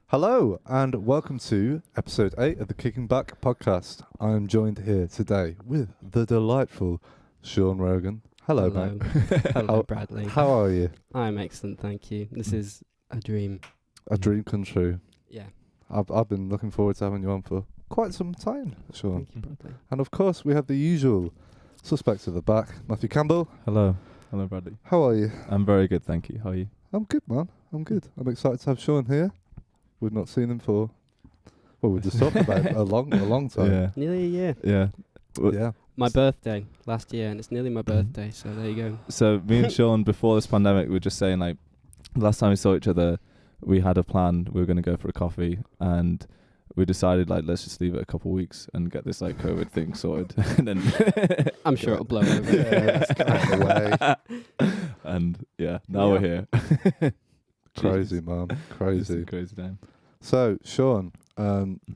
Hello and welcome to episode 8 of the Kicking Back podcast. I am joined here today with the delightful Sean Rogan. Hello, mate. Hello, Bradley. How are you? I'm excellent, thank you. This is a dream. A dream come true. Yeah. I've been looking forward to having you on for quite some time, Sean. Thank you, Bradley. And of course, we have the usual suspects at the back. Matthew Campbell. Hello. Hello, Bradley. How are you? I'm very good, thank you. How are you? I'm good, man. I'm good. I'm excited to have Sean here. We've not seen him for, well, we just talked about a long time. Yeah. Nearly a year. Yeah. Yeah. My birthday last year, and it's nearly my birthday, so there you go. So me and Sean, before this pandemic, we were just saying, like, last time we saw each other, we had a plan. We were going to go for a coffee, and we decided, like, let's just leave it a couple of weeks and get this, like, COVID thing sorted. And then I'm sure it'll blow over. Yeah, it's out of the way. And, yeah, now we're here. Crazy, man. Crazy. Crazy time. So, Sean,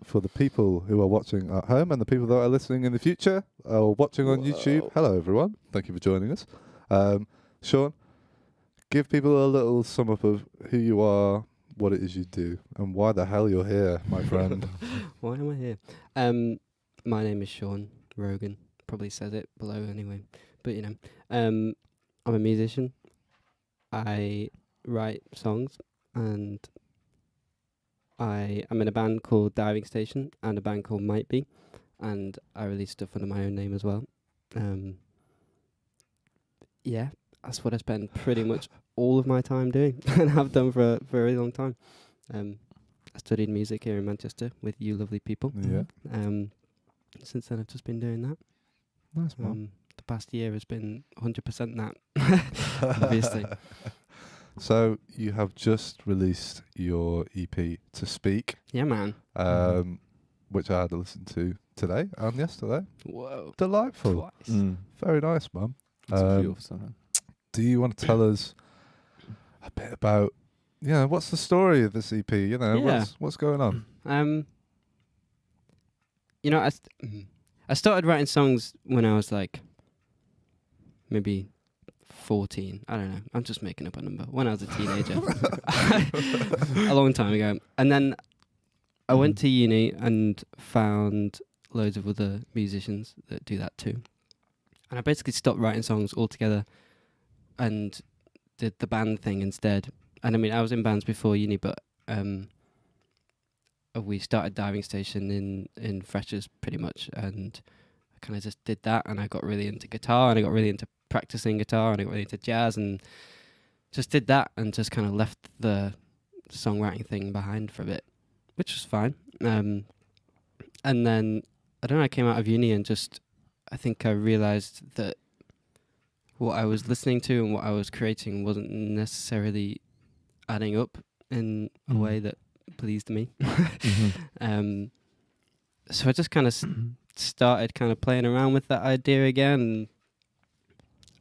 for the people who are watching at home and the people that are listening in the future or watching on YouTube, hello, everyone. Thank you for joining us. Sean, give people a little sum up of who you are, what it is you do, and why the hell you're here, my friend. Why am I here? My name is Sean Rogan. Probably says it below anyway. But, you know, I'm a musician. I write songs, and I'm in a band called Diving Station and a band called MYTBE, and I release stuff under my own name as well. Yeah, that's what I spend pretty much all of my time doing, and have done for a very long time. I studied music here in Manchester with you lovely people. Yeah. Since then I've just been doing that. Nice, man. The past year has been 100% that, obviously. So, you have just released your EP, To Speak, Yeah, man. which I had to listen to today and yesterday. Whoa. Delightful. Twice. Very nice, man. It's a beautiful song. Do you want to tell us a bit about, what's the story of this EP? Yeah. What's going on? You know, I started writing songs when I was like maybe 14. I don't know. I'm just making up a number. When I was a teenager. A long time ago. And then I went to uni and found loads of other musicians that do that too. And I basically stopped writing songs altogether and did the band thing instead. And I mean, I was in bands before uni, but we started Diving Station in Freshers pretty much, and I kind of just did that, and I got really into guitar, and I got really into practicing guitar, and I got really into jazz, and just did that, and just kind of left the songwriting thing behind for a bit, which was fine. And then, I don't know, I came out of uni and I think I realized that what I was listening to and what I was creating wasn't necessarily adding up in a way that pleased me. So I just kind of started kind of playing around with that idea again.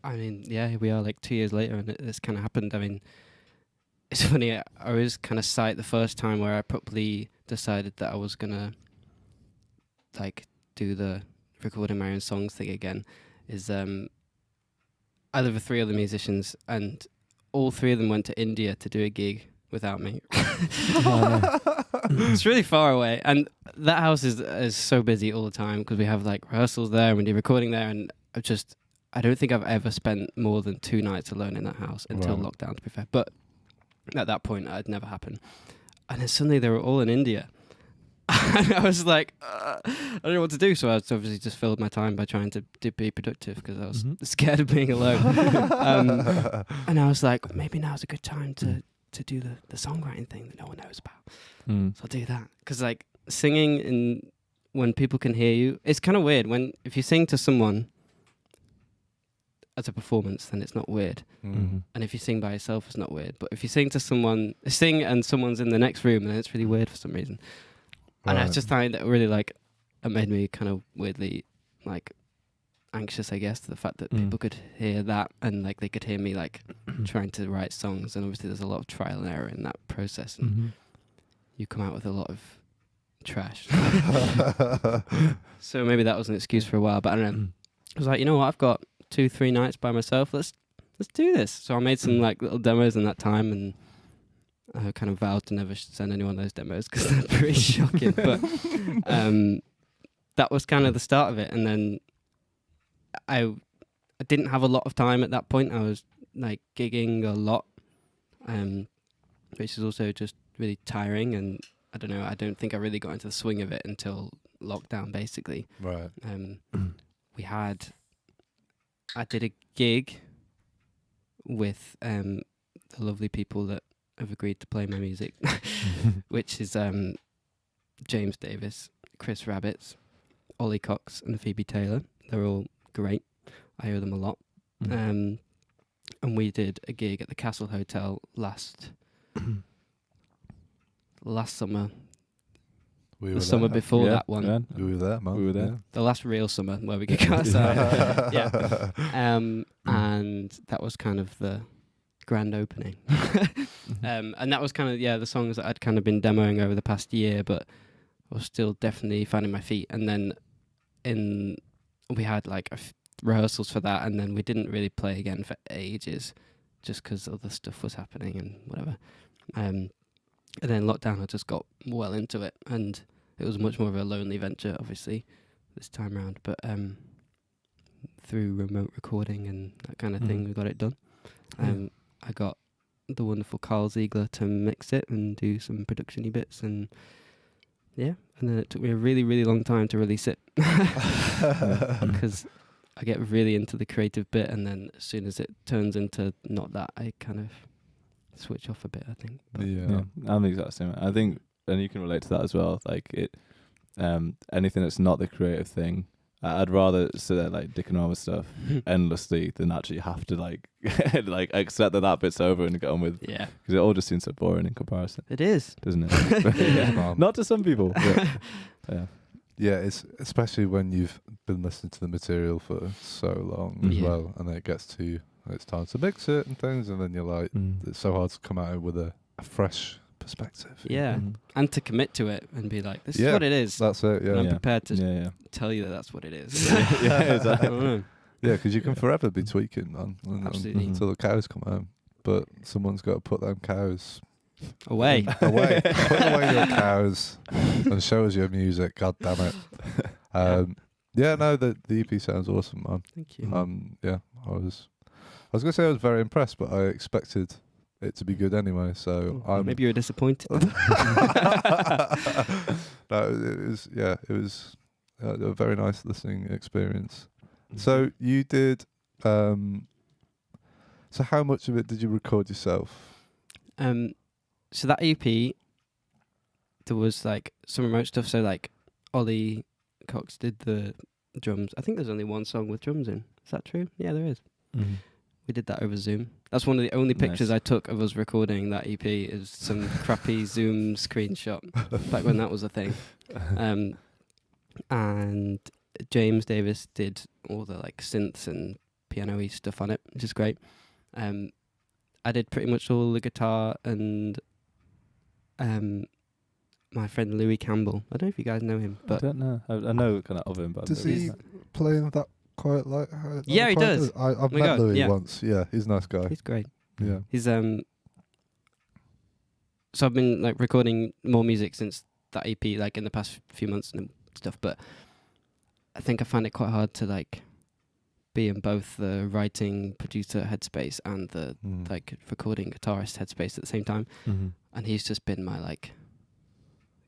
I mean, yeah, here we are like 2 years later, and it's kind of happened. I mean, it's funny, I was kind of psyched the first time where I properly decided that I was gonna like do the recording my own songs thing again. Is I live with 3 other musicians, and all 3 of them went to India to do a gig without me. It's really far away, and that house is so busy all the time because we have like rehearsals there and we do recording there, and I don't think I've ever spent more than 2 nights alone in that house until lockdown, to be fair. But at that point, it'd never happen. And then suddenly they were all in India. And I was like, I don't know what to do. So I obviously just filled my time by trying to be productive because I was scared of being alone. And I was like, maybe now's a good time to do the songwriting thing that no one knows about. So I'll do that. Because like singing when people can hear you, it's kind of weird. If you sing to someone as a performance, then it's not weird. And if you sing by yourself, it's not weird. But if you sing and someone's in the next room, then it's really weird for some reason. And I just find that really it made me kind of weirdly like anxious, I guess, to the fact that people could hear that and like they could hear me like trying to write songs. And obviously there's a lot of trial and error in that process. And you come out with a lot of trash. So maybe that was an excuse for a while, but I don't know. I was like, you know what, I've got 2-3 nights by myself. Let's do this. So I made some like little demos in that time, and I kind of vowed to never send anyone those demos because they're pretty shocking. But that was kind of the start of it. And then I didn't have a lot of time at that point. I was like gigging a lot, which is also just really tiring. And I don't know, I don't think I really got into the swing of it until lockdown, basically. Right. I did a gig with the lovely people that have agreed to play my music, which is James Davis, Chris Rabbits, Ollie Cox and Phoebe Taylor. They're all great. I owe them a lot. And we did a gig at the Castle Hotel last summer. The summer before that one. Yeah. We were there, man. We were there. Yeah. The last real summer where we could go outside. Yeah. And that was kind of the grand opening. And that was kind of, the songs that I'd kind of been demoing over the past year, but I was still definitely finding my feet. And then we had like rehearsals for that, and then we didn't really play again for ages just because other stuff was happening and whatever. And then lockdown, I just got well into it, and it was much more of a lonely venture, obviously, this time around. But through remote recording and that kind of thing, we got it done. I got the wonderful Carl Ziegler to mix it and do some production-y bits, and and then it took me a really, really long time to release it because I get really into the creative bit, and then as soon as it turns into not that, I kind of switch off a bit, I think. But Yeah, I'm the exact same. I think, and you can relate to that as well. Like anything that's not the creative thing, I'd rather sit there like dicking around with stuff endlessly than actually have to like like accept that bit's over and get on with. Yeah, because it all just seems so boring in comparison. It is, doesn't it? Not to some people. Yeah, it's especially when you've been listening to the material for so long as well, and then it gets to it's time to mix it and things, and then you're like, it's so hard to come out with a fresh perspective. Yeah, and to commit to it and be like, this is what it is. That's it. Yeah, and I'm prepared to tell you that that's what it is. Exactly. Yeah, because you can forever be tweaking, man, Absolutely. until the cows come home. But someone's got to put them cows away. Put away your cows and show us your music. God damn it. The EP sounds awesome, man. Thank you. I was gonna say I was very impressed, but I expected it to be good anyway. So maybe you were disappointed. No, it was a very nice listening experience. So you did. So how much of it did you record yourself? So that EP, there was like some remote stuff. So like Ollie Cox did the drums. I think there's only one song with drums in. Is that true? Yeah, there is. We did that over Zoom. That's one of the only pictures I took of us recording that EP. Is some crappy Zoom screenshot back when that was a thing. And James Davis did all the like synths and piano-y stuff on it, which is great. I did pretty much all the guitar, and my friend Louis Campbell. I don't know if you guys know him, but I don't know. I know kind of him, but does he play in that quite like? Yeah, he does. I've met Louis once. Yeah, he's a nice guy. He's great. Yeah, he's So I've been like recording more music since that EP, like in the past few months and stuff. But I think I find it quite hard to like be in both the writing producer headspace and the like recording guitarist headspace at the same time. And he's just been my like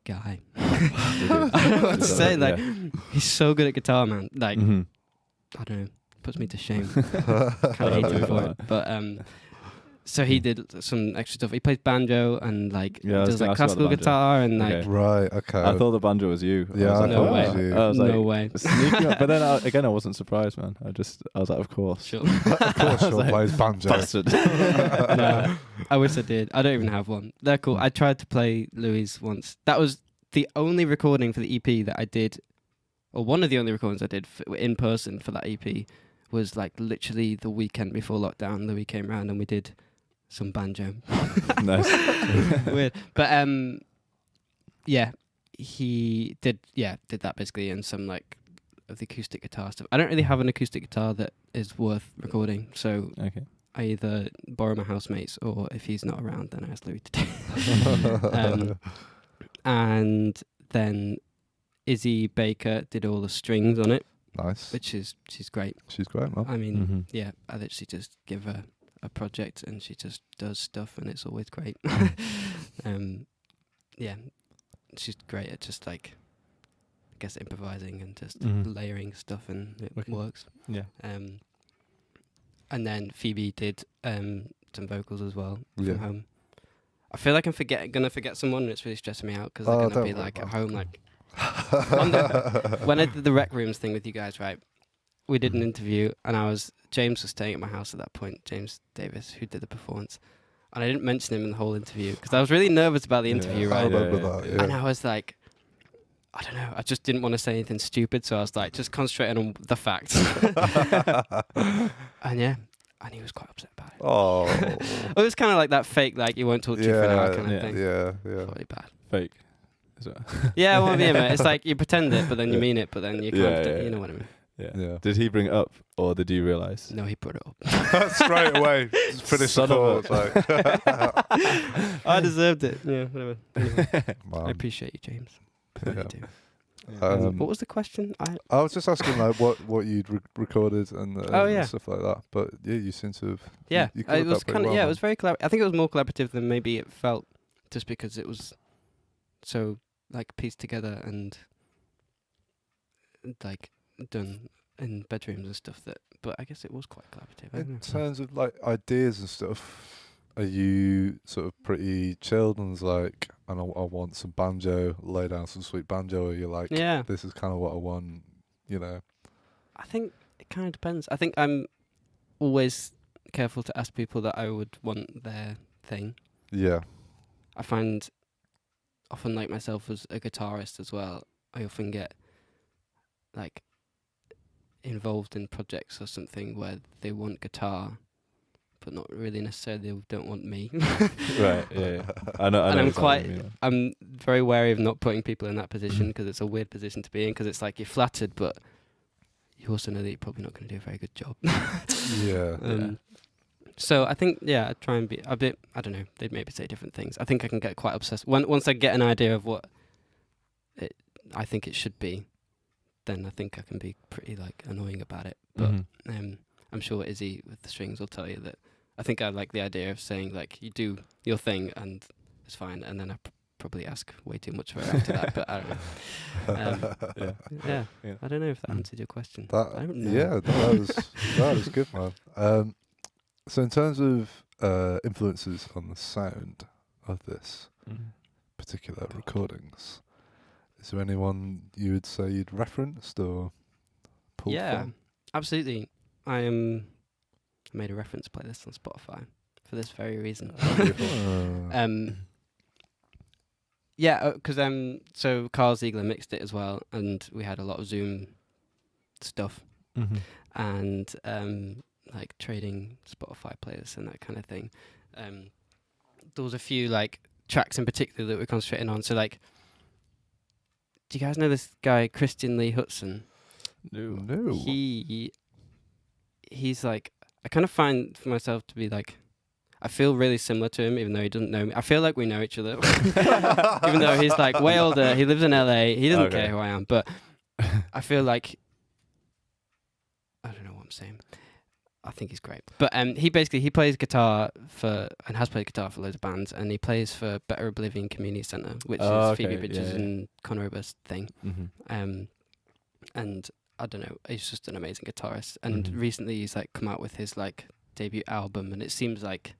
guy. I don't know what to say. Like he's so good at guitar, man. Like I don't know, puts me to shame. Kind of hate him for it. But so he did some extra stuff. He plays banjo and like does like classical guitar and like. Right. Okay. I thought the banjo was you. Yeah. I no way. I was like, no way. Sneaking up. But then I wasn't surprised, man. I was like, of course. Sure. Of course, Sean plays banjo. Bastard. No, I wish I did. I don't even have one. They're cool. I tried to play Louis once. That was the only recording for the EP that I did, or one of the only recordings I did in person for that EP was like literally the weekend before lockdown. Louis came round and we did some banjo. Nice. Weird. But he did that basically, and some like of the acoustic guitar stuff. I don't really have an acoustic guitar that is worth recording, so I either borrow my housemates, or if he's not around, then I ask Louis to do. And then Izzy Baker did all the strings on it, Nice. she's great. She's great, man. I mean, Mhm. yeah, I literally just give her a project and she just does stuff, and it's always great. Yeah, she's great at just like, I guess, improvising and just Mhm. layering stuff, and it Wicked. works. Yeah. And then Phoebe did some vocals as well Yeah. from home. I feel like I'm gonna forget someone, and it's really stressing me out because Oh, they're gonna don't be worry like at about home. Like when I did the Rec Rooms thing with you guys, right? We did an interview, and James was staying at my house at that point. James Davis, who did the performance, and I didn't mention him in the whole interview because I was really nervous about the interview, I right? remember that, yeah. And I was like, I don't know, I just didn't want to say anything stupid, so I was like, just concentrating on the facts. And yeah, and he was quite upset about it. Oh. It was kind of like that fake, like, he won't talk to you for an hour kind of yeah. thing. Yeah. Probably bad. Fake. Is it? Yeah, well, yeah, mate. It's like you pretend it, but then you mean it, but then you can't. You know what I mean? Yeah. Yeah. Did he bring it up, or did you realise? No, he brought it up. Straight away. Just finish the Son of call. a- It's like, I deserved it. Yeah, whatever. Anyway, I man. appreciate you, James. I really Yeah. do. Um, What was the question? I was just asking like what you'd recorded and Oh, yeah. stuff like that. But yeah, you seem to have. Yeah, you it covered was that pretty kind of well, it man. was very collaborative. I think it was more collaborative than maybe it felt, just because it was so like pieced together and like done in bedrooms and stuff. But I guess it was quite collaborative. I don't In know. terms of like ideas and stuff, are you sort of pretty chilled and is like, I want some banjo, lay down some sweet banjo, or you're like, Yeah, this is kind of what I want, you know? I think it kind of depends. I think I'm always careful to ask people that I would want their thing. Yeah. I find often, like myself as a guitarist as well, I often get like involved in projects or something where they want guitar, but not really necessarily they don't want me. Right. Yeah. I know. And I'm exactly what you mean. I'm very wary of not putting people in that position because it's a weird position to be in, because it's like you're flattered, but you also know that you're probably not going to do a very good job. Yeah. So I think, I try and be a bit, I don't know, they'd maybe say different things. I think I can get quite obsessed. Once I get an idea of what I think it should be, then I think I can be pretty like annoying about it. But I'm sure Izzy with the strings will tell you that I think I like the idea of saying like, you do your thing and it's fine, and then I probably ask way too much for it after that, but I don't know. Yeah. I don't know if that answered your question. I don't know. Yeah, that was good, man. So in terms of influences on the sound of this particular recordings, is there anyone you would say you'd referenced or pulled from? Absolutely. I made a reference playlist on Spotify for this very reason. Because so Carl Ziegler mixed it as well, and we had a lot of Zoom stuff and like trading Spotify playlists and that kind of thing. There was a few like tracks in particular that we're concentrating on. So like, do you guys know this guy Christian Lee Hudson? No. He's like, I kind of find for myself to be like, I feel really similar to him, even though he doesn't know me. I feel like we know each other, even though he's like way older. He lives in LA. He doesn't care who I am, but I feel like, I don't know what I'm saying. I think he's great. But he plays guitar and has played guitar for loads of bands, and he plays for Better Oblivion Community Centre, which is Phoebe Bridgers and Conor Oberst's thing. And I don't know, he's just an amazing guitarist. And recently he's like come out with his like debut album, and it seems like,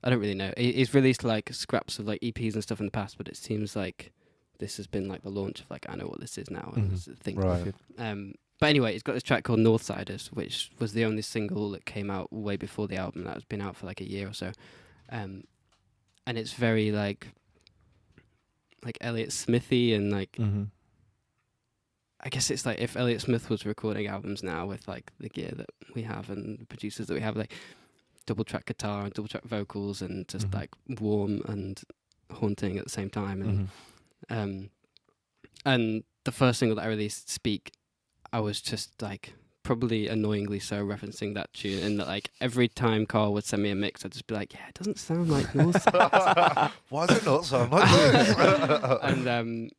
I don't really know. He's released like scraps of like EPs and stuff in the past, but it seems like this has been like the launch of like, I know what this is now, and this is the thing. Right. But anyway, he's got this track called Northsiders, which was the only single that came out way before the album. That has been out for like a year or so. And it's very like Elliott Smithy and like, I guess it's like if Elliott Smith was recording albums now with like the gear that we have and the producers that we have, like double track guitar and double track vocals and just like warm and haunting at the same time. And the first single that I released, Speak, I was just like probably annoyingly so, referencing that tune, and that like every time Carl would send me a mix, I'd just be like, yeah, it doesn't sound like North Side. Why does it not sound like this? And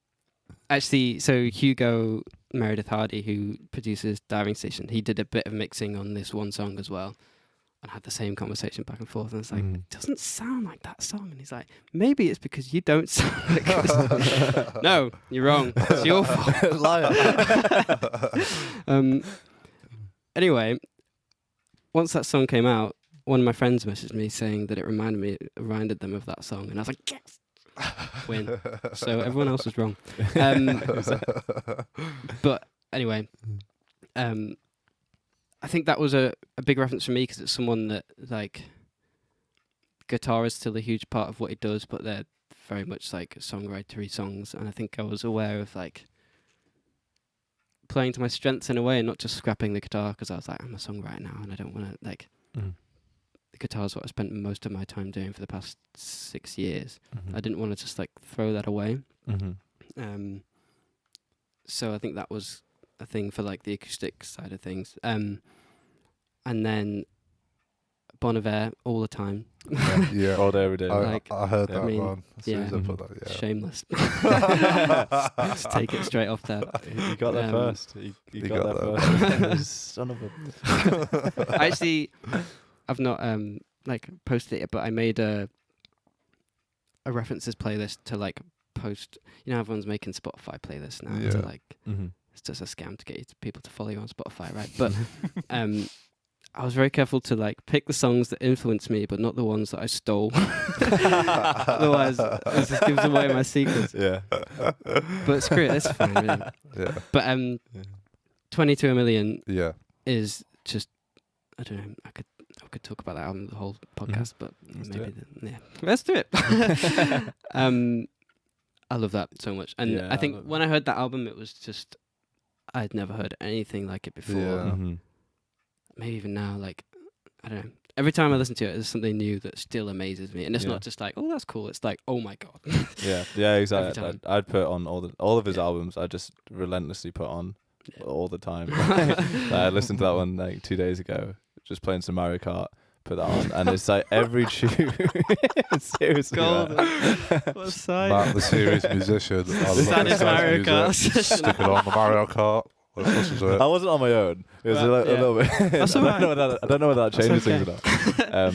actually, so Hugo Meredith Hardy, who produces Diving Station, he did a bit of mixing on this one song as well, and had the same conversation back and forth. And it's like, it doesn't sound like that song. And he's like, maybe it's because you don't sound like this. No, you're wrong. It's your fault. Liar. Anyway, once that song came out, one of my friends messaged me saying that it reminded them of that song, and I was like, yes, win. So everyone else was wrong. But anyway, I think that was a big reference for me because it's someone that, like, guitar is still a huge part of what he does, but they're very much like songwritery songs, and I think I was aware of like playing to my strengths in a way and not just scrapping the guitar, because I was like, I'm a songwriter now and I don't want to like the guitar's what I spent most of my time doing for the past 6 years. I didn't want to just like throw that away. So I think that was a thing for like the acoustic side of things. And then Bon Iver all the time. Yeah. All day, every day. I heard that one. As soon as I put that, Shameless. Just take it straight off there. You got there first. You got there first. Son of a... Actually, I've not like posted it yet, but I made a references playlist to like post. You know, everyone's making Spotify playlists now to like. It's just a scam to get people to follow you on Spotify, right? But I was very careful to like pick the songs that influenced me, but not the ones that I stole. Otherwise, it just gives away my secrets. Yeah. But screw it, it's fine. Really. Yeah. But 22 A Million Yeah. is just, I don't know. I could talk about that album the whole podcast, but let's do it. I love that so much, and I think when I heard that album, it was just I'd never heard anything like it before. Yeah. Maybe even now, like I don't know. Every time I listen to it, there's something new that still amazes me, and it's not just like, oh, that's cool. It's like, oh my god. yeah, exactly. I'd put on all of his albums. I just relentlessly put on all the time. I listened to that one like 2 days ago, just playing some Mario Kart. Put that on, and it's like every tune. Seriously, what side? Matt, the serious musician. Sad Mario Kart. Stick it on the Mario Kart. Let's listen to it. I wasn't on my own. It was a little bit. That's all right. I don't know whether that changes things or not.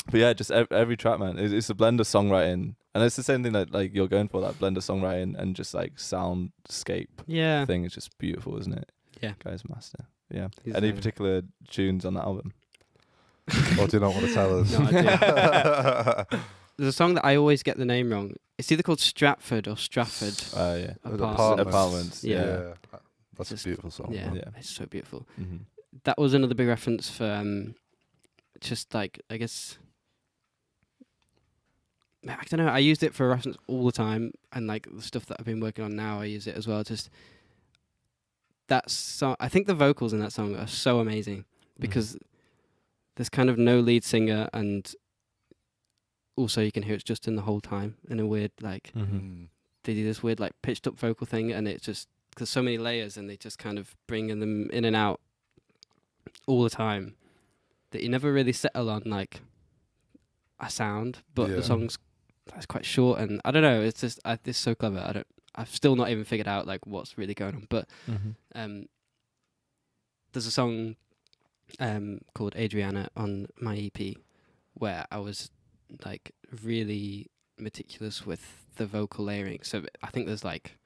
But yeah, just every track, man. It's a blend of songwriting, and it's the same thing that like you're going for, that blend of songwriting and just like soundscape thing. It's just beautiful, isn't it? Yeah, guy's master. Yeah. Any particular tunes on that album? Or do you not want to tell us? No, I do. There's a song that I always get the name wrong. It's either called Stratford or Strafford. Yeah. Apartments. Yeah. That's just a beautiful song. Yeah, it's so beautiful. That was another big reference for just like, I guess, I don't know, I used it for reference all the time, and like the stuff that I've been working on now, I use it as well. Just that song, I think the vocals in that song are so amazing because there's kind of no lead singer, and also you can hear it's Justin the whole time in a weird like they do this weird like pitched up vocal thing, and it's just there's so many layers, and they just kind of bringing them in and out all the time that you never really settle on like a sound, but the song's that's quite short, and I don't know, it's just it's so clever. I've still not even figured out like what's really going on, but there's a song called Adriana on my EP where I was like really meticulous with the vocal layering. So I think there's like,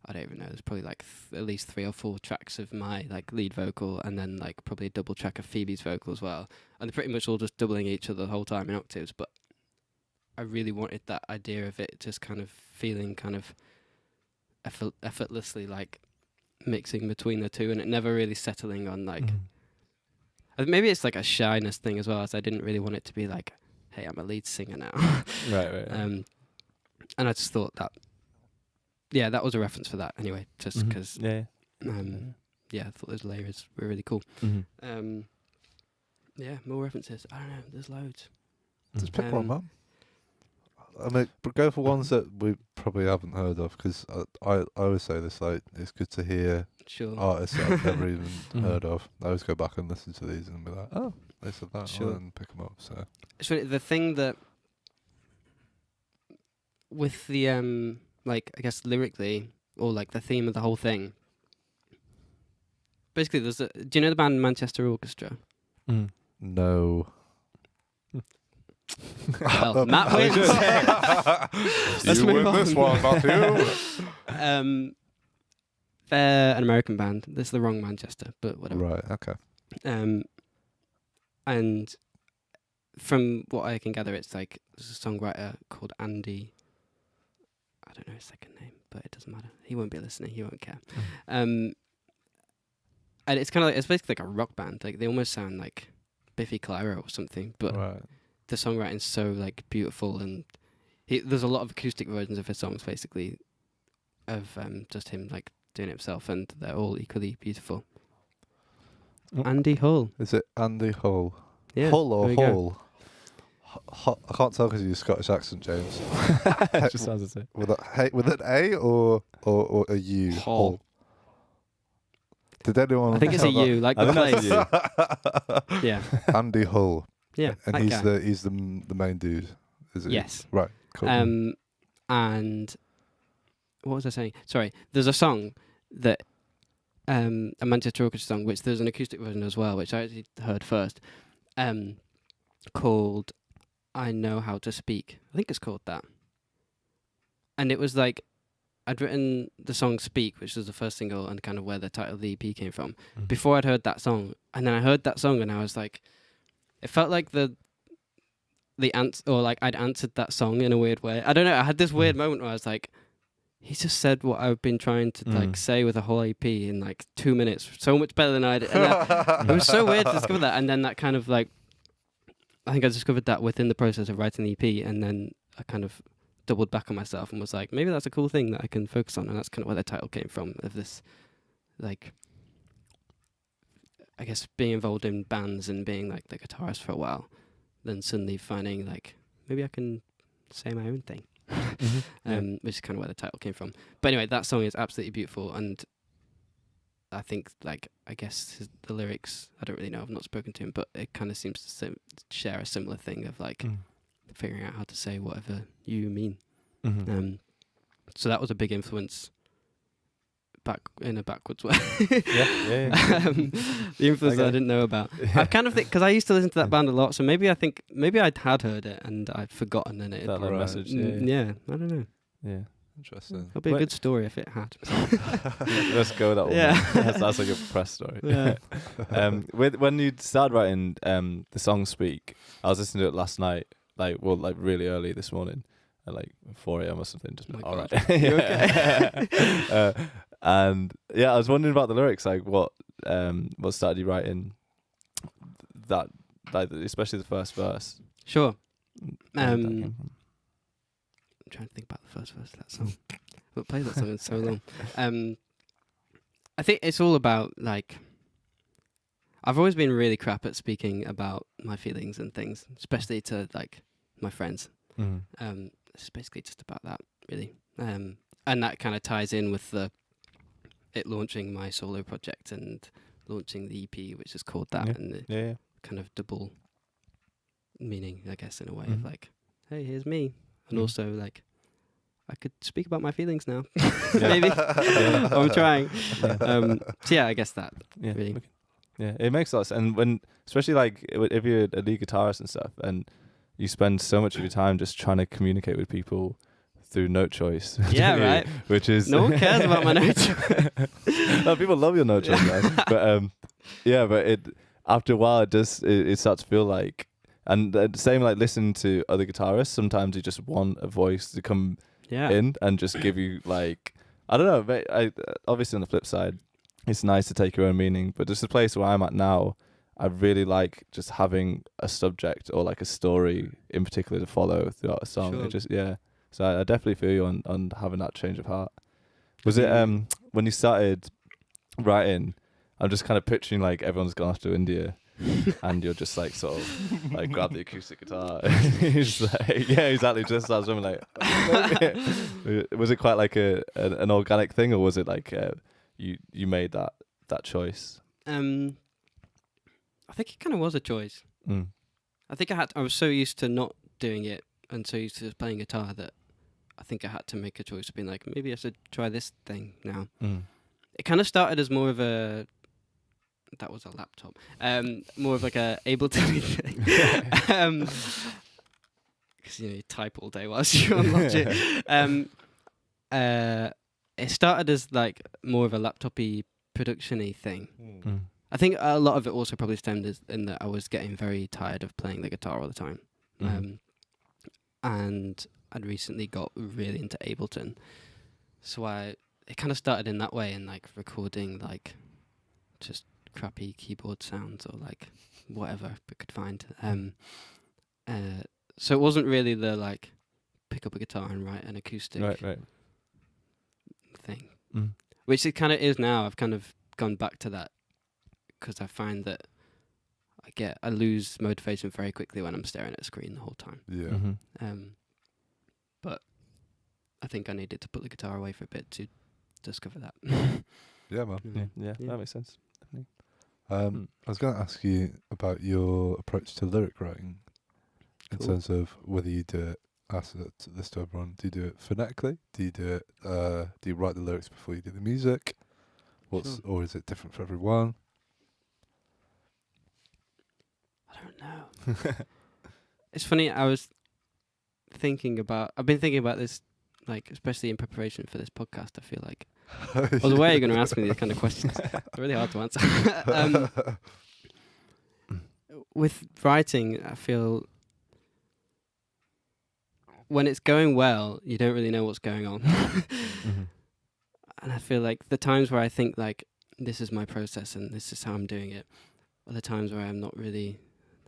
I don't even know, there's probably like at least 3 or 4 tracks of my like lead vocal, and then like probably a double track of Phoebe's vocal as well, and they're pretty much all just doubling each other the whole time in octaves. But I really wanted that idea of it just kind of feeling kind of effortlessly like mixing between the two, and it never really settling on like maybe it's like a shyness thing as well, as I didn't really want it to be like, hey, I'm a lead singer now. right. And I just thought that that was a reference for that anyway, just because I thought those layers were really cool. Mm-hmm. More references. I don't know, there's loads. Just pick one, man. I mean, go for ones that we probably haven't heard of, because I always say this, like, it's good to hear Sure. artists that I've never even Mhm. heard of. I always go back and listen to these and be like, oh, they said that, Sure. and pick them up. So So the thing that with the like, I guess lyrically, or like the theme of the whole thing. Basically, do you know the band Manchester Orchestra? Mm. no. Well, Matt wins. Let's You move win this on. one, Matthew. They're an American band. This is the wrong Manchester, but whatever. Right. Okay. And from what I can gather, it's like there's a songwriter called Andy. I don't know his second name, but it doesn't matter. He won't be listening. He won't care. And it's kind of like, it's basically like a rock band. Like they almost sound like Biffy Clyro or something, but Right. the songwriting's so like beautiful, and there's a lot of acoustic versions of his songs, basically, of just him like doing it himself, and they're all equally beautiful. Oh. Andy Hull. Is it Andy Hull? Yeah. Hull or there we go. Hull? I can't tell because of your Scottish accent, James. It just sounds the same. With an A or a U? Hull. Did anyone? I think it's a tell U, like I the think that's place. a U. Yeah. that? Andy Hull. Yeah. And that he's guy. the main dude. Is it? Yes. Right. Cool. And what was I saying? Sorry. There's a song that a Manchester Orchestra song, which there's an acoustic version as well, which I actually heard first, called "I Know How to Speak." I think it's called that. And it was like I'd written the song "Speak," which was the first single and kind of where the title of the EP came from, before I'd heard that song. And then I heard that song and I was like, it felt like the answer, or like I'd answered that song in a weird way. I don't know. I had this weird moment where I was like, he just said what I've been trying to like say with a whole EP in like 2 minutes, so much better than I did. And it was so weird to discover that. And then that kind of like, I think I discovered that within the process of writing the EP, and then I kind of doubled back on myself and was like, maybe that's a cool thing that I can focus on. And that's kind of where the title came from, of this, like, I guess being involved in bands and being like the guitarist for a while, then suddenly finding like, maybe I can say my own thing. Which is kind of where the title came from. But anyway, that song is absolutely beautiful, and I think, like, I guess the lyrics, I don't really know, I've not spoken to him, but it kind of seems to share a similar thing of like figuring out how to say whatever you mean. So that was a big influence in a backwards way. The influence that I didn't know about. I kind of think, because I used to listen to that band a lot, so maybe I had heard it and I'd forgotten, and it That like message. yeah, I don't know. Yeah. Interesting. It'll be a good story if it had. Let's go with that one. Yeah. That's like a press story. Yeah. When you started writing the song "Speak," I was listening to it last night, like really early this morning, at like 4 a.m. or something. Just My all God. right. You okay? And yeah, I was wondering about the lyrics, like what started you writing that, like especially the first verse. Sure. Where did that came from? I'm trying to think about the first verse of that song. We'll play that song in so long. I think it's all about, like, I've always been really crap at speaking about my feelings and things, especially to like my friends. It's basically just about that, really. And that kind of ties in with it launching my solo project and launching the EP, which is called that, and the kind of double meaning, I guess, in a way of like, hey, here's me. And also, like, I could speak about my feelings now. Maybe. I'm trying. So yeah, I guess that. Yeah. Really. Okay. Yeah, it makes a lot of sense. And when, especially like if you're a lead guitarist and stuff, and you spend so much of your time just trying to communicate with people through note choice. Yeah, right. Which is No one cares about my note choice. No, people love your note choice, guys. But but it after a while it starts to feel like, and the same like listening to other guitarists. Sometimes you just want a voice to come in and just give you like, I don't know. But obviously on the flip side, it's nice to take your own meaning. But just the place where I'm at now, I really like just having a subject or like a story in particular to follow throughout a song. Sure. It just So I definitely feel you on having that change of heart. Was it when you started writing? I'm just kind of picturing like everyone's gone off to India. and you're just like sort of like grab the acoustic guitar. He's like, yeah, exactly. Just as I'm like, was it quite like an organic thing, or was it like you made that choice? I think it kind of was a choice. I think I was so used to not doing it and so used to just playing guitar that I think I had to make a choice of being like, maybe I should try this thing now. It kind of started as more of a, that was a laptop, more of like a Ableton thing. Because you type all day whilst you're on Logic. It started as like more of a laptopy production-y thing. I think a lot of it also probably stemmed in that I was getting very tired of playing the guitar all the time. And I'd recently got really into Ableton. So it kind of started in that way, and like recording like just crappy keyboard sounds or like whatever I could find. So it wasn't really the like pick up a guitar and write an acoustic thing, which it kind of is now. I've kind of gone back to that because I find that I lose motivation very quickly when I'm staring at a screen the whole time. Yeah. But I think I needed to put the guitar away for a bit to discover that. Yeah, man. Yeah, that makes sense. Definitely. I was going to ask you about your approach to lyric writing in terms of whether you do it, ask this to everyone, do you do it phonetically? Do you do it, do you write the lyrics before you do the music? Or is it different for everyone? I don't know. It's funny, I've been thinking about this, like, especially in preparation for this podcast, I feel like. Well, the way you're going to ask me these kind of questions, they're really hard to answer. With writing, I feel when it's going well, you don't really know what's going on. And I feel like the times where I think, like, this is my process and this is how I'm doing it, are the times where I'm not really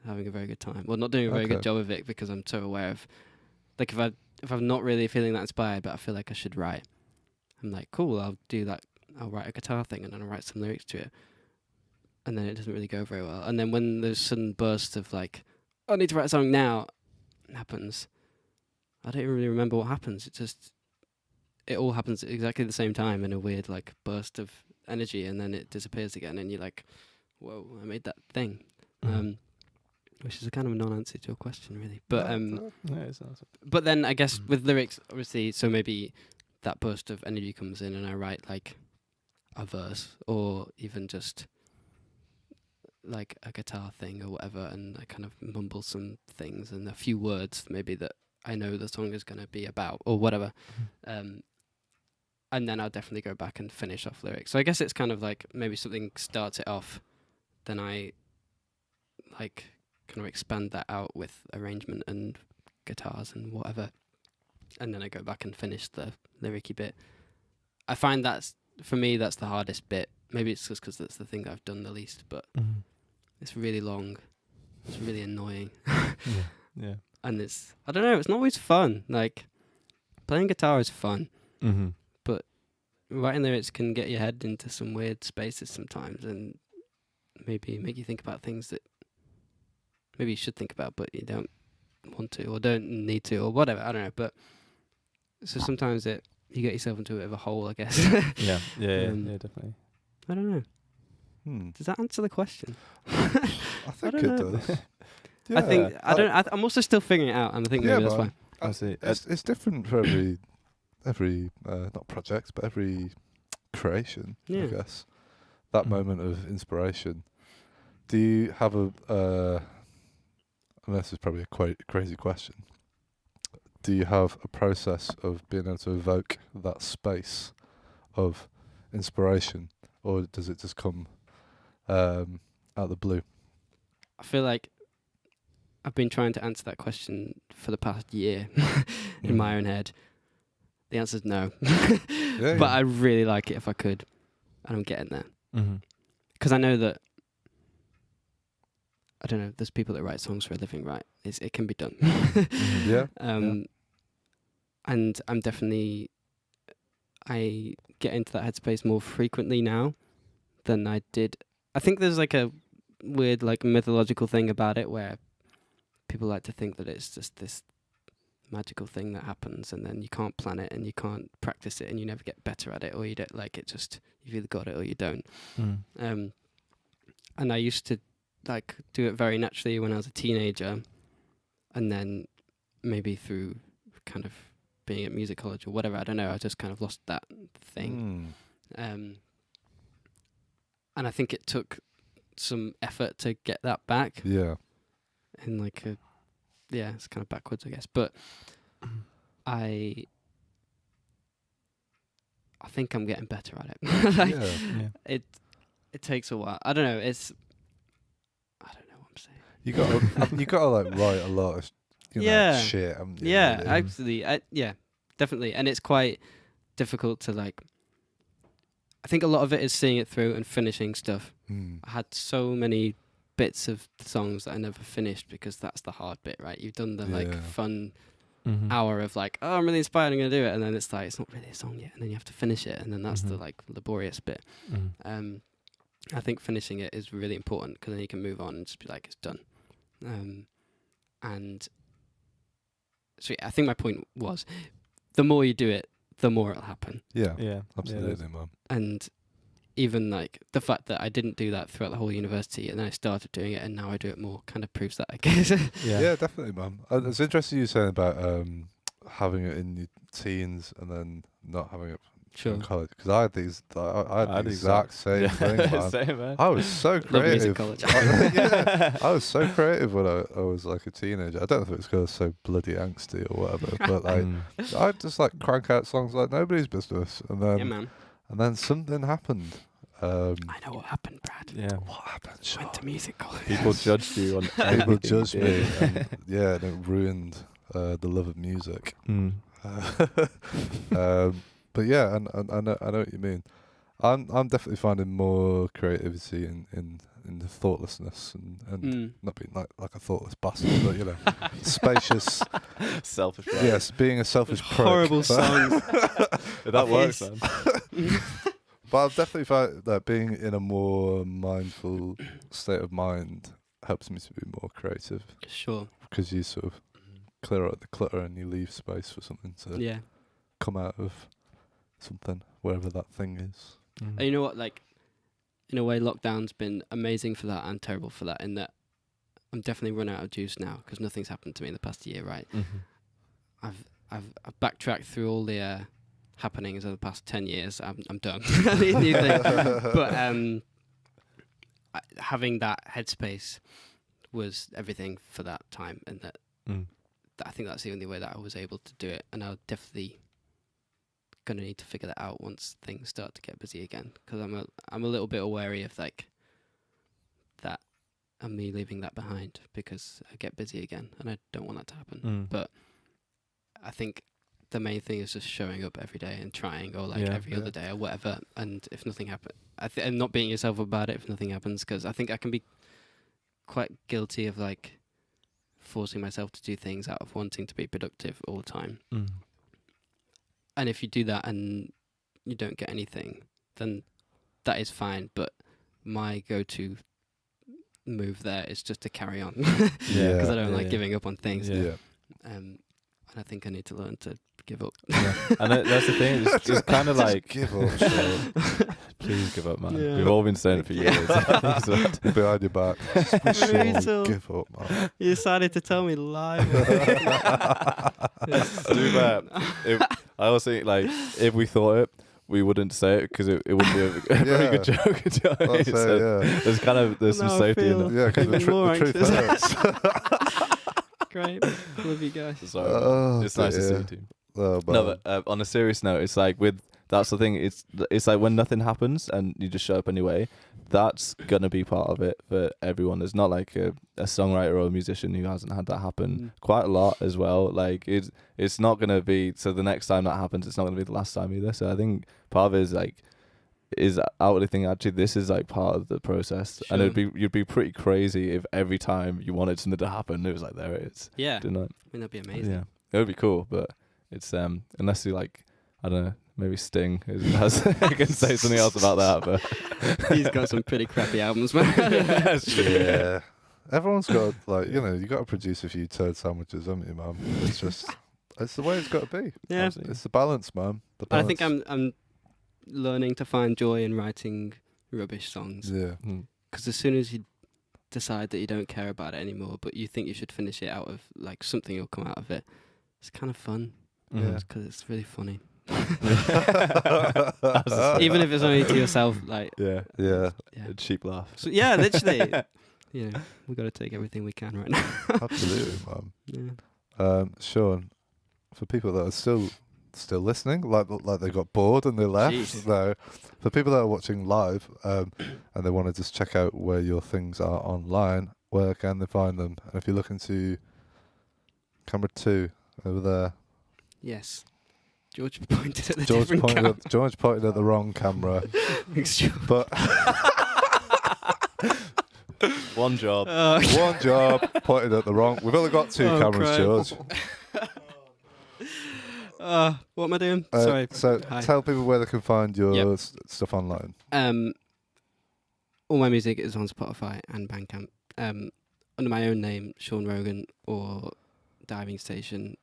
having a very good time. Well, not doing a very good job of it because I'm so aware of, like, if I'm not really feeling that inspired, but I feel like I should write, I'm like, cool, I'll do that. I'll write a guitar thing and then I'll write some lyrics to it. And then it doesn't really go very well. And then when there's sudden burst of like, I need to write a song now, happens, I don't even really remember what happens. It all happens at exactly the same time in a weird like burst of energy, and then it disappears again, and you're like, whoa, I made that thing. Which is a kind of a non-answer to your question, really. But but then I guess with lyrics, obviously, so maybe that burst of energy comes in and I write like a verse or even just like a guitar thing or whatever, and I kind of mumble some things and a few words maybe that I know the song is going to be about or whatever. And then I'll definitely go back and finish off lyrics. So I guess it's kind of like maybe something starts it off, then I like kind of expand that out with arrangement and guitars and whatever. And then I go back and finish the lyricy bit. I find for me, that's the hardest bit. Maybe it's just because that's the thing that I've done the least, but it's really long. It's really annoying. Yeah. And I don't know, it's not always fun. Like, playing guitar is fun, but writing lyrics can get your head into some weird spaces sometimes and maybe make you think about things that maybe you should think about, but you don't want to or don't need to or whatever. I don't know, but so sometimes you get yourself into a bit of a hole, I guess. Yeah, definitely. I don't know. Does that answer the question? I think it does. Yeah, I think I'm also still figuring it out, and I think maybe that's why. I see. It's different for every not project, but every creation. I guess that moment of inspiration. Do you have and this is probably a crazy question. Do you have a process of being able to evoke that space of inspiration, or does it just come out of the blue? I feel like I've been trying to answer that question for the past year in my own head. The answer is no. But I really like it if I could. And I'm getting there. Because I know that, I don't know, there's people that write songs for a living, right? It can be done. And I'm definitely, I get into that headspace more frequently now than I did. I think there's like a weird like mythological thing about it where people like to think that it's just this magical thing that happens and then you can't plan it and you can't practice it and you never get better at it, or you don't like it, just you've either got it or you don't. And I used to like do it very naturally when I was a teenager, and then maybe through kind of being at music college or whatever, I don't know, I just kind of lost that thing. And I think it took some effort to get that back. Yeah. In like a, yeah, it's kind of backwards, I guess. But I think I'm getting better at it. Like, it takes a while. I don't know. I don't know what I'm saying. You gotta like write a lot of shit. Yeah, really. absolutely. Yeah, definitely. And it's quite difficult to like. I think a lot of it is seeing it through and finishing stuff. I had so many bits of songs that I never finished because that's the hard bit, right? You've done the like fun hour of like, oh, I'm really inspired, I'm gonna do it, and then it's like it's not really a song yet, and then you have to finish it, and then that's the like laborious bit. I think finishing it is really important because then you can move on and just be like, it's done. And so yeah, I think my point was, the more you do it, the more it'll happen. Yeah, absolutely, man. And even like the fact that I didn't do that throughout the whole university and then I started doing it and now I do it more kind of proves that, I guess. Yeah, definitely, man. It's interesting you saying about having it in your teens and then not having it in college, because I had the exact same thing, man. Same, man. I was so creative. College. I was so creative when I was like a teenager. I don't know if it was because I was so bloody angsty or whatever, but like I'd just like crank out songs like nobody's business, and then Yeah, man. and then something happened. I know what happened, Brad. Yeah. What happened? Sean? Went to music college. People judged you on People everything judged you me, did. and it ruined the love of music. But yeah, and I know what you mean. I'm definitely finding more creativity in the thoughtlessness and not being like a thoughtless bastard, but you know, spacious, selfish. Right? Yes, being a selfish prick. Horrible songs. That works, man. But I've definitely found that being in a more mindful state of mind helps me to be more creative. Sure. Because you sort of clear out the clutter and you leave space for something to come out of something, wherever that thing is. And you know what, like, in a way, lockdown's been amazing for that and terrible for that, in that I'm definitely run out of juice now because nothing's happened to me in the past year, right? I've backtracked through all the happenings of the past 10 years. I'm done. I need a new thing. But having that headspace was everything for that time, and that I think that's the only way that I was able to do it, and I'll definitely gonna need to figure that out once things start to get busy again, because I'm a little bit wary of like that and me leaving that behind, because I get busy again and I don't want that to happen. But I think the main thing is just showing up every day and trying, or like every other day or whatever, and if nothing happens, and not beating yourself about it if nothing happens, because I think I can be quite guilty of like forcing myself to do things out of wanting to be productive all the time. And if you do that and you don't get anything, then that is fine. But my go-to move there is just to carry on, because I don't like giving up on things. And I think I need to learn to give up. And that's the thing. It's kind of like give up. Please give up, man. We've all been saying it for years. Behind your back. Sean, give up, man. You decided to tell me live. Too bad. I also think, like, if we thought it, we wouldn't say it because it wouldn't be a very good joke. Do you know what I mean? So there's some safety in it. Yeah, because the truth hurts. Great. Love you guys. Sorry, it's nice to see you too. No, but on a serious note, it's like that's the thing. It's like when nothing happens and you just show up anyway. That's gonna be part of it for everyone. There's not like a songwriter or a musician who hasn't had that happen quite a lot as well. Like it's not gonna be, so the next time that happens, it's not gonna be the last time either. So I think part of it is like outwardly thinking, actually this is like part of the process. Sure. And you'd be pretty crazy if every time you wanted something to happen, it was like, there it is. Yeah. Didn't it? I mean, that'd be amazing. Yeah, it would be cool, but it's unless you like, I don't know, maybe Sting I can say something else about that, but He's got some pretty crappy albums, man. Yeah. Everyone's got, like, you know, you got to produce a few turd sandwiches, haven't you, man? It's just, it's the way it's got to be. Yeah. It's the balance, man. The But I balance. think I'm learning to find joy in writing rubbish songs. Yeah. Because as soon as you decide that you don't care about it anymore, but you think you should finish it out of, like, something will come out of it, it's kind of fun. Yeah. Because it's really funny. Mm-hmm. Even if it's only to yourself, like, Yeah. Yeah. yeah. A cheap laugh. So, yeah, literally. You know, we've got to take everything we can right now. Absolutely, man. Yeah. Sean, for people that are still listening, like they got bored and they left. Jeez. No, for people that are watching live, and they want to just check out where your things are online, where can they find them? And if you look into camera 2 over there, Yes. George pointed at the different camera. George pointed at the wrong camera, but One job. one job pointed at the wrong. We've only got 2 cameras, crying. George. What am I doing? Sorry. So Hi. tell people where they can find your Yep. stuff online. All my music is on Spotify and Bandcamp. Under my own name, Sean Rogan, or Diving Station,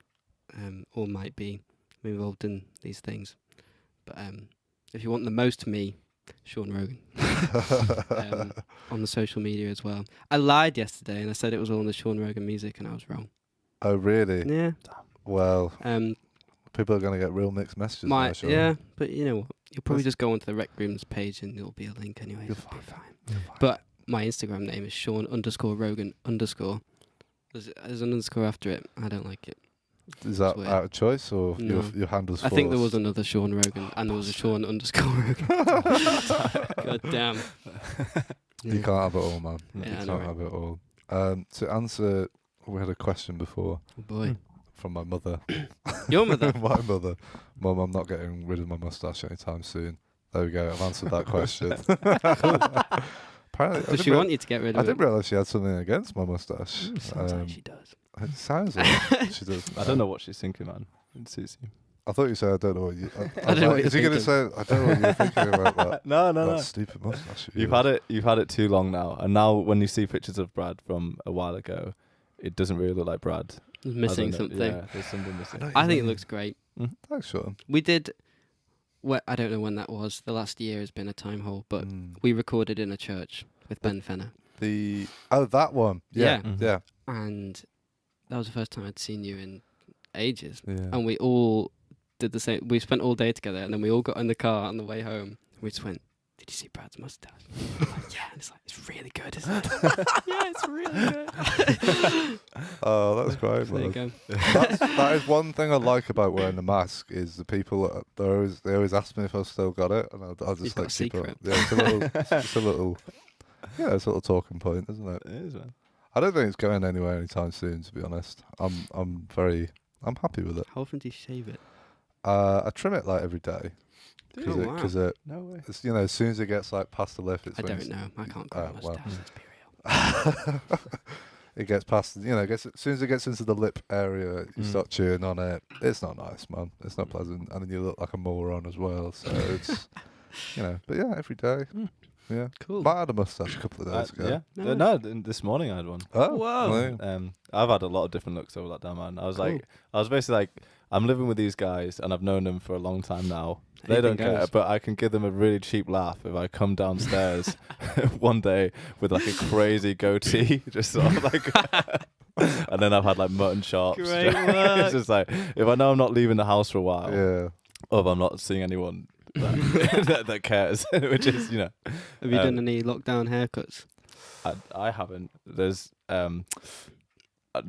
or MYTBE. I'm involved in these things. But if you want the most me, Sean Rogan. On the social media as well. I lied yesterday and I said it was all on the Sean Rogan music and I was wrong. Oh, really? Yeah. Well, people are going to get real mixed messages now, Sean. Yeah, but you know what? You'll probably That's- just go onto the Rec Rooms page and there'll be a link anyway. You'll It'll be find fine. But my Instagram name is Sean_Rogan_. There's an underscore after it. I don't like it. Is that It's weird. out of choice or No. your handle's I think there was forced? another Sean Rogan and there was a Sean_Rogan. God damn. You can't have it all, man. Yeah, You I can't know, right? have it all. To answer, we had a question before Oh boy. from my mother. Your mother? My mother. Mum, I'm not getting rid of my moustache anytime soon. There we go. I've answered that question. Apparently, Does she want you to get rid I of it? didn't realise she had something against my moustache. Sounds like she does. It sounds like she does. I don't know what she's thinking, man. It suits you. I thought you said I don't know what you. I I was don't know like, what is he you're going to say? I don't know what you're thinking about that. No, That stupid moustache. You've had it too long now, and now when you see pictures of Brad from a while ago, it doesn't really look like Brad. It's missing I don't know. something. Yeah, there's something missing. I think it looks great. Thanks, Sean. We did. I don't know when that was. The last year has been a time hole, but Mm. we recorded in a church with Ben Fenner, That one. Yeah. Yeah. Yeah. and that was the first time I'd seen you in ages. Yeah. And we all did the same. We spent all day together, and then we all got in the car on the way home. We just went, "Did you see Brad's mustache?" I'm like, yeah, and it's like, it's really good, isn't it? Yeah, it's really good. Oh, that's great. There you man. go. That is one thing I like about wearing the mask is the people they always ask me if I've still got it, and I'll You've just got like a keep it. secret. Yeah, it's a little. Yeah, it's a little talking point, isn't it? It is, man. I don't think it's going anywhere anytime soon. To be honest, I'm happy with it. How often do you shave it? I trim it like every day Oh, wow. because No way. it's as soon as it gets like past the lip, it's I when don't it's- know. I can't grow a well. mustache. Let's be real. It gets past, as soon as it gets into the lip area, you start chewing on it. It's not nice, man. It's not pleasant, and then you look like a moron as well. So it's, but yeah, every day. Yeah, Cool. Might had a mustache a couple of days ago. Yeah. No. No, this morning I had one. Oh, Whoa. yeah. I've had a lot of different looks over that time, man. I was basically like, I'm living with these guys, and I've known them for a long time now. They Anything don't care, goes. but I can give them a really cheap laugh if I come downstairs one day with like a crazy goatee, just sort of like, and then I've had like mutton chops. Great It's work. just like, if I know I'm not leaving the house for a while, Yeah. or if I'm not seeing anyone that cares, which is, Have you done any lockdown haircuts? I haven't.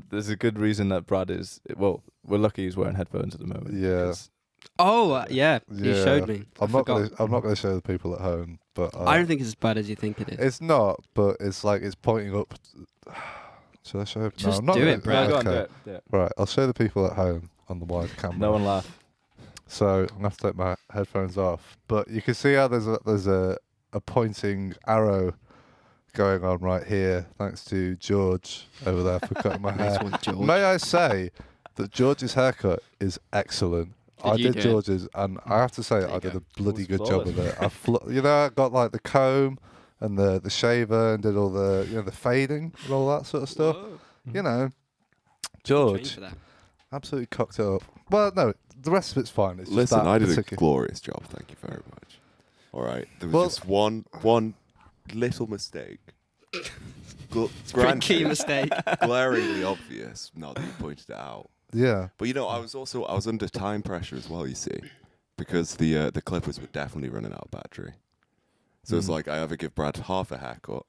There's a good reason that Brad is. Well, we're lucky he's wearing headphones at the moment. Yeah. 'cause Oh, yeah. You Yeah. showed me. I'm not forgot. gonna show the people at home, but I don't think it's as bad as you think it is. it's not. But it's like it's pointing up. Should I show it? Just I'm not do gonna- it, Brad. Go on, do Okay. it. Do it. Right, I'll show the people at home on the wide camera. No one laugh. So I'm gonna have to take my headphones off. But you can see how there's a pointing arrow going on right here, thanks to George over there for cutting my hair. Nice one, George. May I say that George's haircut is excellent. I you did do it? George's, and I have to say There you I did go. a bloody It was good job of flawless. it. I got like the comb and the shaver and did all the the fading and all that sort of stuff. Whoa. You know, Trained George for that. absolutely cocked it up. Well, no, the rest of it's fine. It's just Listen, that I did a particular. glorious job. Thank you very much. All right, there was Well- just one little mistake. Pretty key mistake. Glaringly obvious. Now that you pointed it out. Yeah. But I was under time pressure as well. You see, because the clippers were definitely running out of battery. So it's like I either give Brad half a haircut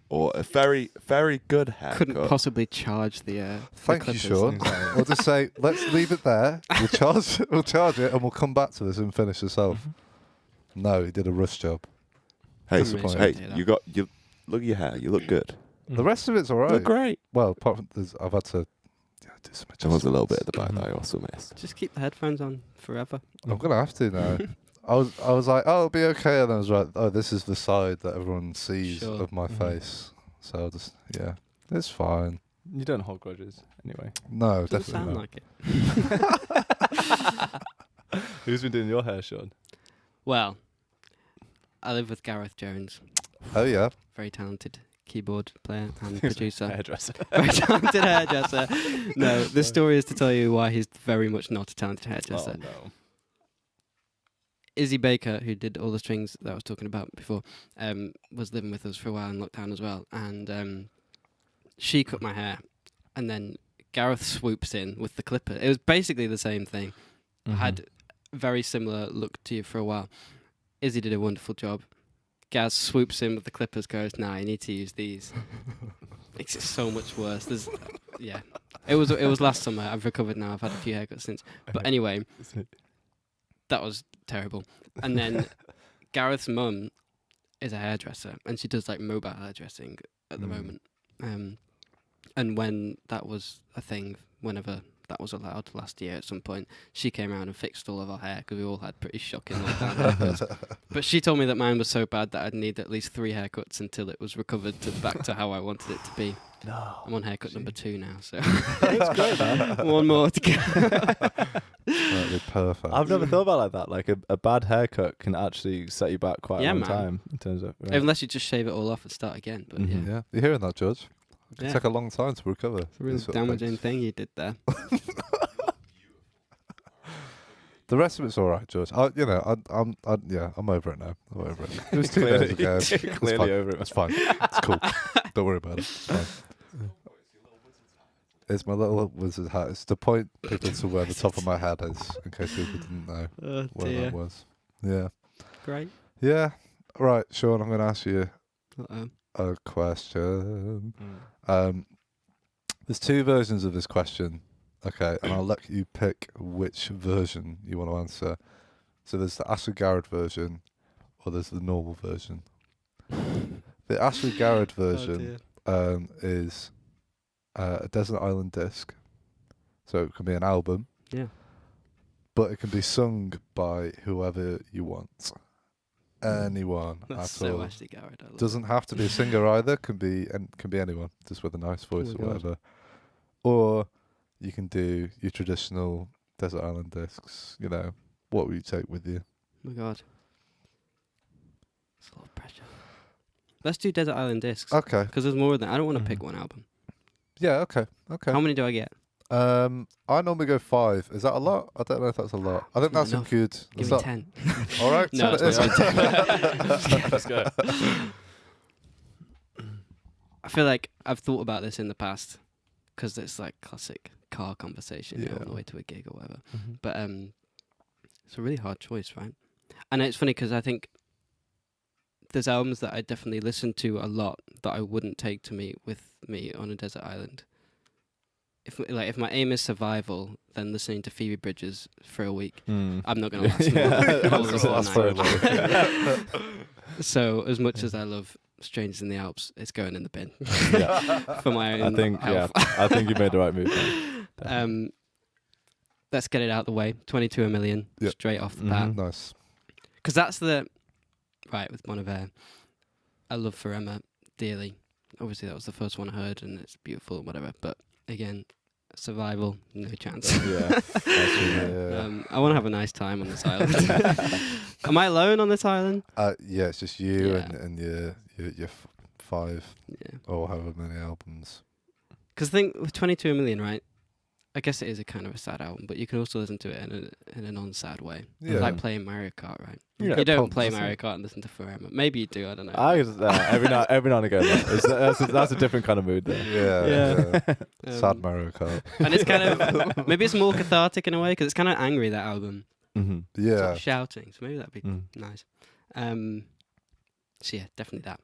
or a very very good haircut. Couldn't possibly charge the Thank you, clippers. Sean. We'll just say let's leave it there. We'll charge it, and we'll come back to this and finish this off. No, he did a rush job. Hey, Disappointing. you look at your hair. You look good. The rest of it's all You right. look great. Well, apart from I've had to do some There was a little bit adjustments. at the back that I also missed. Just keep the headphones on forever. I'm gonna have to now. I was like, oh, it'll be okay, and I was right. Oh, this is the side that everyone sees Sure. of my face. So I'll just it's fine. You don't hold grudges anyway. No, Doesn't definitely sound not. like it. Who's been doing your hair, Sean? Well, I live with Gareth Jones, Oh yeah. very talented keyboard player and producer. Hairdresser. Very talented hairdresser. No, the story is to tell you why he's very much not a talented Oh hairdresser. no. Izzy Baker, who did all the strings that I was talking about before, was living with us for a while in lockdown as well. And she cut my hair. And then Gareth swoops in with the clipper. It was basically the same thing. I had very similar look to you for a while. Izzy did a wonderful job. Gaz swoops in with the clippers, goes, nah, you need to use these. Makes it so much worse. Yeah. It was last summer. I've recovered now. I've had a few haircuts since. But anyway, that was terrible. And then Gareth's mum is a hairdresser, and she does like mobile hairdressing at the moment. And when that was a thing, whenever that was allowed last year at some point, she came around and fixed all of our hair because we all had pretty shocking lockdown haircuts. But she told me that mine was so bad that I'd need at least 3 haircuts until it was recovered back to how I wanted it to be. No. I'm on haircut number 2 now, so That's great, man. one more to go. That'd be perfect. I've never thought about it like that. Like a bad haircut can actually set you back quite a Yeah, long man. time in terms of. Right. Unless you just shave it all off and start again. But Mhm. Yeah, you're hearing that, George? It can Yeah. take a long time to recover. It's a really these sort of damaging things. thing you did there. The rest of it's all right, George. I'm over it now. I'm over it. It was 2 Clearly- days ago. It's clearly fine. over it. It's fine. It's cool. Don't worry about it. It's fine. It's my little wizard hat. It's to point people to where the top of my head is, in case people didn't know Oh where dear. that was. Yeah. Great. Yeah. Right, Sean, I'm going to ask you Uh-oh. a question. Mm. There's 2 versions of this question, okay, and I'll let you pick which version you want to answer. So there's the Ashley Garrett version, or there's the normal version. The Ashley Garrett version is a Desert Island disc, so it can be an album, Yeah. but it can be sung by whoever you want. Anyone That's at so all. Ashley Garrett. I love Doesn't have to be a singer either. Can be anyone, just with a nice voice my or God. whatever. Or you can do your traditional Desert Island discs. You know, what will you take with you? it. Oh my God. It's a lot of pressure. Let's do Desert Island Discs. Okay. Because there's more than I don't want to pick one album. Yeah. Okay. Okay. How many do I get? I normally go 5. Is that a lot? I don't know if that's a lot. I think Not that's a enough. good. Give is me that- 10. All right. No, 10 it it's is. not. Let's go. I feel like I've thought about this in the past because it's like classic car conversation you know, Yeah. on the way to a gig or whatever. Mhm. But it's a really hard choice, right? And it's funny because I think there's albums that I definitely listen to a lot that I wouldn't take to me with me on a desert island. If my aim is survival, then listening to Phoebe Bridgers for a week, Mm. I'm not going to last Yeah, more that's than last one for night. a So as much as I love Strangers in the Alps, it's going in the bin Yeah. for my I own think health. I think you made the right move. man. Definitely. Let's get it out the way. 22 a million, Yep. straight off the bat. Mhm. Nice. Because that's the... Right, with Bon Iver. I love Forever dearly. Obviously, that was the first one I heard, and it's beautiful and whatever. But again, survival, no chance. Yeah, that's true. Yeah. I want to have a nice time on this island. Am I alone on this island? Yeah, it's just you Yeah. and your 5 Yeah. or however many albums. Because I think with 22 Million, right? I guess it is a kind of a sad album, but you can also listen to it in a non-sad way. Yeah. Like playing Mario Kart, right? Yeah, You don't pumped, play isn't Mario it? Kart and listen to Forever. Maybe you do, I don't know. Every now and again. That's a different kind of mood there. Yeah. Sad Um, Mario Kart. And it's kind of, maybe it's more cathartic in a way, because it's kind of angry, that album. Mm-hmm. Sort Yeah. of shouting, so maybe that'd be Mm. nice. So yeah, definitely that.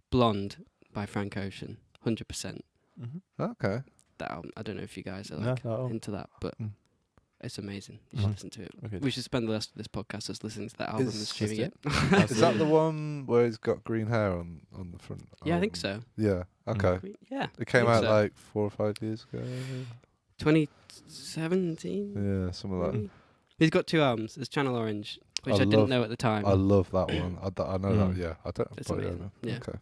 Blonde by Frank Ocean, 100%. Mm-hmm. Okay. That album. I don't know if you guys are No, like no. into that, but Mm. it's amazing. You should Mhm. listen to it. Okay. We should spend the rest of this podcast just listening to that album and Is- streaming it. Is that the one where he's got green hair on the front? Yeah, I think album? so. Yeah. Okay. Yeah. It came think out so. like 4 or 5 years ago. 2017. Yeah, some of that. maybe? He's got 2 albums. There's Channel Orange, which I I, didn't love- know at the time. I love that one. I know that. Mm. Yeah, I don't. It's but amazing, yeah. Okay.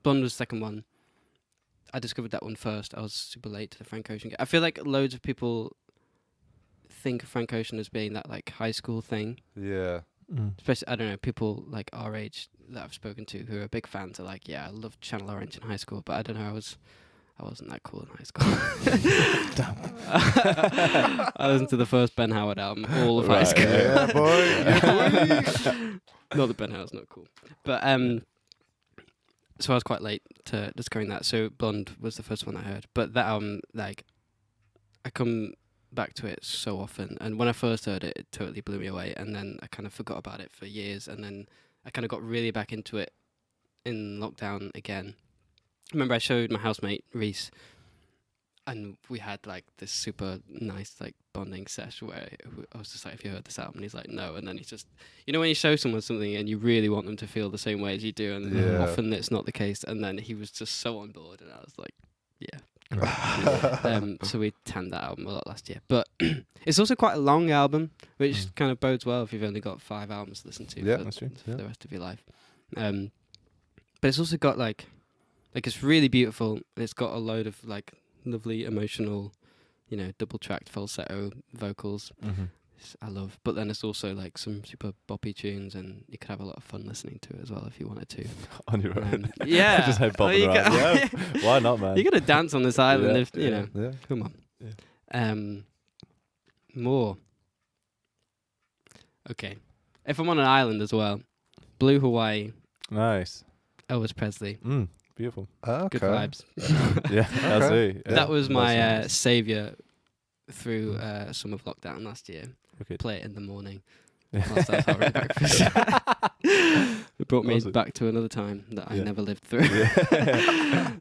Blonde was the second one. I discovered that one first. I was super late to the Frank Ocean. I feel like loads of people think of Frank Ocean as being that like high school thing. Yeah. Mm. Especially, I don't know, people like our age that I've spoken to who are big fans are like, yeah, I loved Channel Orange in high school, but I don't know, I wasn't that cool in high school. I listened to the first Ben Howard album all of high Right, school. Yeah, boy. Yeah, boy. Not that Ben Howard's not cool, but so I was quite late to discovering that. So Blonde was the first one I heard, but that album, like, I come back to it so often, and when I first heard it, it totally blew me away, and then I kind of forgot about it for years, and then I kind of got really back into it in lockdown again. I remember I showed my housemate Reese, and we had like this super nice like bonding sesh where I was just like, "Have you heard this album?" And he's like, "No." And then he's just, you know, when you show someone something and you really want them to feel the same way as you do, and Yeah. often it's not the case. And then he was just so on board, and I was like, "Yeah." So we tanned that album a lot last year, but it's also quite a long album, which kind of bodes well if you've only got 5 albums to listen to Yeah, for, that's true. for the rest of your life. But it's also got like it's really beautiful, and it's got a load of like lovely emotional, you know, double-tracked falsetto vocals. Mm-hmm. I love, but then it's also like some super boppy tunes, and you could have a lot of fun listening to it as well if you wanted to. On your own. Yeah, Just head Well, bobbing you around. got- Yeah. Why not, man? You're gonna dance on this island, Yeah, if you yeah. know. Yeah. Come on. Yeah. More. Okay, if I'm on an island as well, Blue Hawaii, Nice. Elvis Presley, Beautiful. Okay. good vibes. Yeah, I Okay. see. Yeah. That was my Nice. saviour through some of lockdown last year. Okay. Play it in the morning Yeah. whilst I was having breakfast. It brought me Awesome. back to another time that I Yeah. never lived through. Yeah.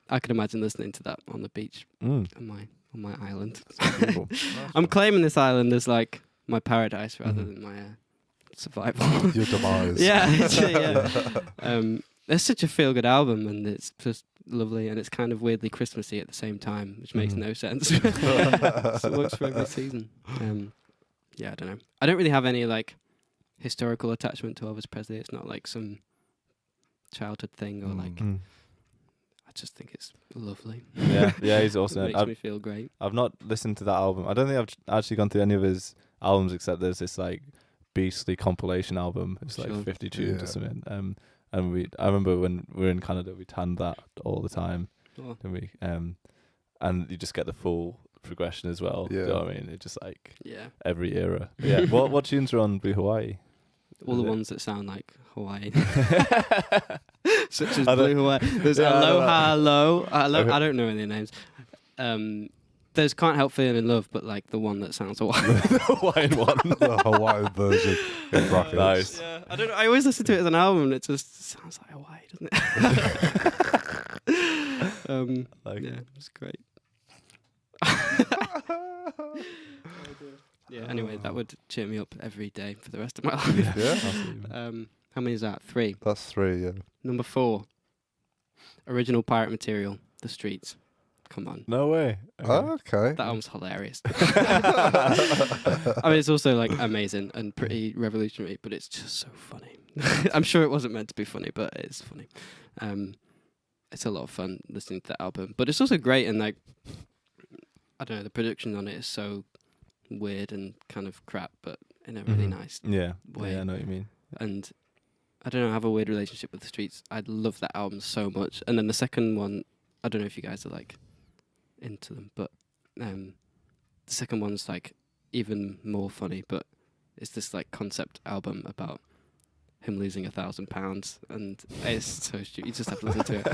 I could imagine listening to that on the beach Mm. on my island. Beautiful. I'm claiming this island as like my paradise rather Mhm. than my survival. Your demise. Yeah, yeah. It's such a feel-good album, and it's just lovely, and it's kind of weirdly Christmassy at the same time, which makes Mhm. no sense. So it works for every season. Yeah, I don't know. I don't really have any like historical attachment to Elvis Presley. It's not like some childhood thing, or like Mm. I just think it's lovely. Yeah, he's It awesome. makes me feel great. I've not listened to that album. I don't think I've actually gone through any of his albums except there's this like beastly compilation album. It's like Sure. 50 tunes Yeah. or something. And I remember when we were in Canada, we tanned that all the time, Oh, didn't we? And you just get the full progression as well. Do you know what I mean? It just like yeah, every era. But yeah. what tunes are on Blue Hawaii? all the Is it- ones that sound like Hawaii, such as I don't- Blue Hawaii. There's Yeah, I don't Aloha, Hello. Okay. I don't know any names. There's Can't Help Feeling in Love, but like the one that sounds Hawaii. Hawaiian one. The Hawaiian version in brackets. Nice. Yeah, I don't know. I always listen to it as an album, and it just sounds like Hawaii, doesn't it? Like- yeah, it's great. Yeah. Anyway, that would cheer me up every day for the rest of my life. Yeah. Absolutely. How many is that? 3. That's 3. Yeah. Number 4. Original Pirate Material. The Streets. Come on. No way. Okay. That album's hilarious. I mean, it's also like amazing and pretty revolutionary, but it's just so funny. I'm sure it wasn't meant to be funny, but it's funny. it's a lot of fun listening to that album. But it's also great, and like, I don't know, the production on it is so weird and kind of crap, but in a really nice Yeah. way. Yeah, I know what you mean. And I don't know, I have a weird relationship with the Streets. I love that album so much. And then the second one, I don't know if you guys are like into them, but the second one's like even more funny, but it's this like concept album about him losing £1,000, and it's so stupid. You just have to listen to it.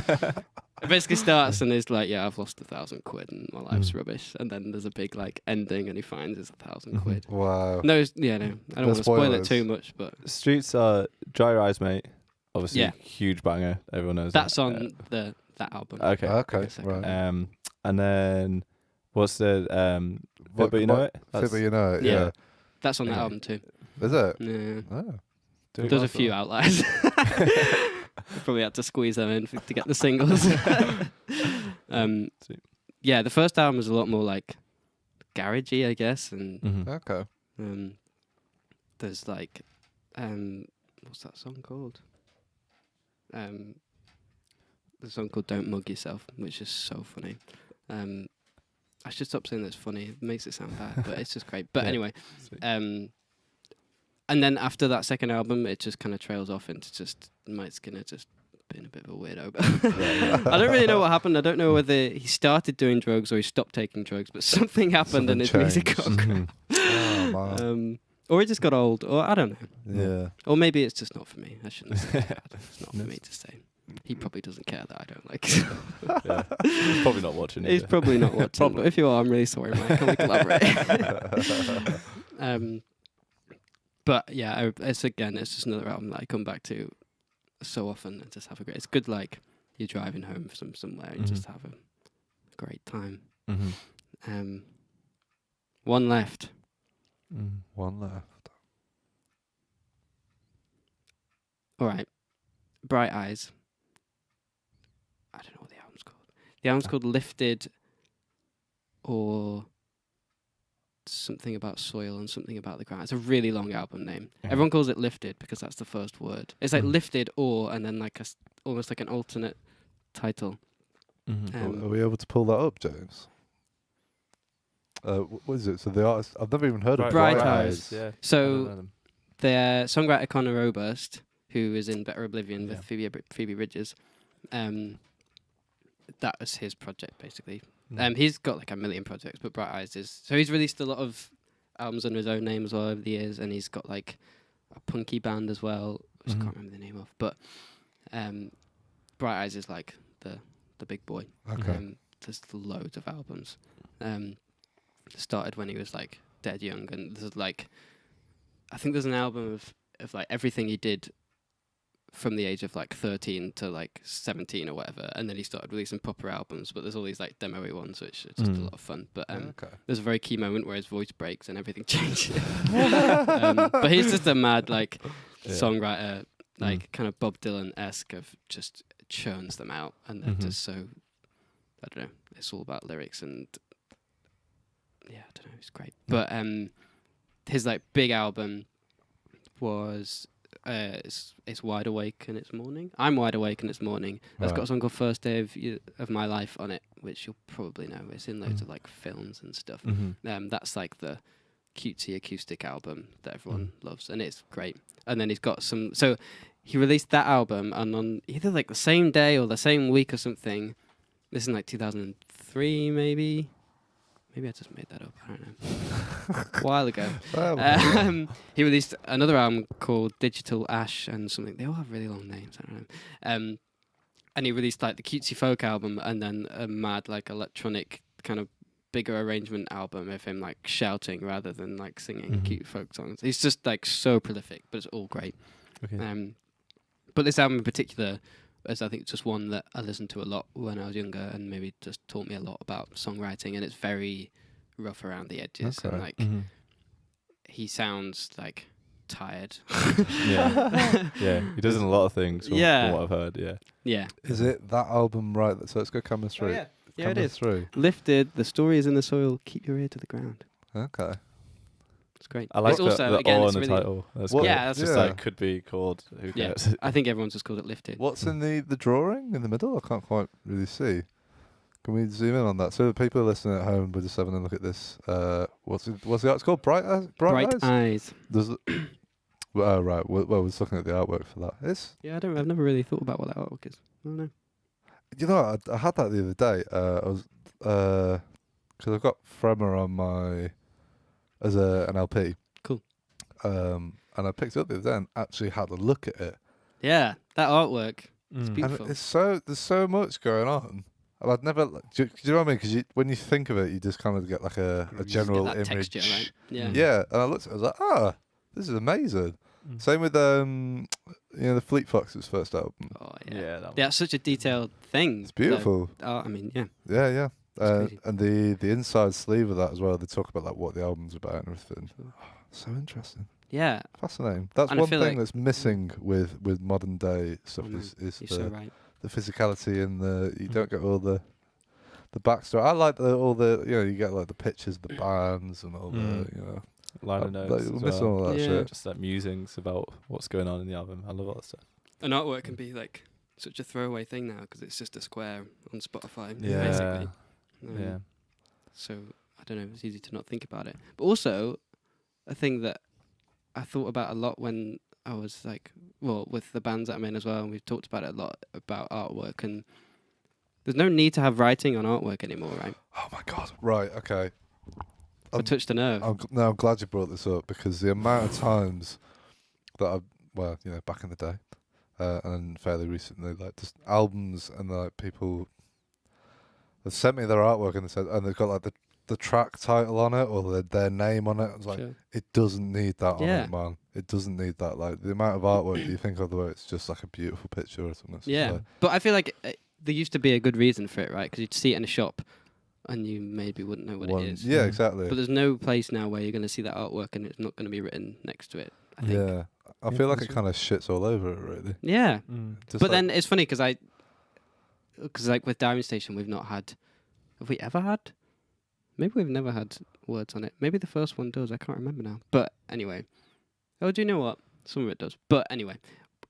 It basically starts and it's like, yeah, I've lost £1,000 and my life's rubbish. And then there's a big like ending and he finds it's £1,000. Wow. No, no, I don't want to spoil it too much, but Streets are Dry Rise, Mate. Obviously, Yeah. huge banger. Everyone knows that's that. on that album. Okay. Okay. second. Right. And then what's the What- But You Know what- It? Fit That's- But You Know It. Yeah. Yeah. That's on that Okay. album too. Is it? Yeah. Oh. There's a few outliers. Probably had to squeeze them in to get the singles. Sweet. Yeah, the first album was a lot more like garagey, I guess, and Okay. there's like, what's that song called? The song called "Don't Mug Yourself," which is so funny. I should stop saying that's funny. It makes it sound bad, but it's just great. But Yeah. anyway, Sweet. and then after that second album, it just kind of trails off into just Mike Skinner just being a bit of a weirdo. I don't really know what happened. I don't know whether he started doing drugs or he stopped taking drugs, but something happened and his music got Something Oh, man. or he just got old, or I don't know. Yeah. Or maybe it's just not for me. I shouldn't say that. It's not for me to say. He probably doesn't care that I don't like it. Yeah. He's probably not watching. He's either. probably not watching. But if you are, I'm really sorry, Mike. Can we collaborate? But yeah, it's just another album that I come back to so often and just have a great. It's good, like you're driving home from somewhere and just have a great time. One left. One left. All right, Bright Eyes. I don't know what the album's called. The album's called Lifted, or something about soil and something about the ground. It's a really long album name. Yeah. Everyone calls it Lifted because that's the first word. It's like Lifted or, and then like almost like an alternate title. Are we able to pull that up, James? What is it? So the artist, I've never even heard of Bright Bright Eyes. Eyes. Yeah. So their songwriter Conor Oberst, who is in Better Oblivion with Phoebe Bridgers, that was his project basically. He's got like a million projects, but Bright Eyes is so he's released a lot of albums under his own name as well over the years, and he's got like a punky band as well, which I can't remember the name of. But Bright Eyes is like the big boy. Okay. There's loads of albums. Started when he was like dead young, and there's like I think there's an album of like everything he did from the age of like 13 to like 17 or whatever, and then he started releasing proper albums, but there's all these like demo-y ones which are just a lot of fun. But Okay. there's a very key moment where his voice breaks and everything changes. But he's just a mad like songwriter, like kind of Bob Dylan-esque, of just churns them out, and they're just so, I don't know, it's all about lyrics, and yeah, I don't know, it's great. But his like big album was it's Wide Awake and It's Morning. I'm Wide Awake and It's Morning. That's got a song called First Day of My Life on it, which you'll probably know. It's in loads of like films and stuff. That's like the cutesy acoustic album that everyone loves, and it's great. And then he's got some. So he released that album, and on either like the same day or the same week or something. This is in like 2003, maybe. Maybe I just made that up. I don't know. A while ago. He released another album called Digital Ash and something. They all have really long names. I don't know. And he released like the cutesy folk album, and then a mad like electronic kind of bigger arrangement album of him like shouting rather than like singing cute folk songs. He's just like so prolific, but it's all great. Okay. But this album in particular is, I think, just one that I listened to a lot when I was younger, and maybe just taught me a lot about songwriting. And it's very rough around the edges, and like he sounds like tired. Yeah, he does a lot of things. From what I've heard. Yeah. Is it that album right? So let's go Coming Through. Yeah, it is. Through. Lifted, The Story is in the Soil, Keep Your Ear to the Ground. Okay. It's great. I like It's also, the again, O it's in the really, title. That's What- great. Yeah, that's just yeah. like could be called. Who Yeah. cares? I think everyone's just called it Lifted. What's in the drawing in the middle? I can't quite really see. Can we zoom in on that? So the people listening at home, we're just having a look at this. What's the art called? Bright Eyes? Bright Eyes? Eyes. Does oh, right. Well, we're just looking at the artwork for that. Yeah, I've never really thought about what that artwork is. I don't know. You know, I had that the other day. I was because I've got Fremmer on my as an LP. Cool. And I picked it up the other day and actually had a look at it. Yeah, that artwork. It's Mm. beautiful. And it's there's so much going on. And I'd never. Do you know what I mean? Because when you think of it, you just kind of get like a You just general get that image. texture, right? Yeah. Yeah, and I looked at it, I was like, this is amazing. Mm. Same with the Fleet Foxes first album. Oh yeah. Yeah, that one. That's such a detailed thing. It's beautiful. I mean, yeah. Yeah. crazy. And the inside sleeve of that as well. They talk about like what the album's about and everything. So interesting, Yeah. fascinating. That's And I one feel thing like- that's missing with modern day stuff I know. is You're so right. the physicality and you Mm. don't get all the backstory. I like all the you get like the pictures of the bands and all Mm. the Liner like, notes. you're as missing well. all that Yeah. shit. Just like musings about what's going on in the album. I love all that stuff. An artwork can be like such a throwaway thing now because it's just a square on Spotify, Yeah. basically. Yeah. So I don't know. It's easy to not think about it. But also, a thing that I thought about a lot when I was like, well, with the bands that I'm in as well, and we've talked about it a lot about artwork. And there's no need to have writing on artwork anymore, right? Oh my god! Right, okay. I touched a nerve. I'm glad you brought this up because the amount of times that back in the day, and fairly recently, like just albums and like people have sent me their artwork and they've got like the track title on it or their name on it. I was like, Sure. it doesn't need that on Yeah. it, man. It doesn't need that. Like the amount of artwork that you think of, the way it's just like a beautiful picture or something. It's just Yeah, like- but I feel like there used to be a good reason for it, right? Because you'd see it in a shop, and you maybe wouldn't know what it is. Yeah, Mm. exactly. But there's no place now where you're going to see that artwork and it's not going to be written next to it. I think. Yeah, I Yeah, feel like that's it kind of shits all over it, really. Yeah. Just But like- then it's funny because like with Diamond Station, we've not had. Have we ever had? Maybe we've never had words on it. Maybe the first one does. I can't remember now. But anyway. Oh, do you know what? Some of it does. But anyway,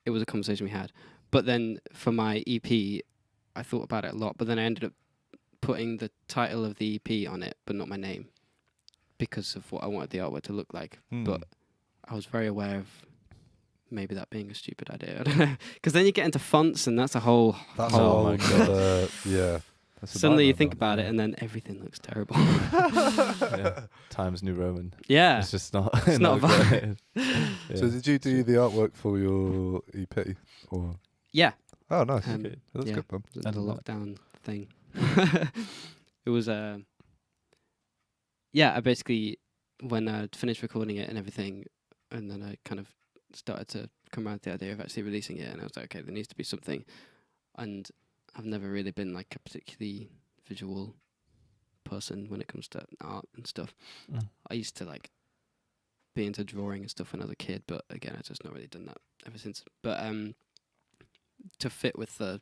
it was a conversation we had. But then for my EP, I thought about it a lot. But then I ended up putting the title of the EP on it, but not my name, because of what I wanted the artwork to look like. Hmm. But I was very aware of maybe that being a stupid idea. I don't know. Because then you get into fonts, and that's a whole. That's Oh a whole my God. nother- yeah. That's a Suddenly you nightmare, think man. about it, and then everything looks terrible. Yeah. Times New Roman. Yeah. It's just not. It's not great. So Yeah. did you do the artwork for your EP? Or Yeah. oh, nice. Um, Okay. That's yeah. good, man. The I did that. lockdown thing. It was yeah, I basically, when I'd finished recording it and everything, and then I kind of started to come around to the idea of actually releasing it, and I was like, okay, there needs to be something. And I've never really been like a particularly visual person when it comes to art and stuff. Mm. I used to like be into drawing and stuff when I was a kid, but again, I've just not really done that ever since. But to fit with the,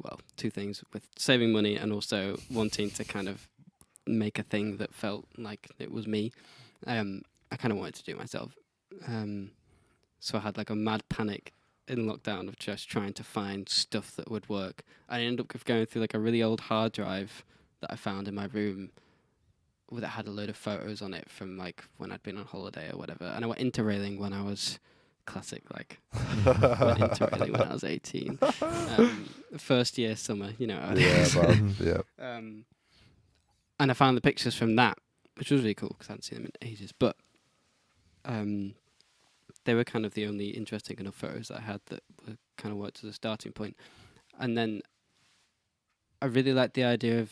well, two things, with saving money and also wanting to kind of make a thing that felt like it was me, I kind of wanted to do it myself. So I had like a mad panic in lockdown of just trying to find stuff that would work. I ended up going through like a really old hard drive that I found in my room that had a load of photos on it from like when I'd been on holiday or whatever. And I went interrailing when I was classic, like went interrailing when I was 18. First year summer, you know. How it Yeah, is. man. Yeah. And I found the pictures from that, which was really cool because I hadn't seen them in ages. But they were kind of the only interesting enough photos that I had that were kind of worked as a starting point. And then I really liked the idea of,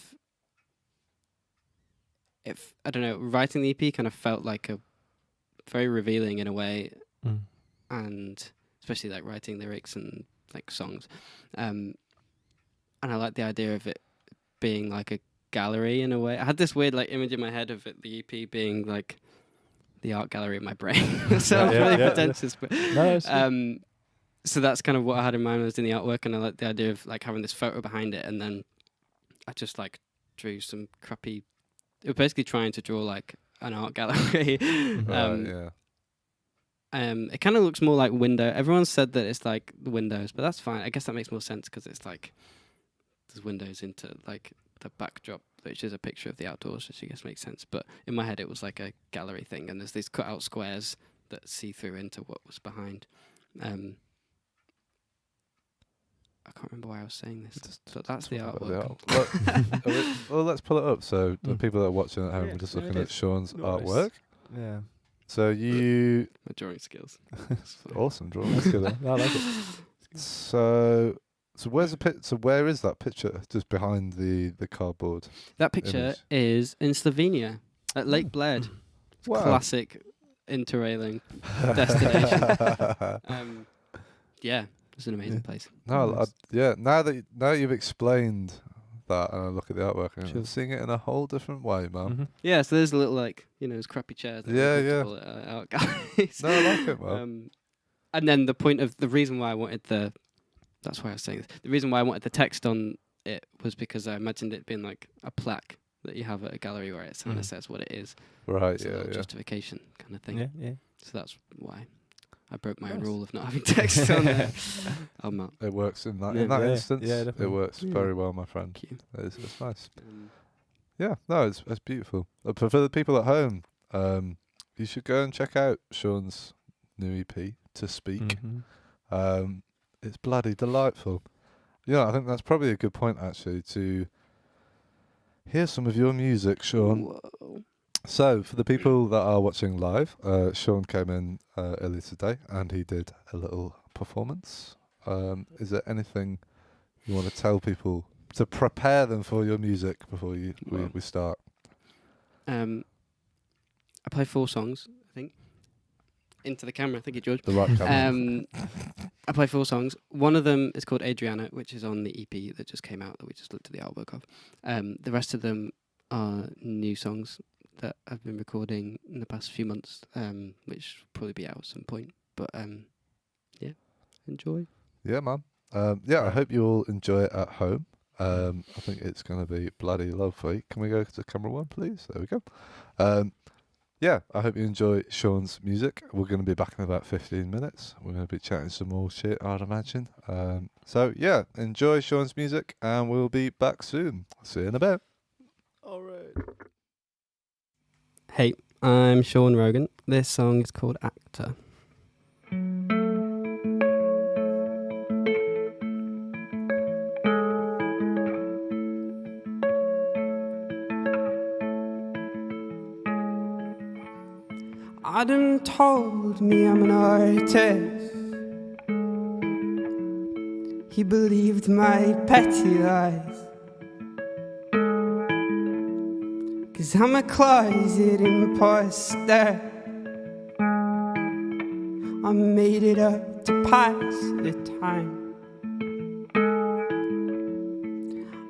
I don't know, writing the EP kind of felt like a very revealing in a way, Mm. and especially like writing lyrics and like songs. And I like the idea of it being like a gallery in a way. I had this weird like image in my head of it, the EP being like the art gallery of my brain. So Yeah, really yeah, pretentious, but No, it's so that's kind of what I had in mind when I was doing the artwork, and I like the idea of like having this photo behind it, and then I just like drew some crappy. It was basically trying to draw like an art gallery. Right, yeah. It kind of looks more like window. Everyone said that it's like the windows, but that's fine. I guess that makes more sense because it's like there's windows into like the backdrop, which is a picture of the outdoors, which I guess makes sense. But in my head, it was like a gallery thing, and there's these cut out squares that see through into what was behind. I can't remember why I was saying this, but that's the artwork. Well, let's pull it up. So the Mm. people that are watching at home Yeah, are just there looking it at is. Sean's Nice. artwork. Yeah. So you My drawing skills. awesome drawing. That's good. I like it. So where's the pit? So where is that picture? Just behind the cardboard. That picture is in Slovenia at Lake Bled. Wow. Classic interrailing destination. Yeah, it's an amazing place. No, Nice. Now that you've explained that, and I look at the artwork, I'm Sure. seeing it in a whole different way, man. Mhm. Yeah, so there's a little like there's crappy chairs. That Yeah, we yeah. call it, art galleries. No, I like it, man. And then the reason why I wanted that's why I was saying this. The reason why I wanted the text on it was because I imagined it being like a plaque that you have at a gallery where it kind of says what it is. Right, It's a yeah, little yeah. justification kind of thing. Yeah, yeah. So that's why I broke my Nice. rule of not having text on there. I'm not. It works in that Yeah. in that Yeah, instance. yeah, It definitely. works Yeah. very well, my friend. Thank you. It's nice. Yeah, no, it's beautiful. For the people at home, you should go and check out Sean's new EP, To Speak. Mhm. It's bloody delightful. Yeah, I think that's probably a good point actually to hear some of your music, Sean. Whoa. So, for the people that are watching live, Sean came in earlier today and he did a little performance. Is there anything you want to tell people to prepare them for your music before we start? I play 4 songs, I think. Into the camera, thank you, George. The right camera. I play 4 songs. One of them is called Adriana, which is on the EP that just came out that we just looked at the artwork of. The rest of them are new songs that I've been recording in the past few months, which will probably be out at some point. But yeah, enjoy. Yeah, man. I hope you all enjoy it at home. I think it's going to be bloody lovely. Can we go to camera 1, please? There we go. I hope you enjoy Sean's music. We're going to be back in about 15 minutes. We're going to be chatting some more shit, I'd imagine. Enjoy Sean's music, and we'll be back soon. See you in a bit. All right. Hey, I'm Sean Rogan. This song is called Actor. Adam told me I'm an artist. He believed my petty lies. 'Cause I'm a closet imposter. I made it up to pass the time.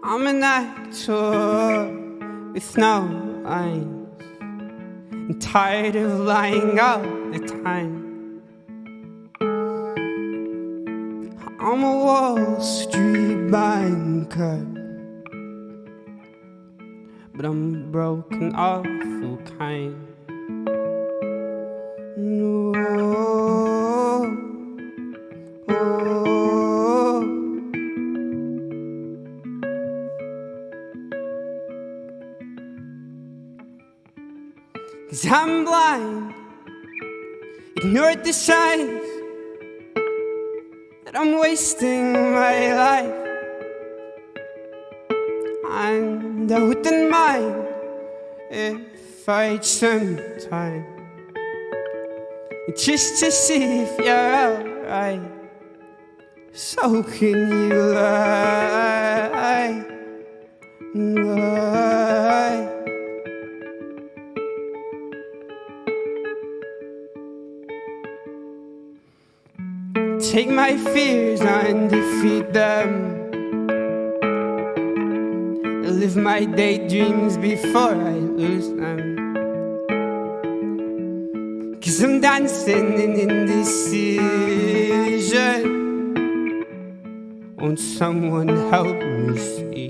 I'm an actor with no lines. I'm tired of lying all the time. I'm a Wall Street banker, but I'm a broken, awful kind. No, oh. 'Cause I'm blind, ignored the signs that I'm wasting my life. And I wouldn't mind if I had some time, just to see if you're alright. So can you lie? Lie. Take my fears and defeat them. Live my daydreams before I lose them. 'Cause I'm dancing in indecision. Won't someone help me see?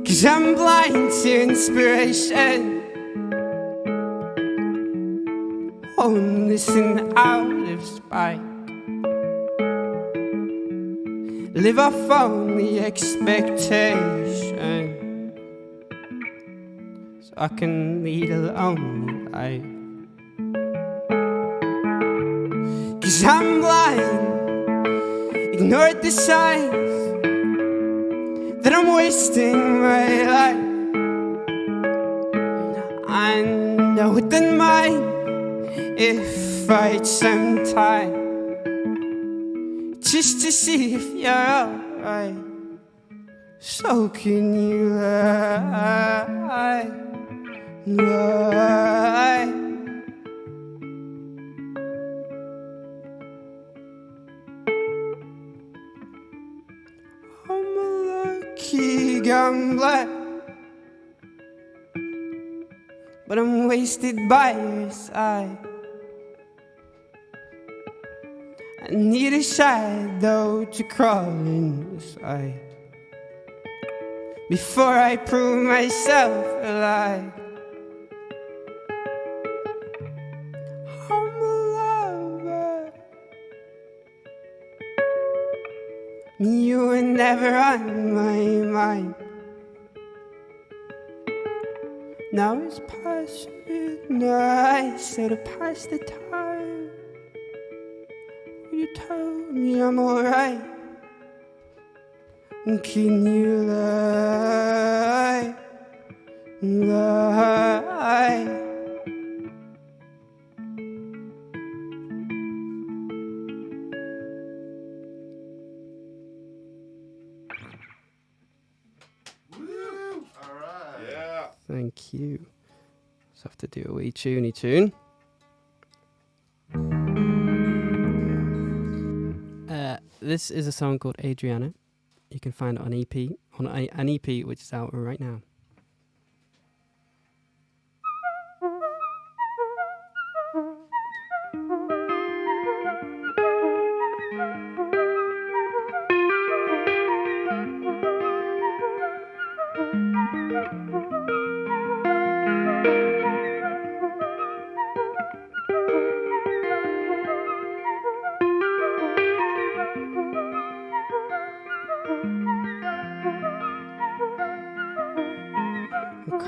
'Cause 'Cause I'm blind to inspiration, won't listen out of spite, live off only expectation, so I can lead a lonely life. 'Cause I'm blind, ignored the signs that I'm wasting my life. I know it doesn't mind if I take some time just to see if you're alright. So can you lie? I'm a lucky gambler, but I'm wasted by your side. I need a shadow to crawl inside before I prove myself alive. I'm a lover, you were never on my mind. Now it's past midnight, so to pass the time, will you tell me I'm alright? Can you lie? Thank you. Just have to do a wee tuney tune. This is a song called Adriana. You can find it on EP, on an EP which is out right now.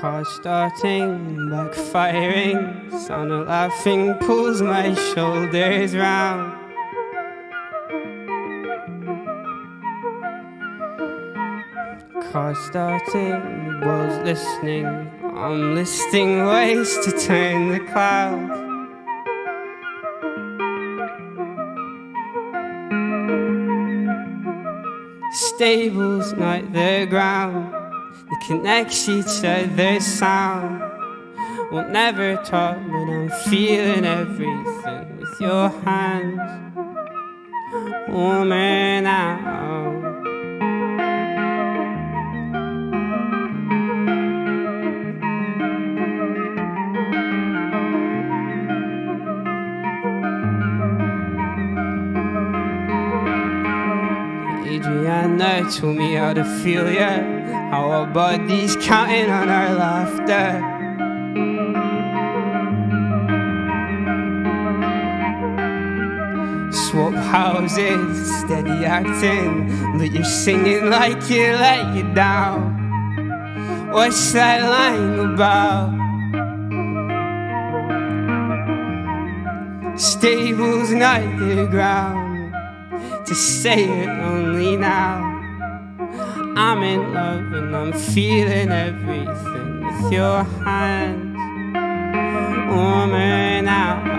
Car starting, backfiring, sound of laughing pulls my shoulders round. Car starting, world's listening, I'm listing ways to turn the clouds. Stables, not the ground, they connect each other's sound. We'll never talk, but I'm feeling everything with your hands warmer now. Adriana told me how to feel ya, how our bodies counting on our laughter. Swap houses, steady acting, but you're singing like you let you down. What's that line about? Stables not the ground, to say it only now. I'm in love and I'm feeling everything with your hands warmer now.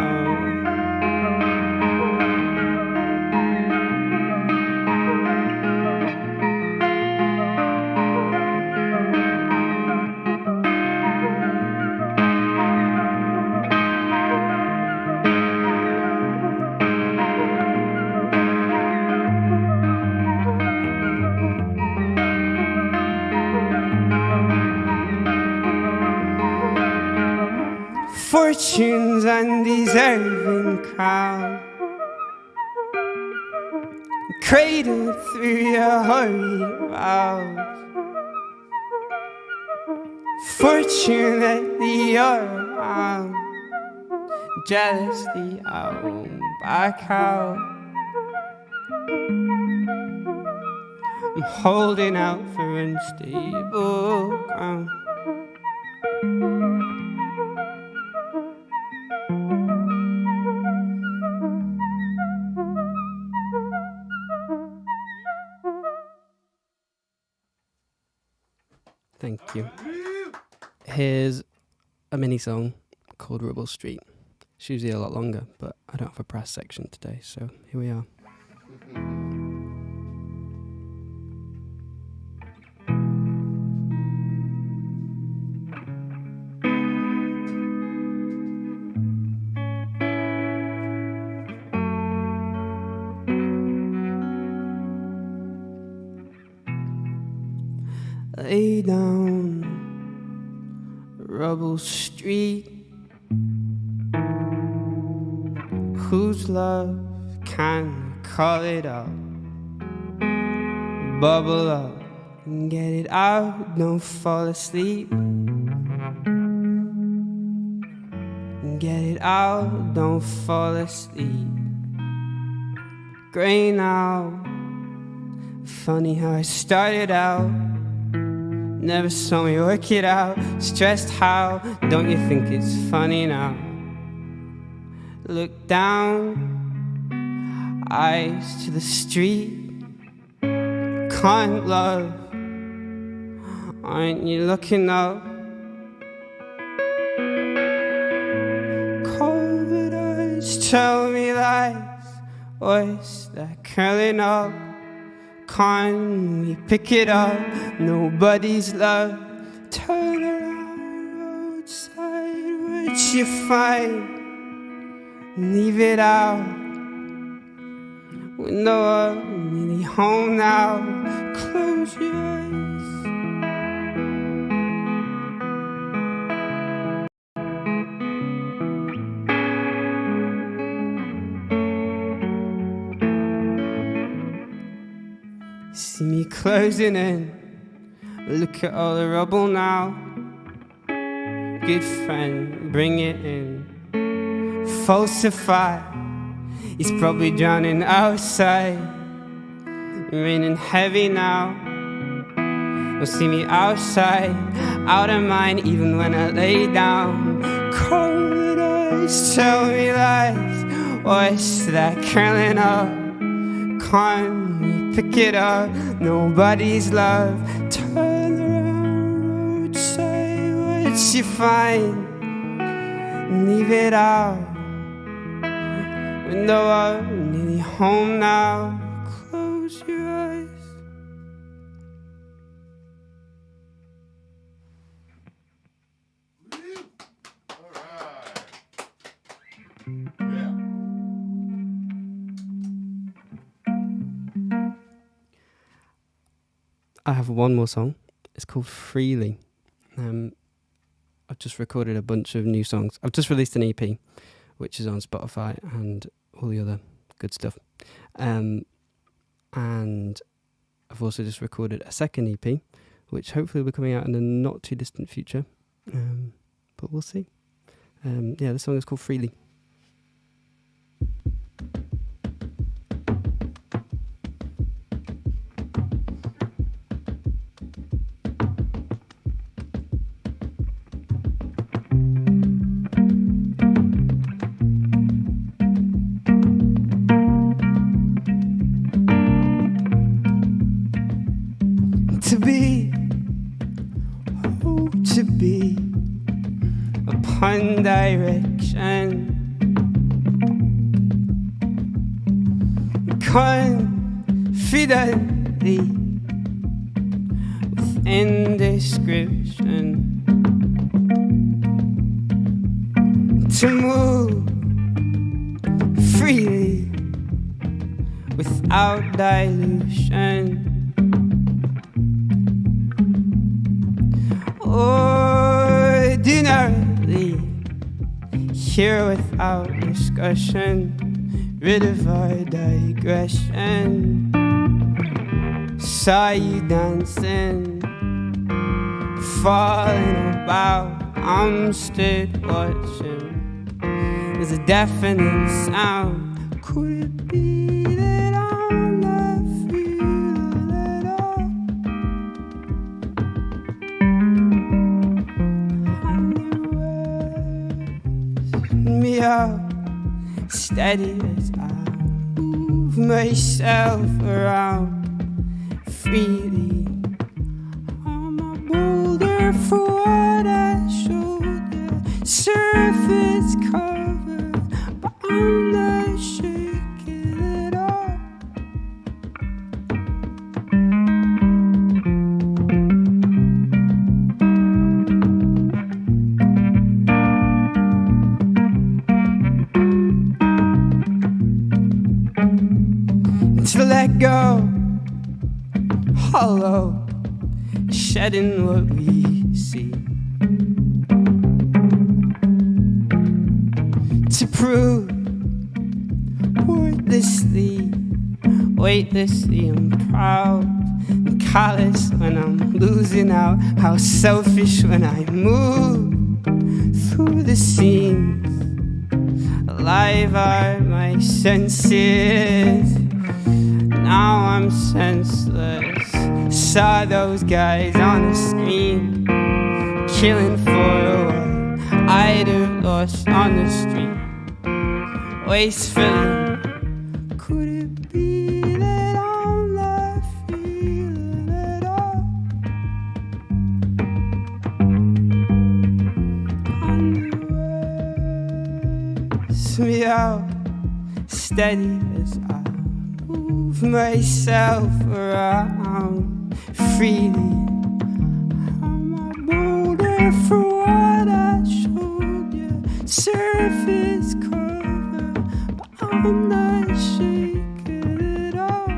Fortune's undeserving crown, cradled through your holy vows. Fortunately, you're around. Jealously, I won't back out. I'm holding out for unstable ground. Thank you. Here's a mini song called Rubble Street. It's usually a lot longer, but I don't have a brass section today, so here we are. Lay down Rubble Street. Whose love can call it out? Bubble up and get it out. Don't fall asleep. Get it out. Don't fall asleep. Grey now. Funny how I started out. Never saw me work it out. Stressed how? Don't you think it's funny now? Look down, eyes to the street. Can't love, aren't you looking up? Cold eyes tell me lies. Voice that curling up. Can't we pick it up? Nobody's love. Turn around, roadside, what you find? Leave it out. Window up, nearly home now. Close your eyes. See me closing in. Look at all the rubble now. Good friend, bring it in. Falsify. He's probably drowning outside. Raining heavy now. You'll see me outside, out of mind, even when I lay down. Cold eyes tell me lies. Voice that curling up. Can't we pick it up? Nobody's love. Turn around, roadside, what you find? Leave it out. Window up, nearly home now. Close your eyes. I have one more song. It's called Freely. I've just recorded a bunch of new songs. I've just released an EP, which is on Spotify and all the other good stuff. And I've also just recorded a second EP, which hopefully will be coming out in the not too distant future. But we'll see. Yeah, the song is called Freely. To be, oh, to be upon direction, confidently within description, to move freely without dilution. Ordinarily, here without discussion, rid of our digression. Saw you dancing, falling about. I'm stood watching. There's a deafening sound. Could it be that I'm not feeling at all? Me out, steady as I move myself around freely. I'm a boulder for what I showed you. Surface covered, but I'm not shaking at all. To let go, hollow, shedding what we see. To prove wordlessly, weightlessly, I'm proud and callous when I'm losing out. How selfish when I move through the scenes. Alive are my senses. Now I'm senseless. Saw those guys on the screen, killing for what I'd have lost on the street. Wastefully. Could it be that I'm not feeling at all? Underwears me out, steady as I move myself around freely. I'm a boulder for what I showed you. Surface cover, but I'm not shaking at all.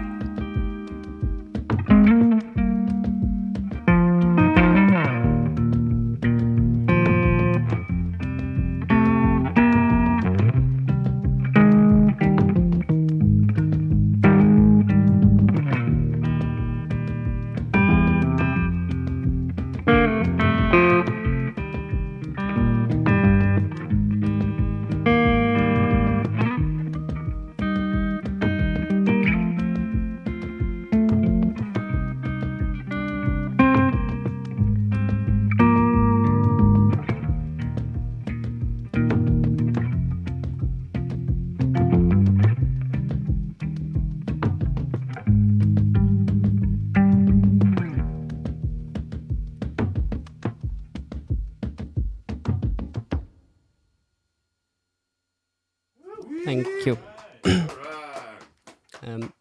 Thank you.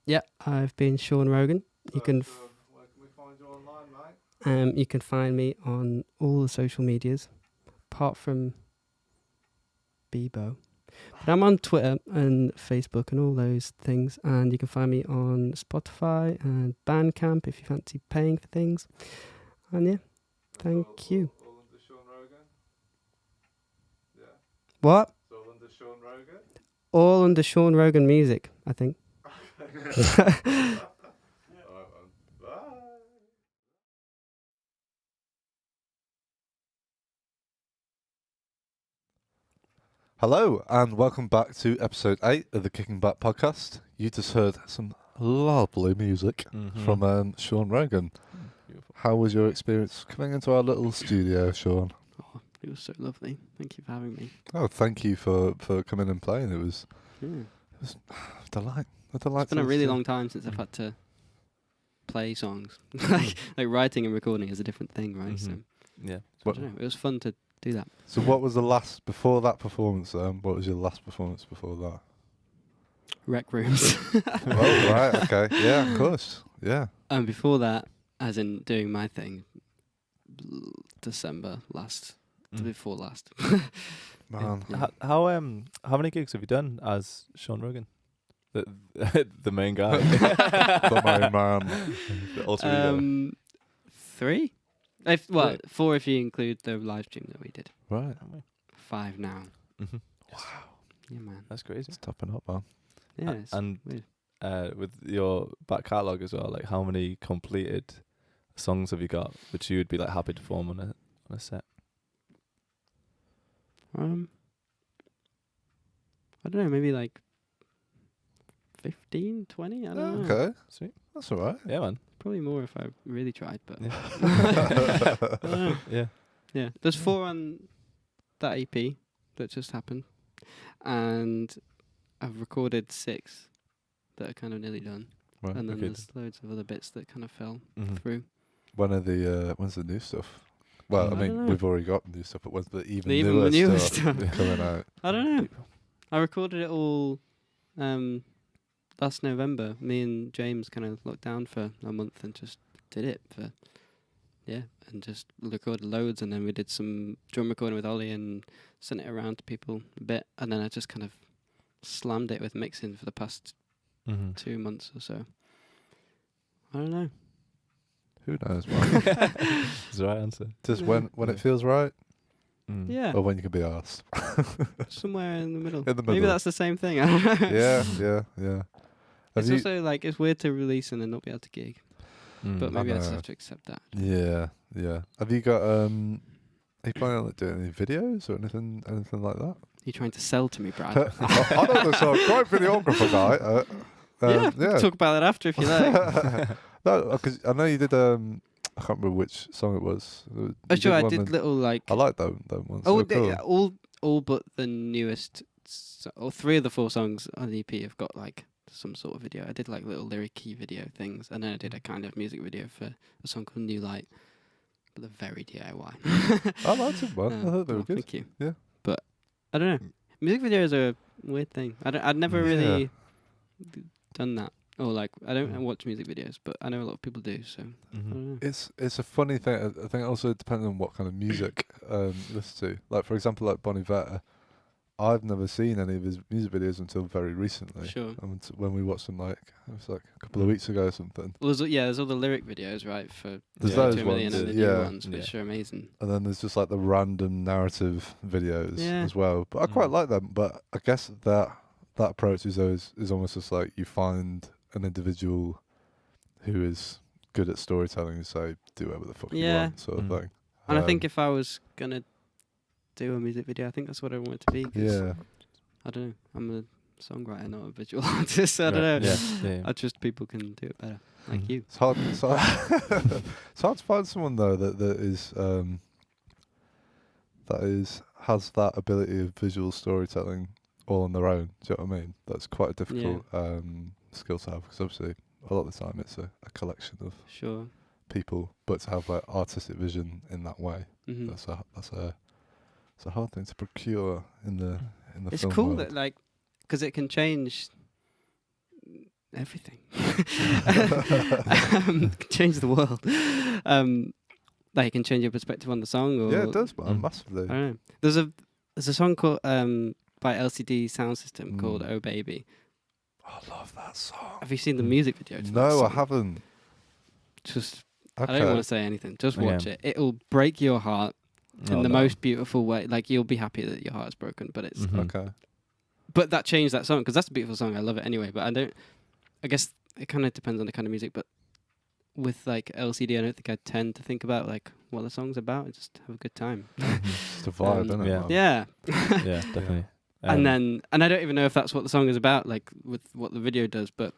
Yeah, I've been Sean Rogan. You can Where can we find you online, mate? you can find me on all the social medias, apart from Bebo. But I'm on Twitter and Facebook and all those things, and you can find me on Spotify and Bandcamp if you fancy paying for things. And yeah, thank you. All under Sean Rogan? Yeah. What? It's all under Sean Rogan? All under Sean Rogan music, I think. Alright, man. Bye. Hello, and welcome back to episode 8 of the Kicking Back podcast. You just heard some lovely music from Sean Rogan. Beautiful. How was your experience coming into our little studio, Sean? Oh, it was so lovely. Thank you for having me. Oh, thank you for coming and playing. It was Yeah. a delight. A delight. It's been a really long time since I've had to play songs. like writing and recording is a different thing, right? So Yeah. I don't know. It was fun to do that. So what was the last, before that performance, what was your last performance before that? Rec Rooms. Oh, right, okay. Yeah, of course. Yeah. And before that, as in doing my thing, December last, before last. Man. Yeah. How many gigs have you done as Sean Rogan? The main guy. The main man. The alter ego. 3? Right. 4 if you include the live stream that we did. Right. 5 now. Mhm. Wow. Yeah, man. That's crazy. It's topping up, man. Yeah, it's And weird. with your back catalogue as well, like how many completed songs have you got which you would be like happy to perform on a set? I don't know, maybe like 15, 20. I don't know. Okay, Sweet. that's all right. Yeah, man. Probably more if I really tried, but Yeah. I don't know. Yeah. Yeah, there's 4 on that EP that just happened, and I've recorded 6 that are kind of nearly done, Right. and then okay. there's loads of other bits that kind of fell Mhm. through. When's the new stuff? Well, I I mean, don't know. we've already got new stuff, but when's the even The newer newer stuff stuff. coming out? I don't know. I recorded it all last November. Me and James kind of locked down for a month and just did it and just recorded loads, and then we did some drum recording with Ollie and sent it around to people a bit, and then I just kind of slammed it with mixing for the past Mhm. 2 months or so. I don't know. Who knows, man? That's the right answer. Just Yeah. when it feels right, Mm. Yeah, or when you can be asked. somewhere in the middle. In the Maybe middle. that's the same thing. I don't know. Yeah. Have It's you? also like it's weird to release and then not be able to gig, Mm. but maybe I just know. have to accept that. Yeah. Have you got? Are you planning on doing any videos or anything like that? You're trying to sell to me, Brad. I don't know. So I'm quite videographer guy. Yeah, we can talk about that after if you like. No, because I know you did. I can't remember which song it was. Oh, You sure, I one did with- little like. I like them ones. Oh, They were cool. all but the newest. Or 3 of the 4 songs on the EP have got like some sort of video. I did like little lyric-y video things, and then I did a kind of music video for a song called New Light, but they're very DIY. I liked them, man. I thought they were well, good. Thank you. Yeah. But I don't know. Music videos are a weird thing. I'd never Yeah. really done that. Or like I don't watch music videos, but I know a lot of people do. So I Mhm. don't know. It's a funny thing. I think it also depends on what kind of music you listen to. Like for example, like Bon Iver, I've never seen any of his music videos until very recently. Sure. When we watched them, like it was like a couple of weeks ago or something. Well, there's all the lyric videos, right? For There's Yeah. those 2 million ones, and the yeah. new ones, which are amazing. And then there's just like the random narrative videos Yeah. as well. But I quite like them. But I guess that approach is almost just like you find an individual who is good at storytelling and say do whatever the fuck you Yeah. want, sort of Mm. thing. And I think if I was gonna do a music video, I think that's what I want it to be. 'Cause yeah, I don't know. I'm a songwriter, not a visual artist. So I don't know. Yeah. I trust people can do it better, like Mhm. you. it's hard. It's hard to find someone though that has that ability of visual storytelling all on their own. Do you know what I mean? That's quite a difficult skill to have because obviously a lot of the time it's a collection of Sure. people, but to have like artistic vision in that way, Hmm. it's a hard thing to procure in the It's film cool world. that like, because it can change everything. Change the world. Like it can change your perspective on the song. Or Yeah, it does, man, Mm. massively. I don't know. There's a song called by LCD Sound System called Mm. "Oh Baby." I love that song. Have you seen the music video? To that No, I song? haven't. Just Okay. I don't want to say anything. Just watch it. It'll break your heart Oh, in the no. most beautiful way. Like you'll be happy that your heart's broken, but it's Mhm. Okay. but that changed that song because that's a beautiful song. I love it anyway. But I guess it kind of depends on the kind of music. But with like LCD, I don't think I tend to think about like what the song's about. I just have a good time. It's a vibe, isn't it? yeah. man? Yeah. Yeah, definitely. And I don't even know if that's what the song is about, like with what the video does, but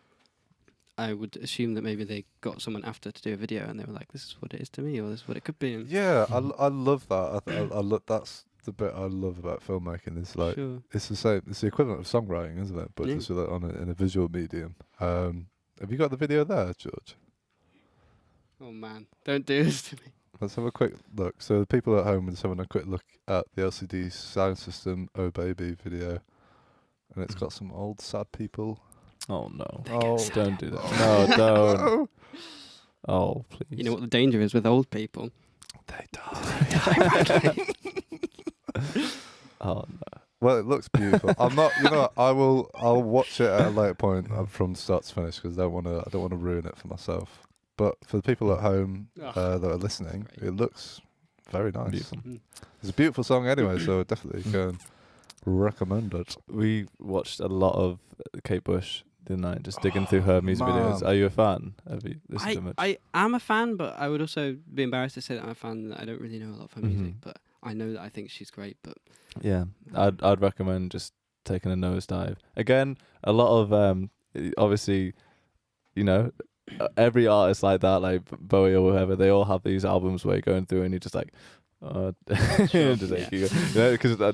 I would assume that maybe they got someone after to do a video and they were like, this is what it is to me, or this is what it could be. And Yeah, I love that. I love that's the bit I love about filmmaking. Is like sure. it's the same. It's the equivalent of songwriting, isn't it? But Yeah. just with it in a visual medium. Have you got the video there, George? Oh man, don't do this to me. Let's have a quick look. So the people at home are just having a quick look at the LCD Sound System "Oh Baby" video, and it's got some old sad people. Oh no! Oh, Don't do that. No, don't. Oh please. You know what the danger is with old people? They die. Oh no. Well, it looks beautiful. I'm not. You know, what, I'll watch it at a later point from start to finish because I don't want to ruin it for myself. But for the people at home Ugh. that are listening, Great. it looks very nice. Beautiful. Mm. It's a beautiful song anyway, so definitely can recommend it. We watched a lot of Kate Bush the other night, just digging through her music videos. Are you a fan? Have you listened to much? I am a fan, but I would also be embarrassed to say that I'm a fan. That I don't really know a lot of her music, but I know that I think she's great. But yeah, I'd recommend just taking a nosedive. Again, a lot of obviously, you know, every artist like that, like Bowie or whoever, they all have these albums where you're going through and you're just like, because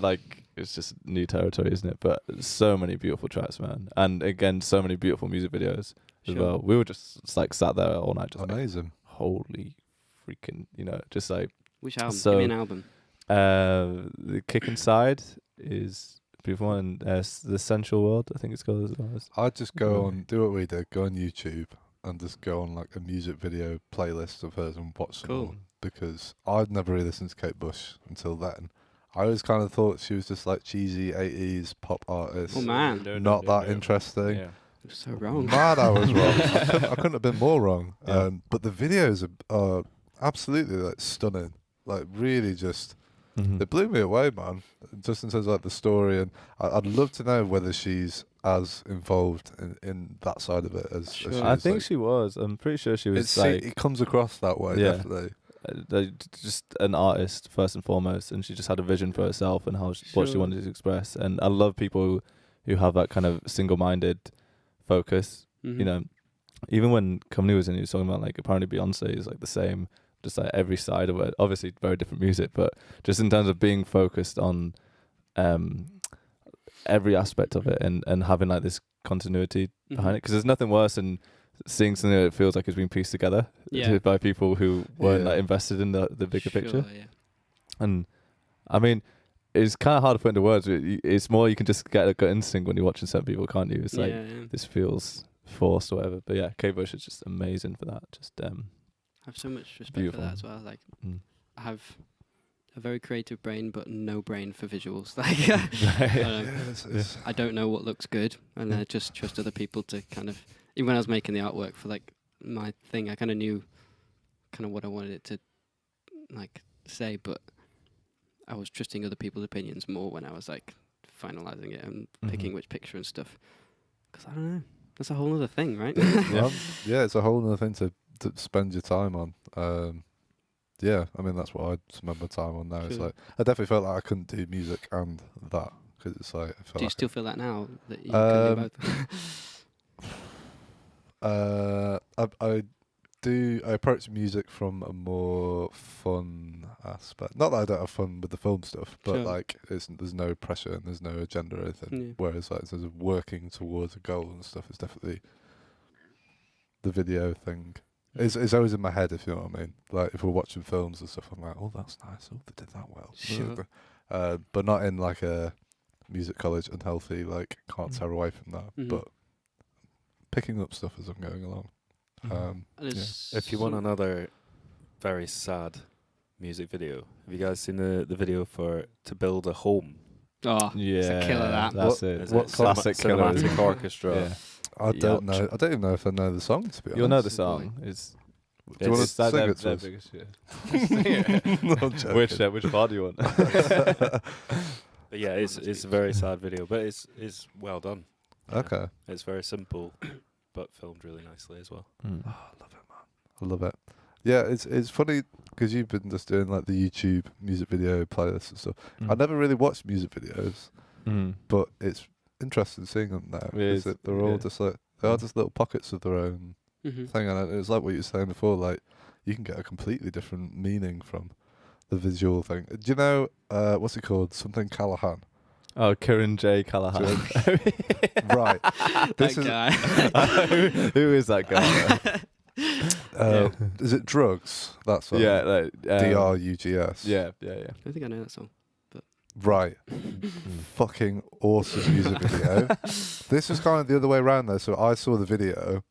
like it's just new territory, isn't it? But so many beautiful tracks, man, and again, so many beautiful music videos as well. We were just like sat there all night, just amazing. Like, holy freaking, you know, just like which album? So, give me an album. The Kick Inside is a beautiful one. The Sensual World, I think it's called as well. I'd just go on, do what we did, go on YouTube and just go on like a music video playlist of hers and watch them all. Because I'd never really listened to Kate Bush until then. I always kind of thought she was just like cheesy 80s pop artist. Oh man, not that interesting. Yeah. you're so wrong. Mad I was wrong. I couldn't have been more wrong. Yeah. But the videos are absolutely like stunning. Like really just, it blew me away, man. Just in terms of like the story, and I'd love to know whether she's as involved in that side of it as she is. I think like, she was. I'm pretty sure she was. it comes across that way, Yeah. definitely. Just an artist first and foremost, and she just had a vision for herself and what she wanted to express. And I love people who have that kind of single-minded focus. You know, even when Company was in, he was talking about like apparently Beyonce is like the same, just like every side of it. Obviously, very different music, but just in terms of being focused on every aspect of it and having like this continuity behind it. Because there's nothing worse than seeing something that feels like it's been pieced together by people who weren't like invested in the bigger picture. Yeah. And I mean, it's kind of hard to put into words. It's more you can just get a gut instinct when you're watching certain people, can't you? It's like this feels forced or whatever. But yeah, Kate Bush is just amazing for that. Just I have so much respect beautiful. for that as well. Like I have a very creative brain, but no brain for visuals. Like I don't know what looks good, and I just trust other people to kind of. Even when I was making the artwork for like my thing, I kind of knew kind of what I wanted it to like say, but I was trusting other people's opinions more when I was like finalizing it and picking which picture and stuff. Because I don't know, that's a whole other thing, right? Yeah, it's a whole other thing to spend your time on. Yeah, I mean that's what I spend my time on now. It's like I definitely felt like I couldn't do music and that because it's like. Do you still feel that now that you can do both? I approach music from a more fun aspect. Not that I don't have fun with the film stuff, but like there's no pressure and there's no agenda or anything. Yeah. Whereas like in terms of working towards a goal and stuff, it's definitely the video thing. It's always in my head, if you know what I mean. Like if we're watching films and stuff, I'm like, oh, that's nice. Oh, they did that well. Sure. But not in like a music college unhealthy. Like can't tear away from that. But picking up stuff as I'm going along. If you want another very sad music video, have you guys seen the video for To Build a Home? Oh, it's a killer that. That's it. What classic killer? Cinematic orchestra. Yeah. I don't know. I don't even know if I know the song, to be honest. You'll know the song. Do you want to sing it to us? Biggest Which part do you want? But yeah, it's a very sad video, but it's well done. Okay. It's very simple, but filmed really nicely as well. Oh, I love it, man. I love it. Yeah, it's funny because you've been just doing like the YouTube music video playlists and stuff. I never really watched music videos, but it's interesting seeing them now. They're all just like they are just little pockets of their own thing, and it's like what you were saying before. Like you can get a completely different meaning from the visual thing. Do you know what's it called? Something Callahan. Oh, Kieran J. Callahan. Right. This is guy. Who is that guy? Is it Drugs? That's what. Yeah, like, DRUGS. Yeah. I don't think I know that song. Right. Fucking awesome music video. This was kind of the other way around though. So I saw the video.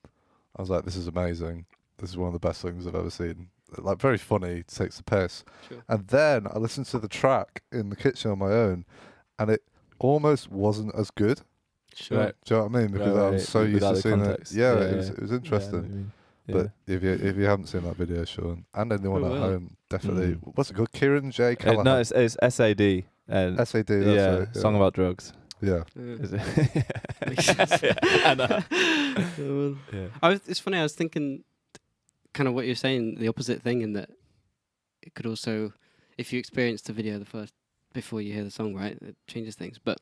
I was like, this is amazing. This is one of the best things I've ever seen. Like very funny, takes the piss. Sure. And then I listened to the track in the kitchen on my own and it almost wasn't as good. Sure. Right. Do you know what I mean? Because I'm so used to seeing context. it. Yeah, it was interesting. Yeah. But if you haven't seen that video, Sean, and anyone I at will. home, definitely. What's it called? Kieran J. Callahan. No, it's SAD. SAD. That's yeah, right, song about drugs. Yeah. Is it? Makes sense. I know. Yeah. It's funny. I was thinking, kind of what you're saying, the opposite thing, in that it could also, if you experience the video before you hear the song, right, it changes things. But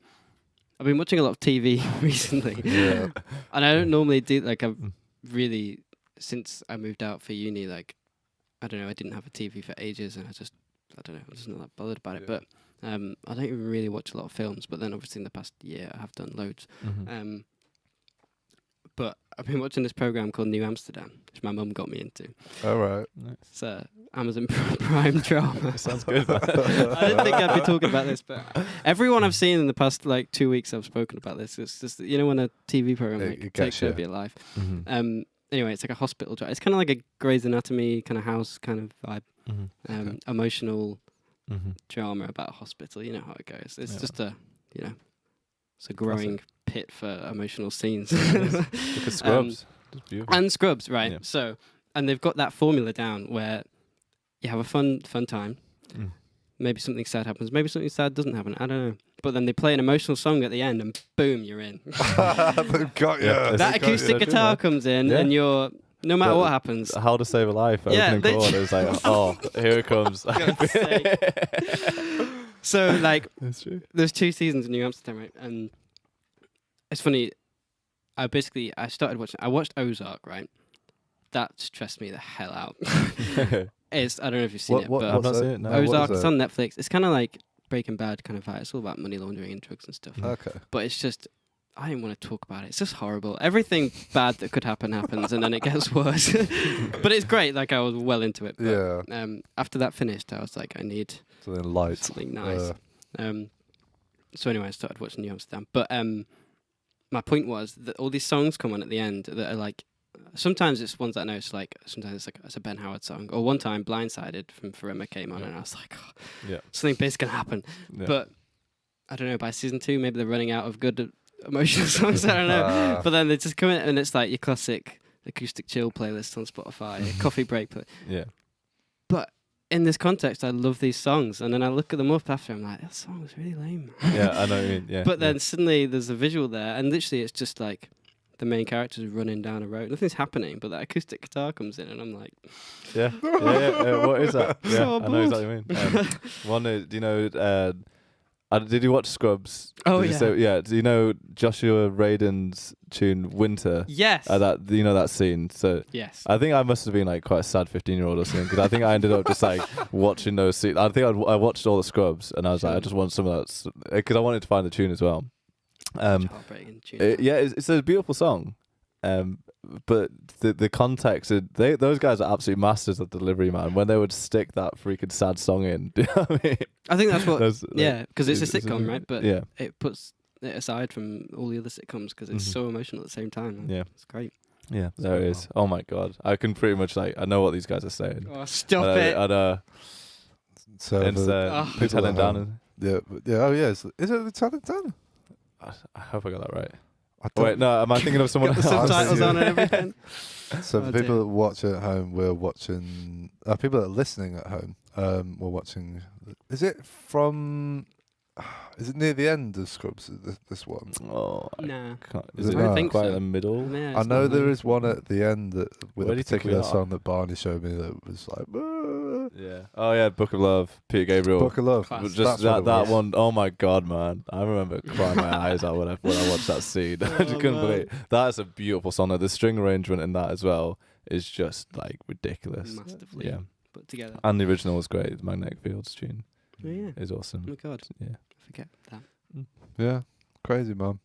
I've been watching a lot of TV recently, and I don't normally do like I've really since I moved out for uni. Like I don't know, I didn't have a TV for ages, and I don't know, I'm just not that bothered about it. But I don't even really watch a lot of films. But then obviously in the past year, I have done loads. But I've been watching this program called New Amsterdam, which my mum got me into. All right. Nice. It's Amazon Prime drama. Sounds good. I didn't think I'd be talking about this, but everyone I've seen in the past 2 weeks, I've spoken about this. It's just when a TV program It takes gets you. over your life. Anyway, it's like a hospital drama. It's kind of like a Grey's Anatomy kind of house kind of vibe. Emotional drama about a hospital. You know how it goes. It's just it's a growing pit for emotional scenes. Look at Scrubs. It's beautiful. And Scrubs, right? Yeah. So, and they've got that formula down where you have a fun time. Maybe something sad happens. Maybe something sad doesn't happen. I don't know. But then they play an emotional song at the end, and boom, you're in. They've got you. Yeah. That acoustic guitar comes in, and you're no matter what happens. How to Save a Life. Yeah, Opening chord. It's like, oh, here it comes. God's sake. So That's true. there's 2 seasons in New Amsterdam, right? And it's funny. I watched Ozark, right? That stressed me the hell out. I don't know if you've seen it, but I've not seen it. No. Ozark, is it's it? on Netflix. It's kind of like Breaking Bad kind of vibe. It's all about money laundering and drugs and stuff. Okay. But it's just, I didn't want to talk about it. It's just horrible. Everything bad that could happen happens, and then it gets worse. But it's great. Like I was well into it. But, Yeah. After that finished, I was like, I need Something light. something nice. So anyway, I started watching New Amsterdam. But my point was that all these songs come on at the end that are like, sometimes it's ones that I know. It's like sometimes it's a Ben Howard song. Or one time, Blindsided from Forever came on, and I was like, something big's gonna happen. Yeah. But I don't know. By season 2, maybe they're running out of good emotional songs. I don't know. But then they just come in, and it's like your classic acoustic chill playlist on Spotify, a coffee break play. Yeah. But in this context, I love these songs, and then I look at them up after. I'm like, that song was really lame. Yeah, I know what you mean. Yeah. But then suddenly there's a visual there, and literally it's just like the main character's running down a road. Nothing's happening, but that acoustic guitar comes in, and I'm like, Yeah. What is that? Yeah, So I know exactly what you mean. One is, do you know? Did you watch Scrubs? Oh, Did you yeah. say- yeah. Do you know Joshua Radin's tune "Winter"? yes, That scene. So yes. I think I must have been like quite a sad 15-year-old or something, because I think I ended up just like watching those scenes. I think I watched all the Scrubs, and I was like, I just want some of that, because I wanted to find the tune as well. Heartbreaking tune. It's a beautiful song, but the context, those guys are absolute masters of delivery, man. When they would stick that freaking sad song in, do you know what I mean? I think that's what. That's- Yeah, because it's a it's sitcom, right? But yeah, it puts it aside from all the other sitcoms because it's so emotional at the same time. yeah, It's great. yeah. There it is. Oh my god, I can pretty much I know what these guys are saying. Oh, stop it! So It's people Lieutenant at home- Dan. Yeah. Oh yeah. Is it Lieutenant Dan? I hope I got that right. I don't- Wait, no, am I thinking of someone Got the else? subtitles on and everything. So Oh, for people dear. that watch at home, we're watching. People that are listening at home, we're watching. Is it from? Is it near the end of Scrubs? This one. Oh, Nah. is I it don't think quite so. in the middle? Yeah, I it's know not there mine. is one at the end that with Where a do you think we particular are? song that Barney showed me that was like Yeah. Oh yeah, Book of Love, Peter Gabriel. Book of Love. Class. Just That's what it that was. one, oh my god, man! I remember crying my eyes out when I watched that scene. I just couldn't man. believe it. That is a beautiful song. Like, the string arrangement in that as well is just like ridiculous. Masterfully Yeah, put together. and the original was great. The Magnetic Fields tune Oh, yeah. is awesome. Oh my god, Yeah, I forget that. Yeah, crazy man.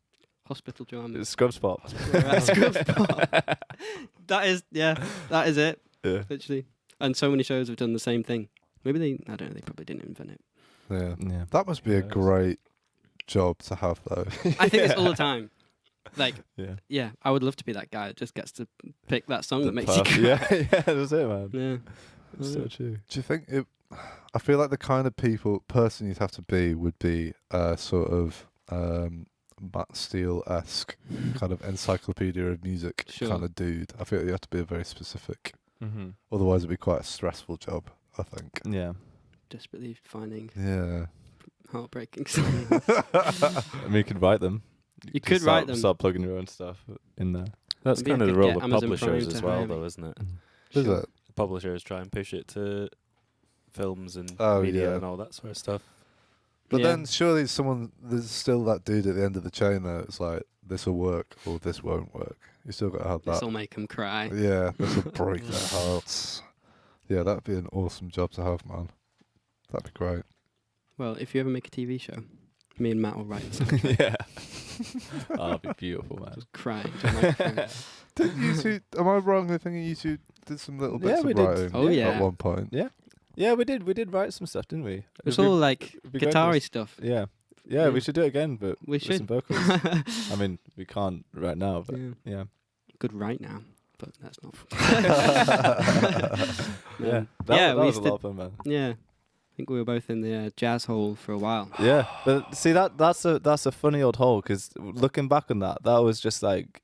Hospital drama. it's Scrubs pop. Scrubs pop. That is it. Yeah, Literally. And so many shows have done the same thing. Maybe they probably didn't invent it. Yeah, yeah. that must be a Yes. great job to have though. I think it's all the time. Like, Yeah. yeah, I would love to be that guy that just gets to pick that song The that makes you cry. yeah, yeah, that's it, man. Yeah. It's so true. Do you think it? I feel like the kind of person you'd have to be would be sort of Matt Steele-esque kind of encyclopedia of music Sure. kind of dude. I feel like you have to be very specific. Mm-hmm. Otherwise, it'd be quite a stressful job, I think. Yeah, Desperately finding Yeah. heartbreaking songs. I mean, you could write them. You could write them. Start plugging your own stuff in there. That's Maybe I kind of the could role get of Amazon publishers Prime as to well, hire me. though, isn't it? Is Sure. it? Publishers try and push it to films and Oh, media yeah. and all that sort of stuff. But Yeah. then surely there's still that dude at the end of the chain there. It's like, this will work or this won't work. You still got to have that. This will make them cry. Yeah, this will break their hearts. Yeah, that'd be an awesome job to have, man. That'd be great. Well, if you ever make a TV show, me and Matt will write the soundtrack. Yeah. Oh, that'd be beautiful, man. Just crying to a microphone. Didn't you two, am I wrong in thinking you two did some little bits we of did. writing Oh, yeah. at one point? Yeah, we did write some stuff, didn't we? It's all like it'd be great guitar-y to- stuff. Yeah. Yeah. Yeah, we should do it again, but We with some should. vocals. I mean, we can't right now, but Yeah. yeah. Good right now, but that's not. Yeah, Yeah, that we was used a to- lot of fun, man. Yeah. I think we were both in the jazz hall for a while. Yeah, but see that's a funny old hole, because looking back on that was just like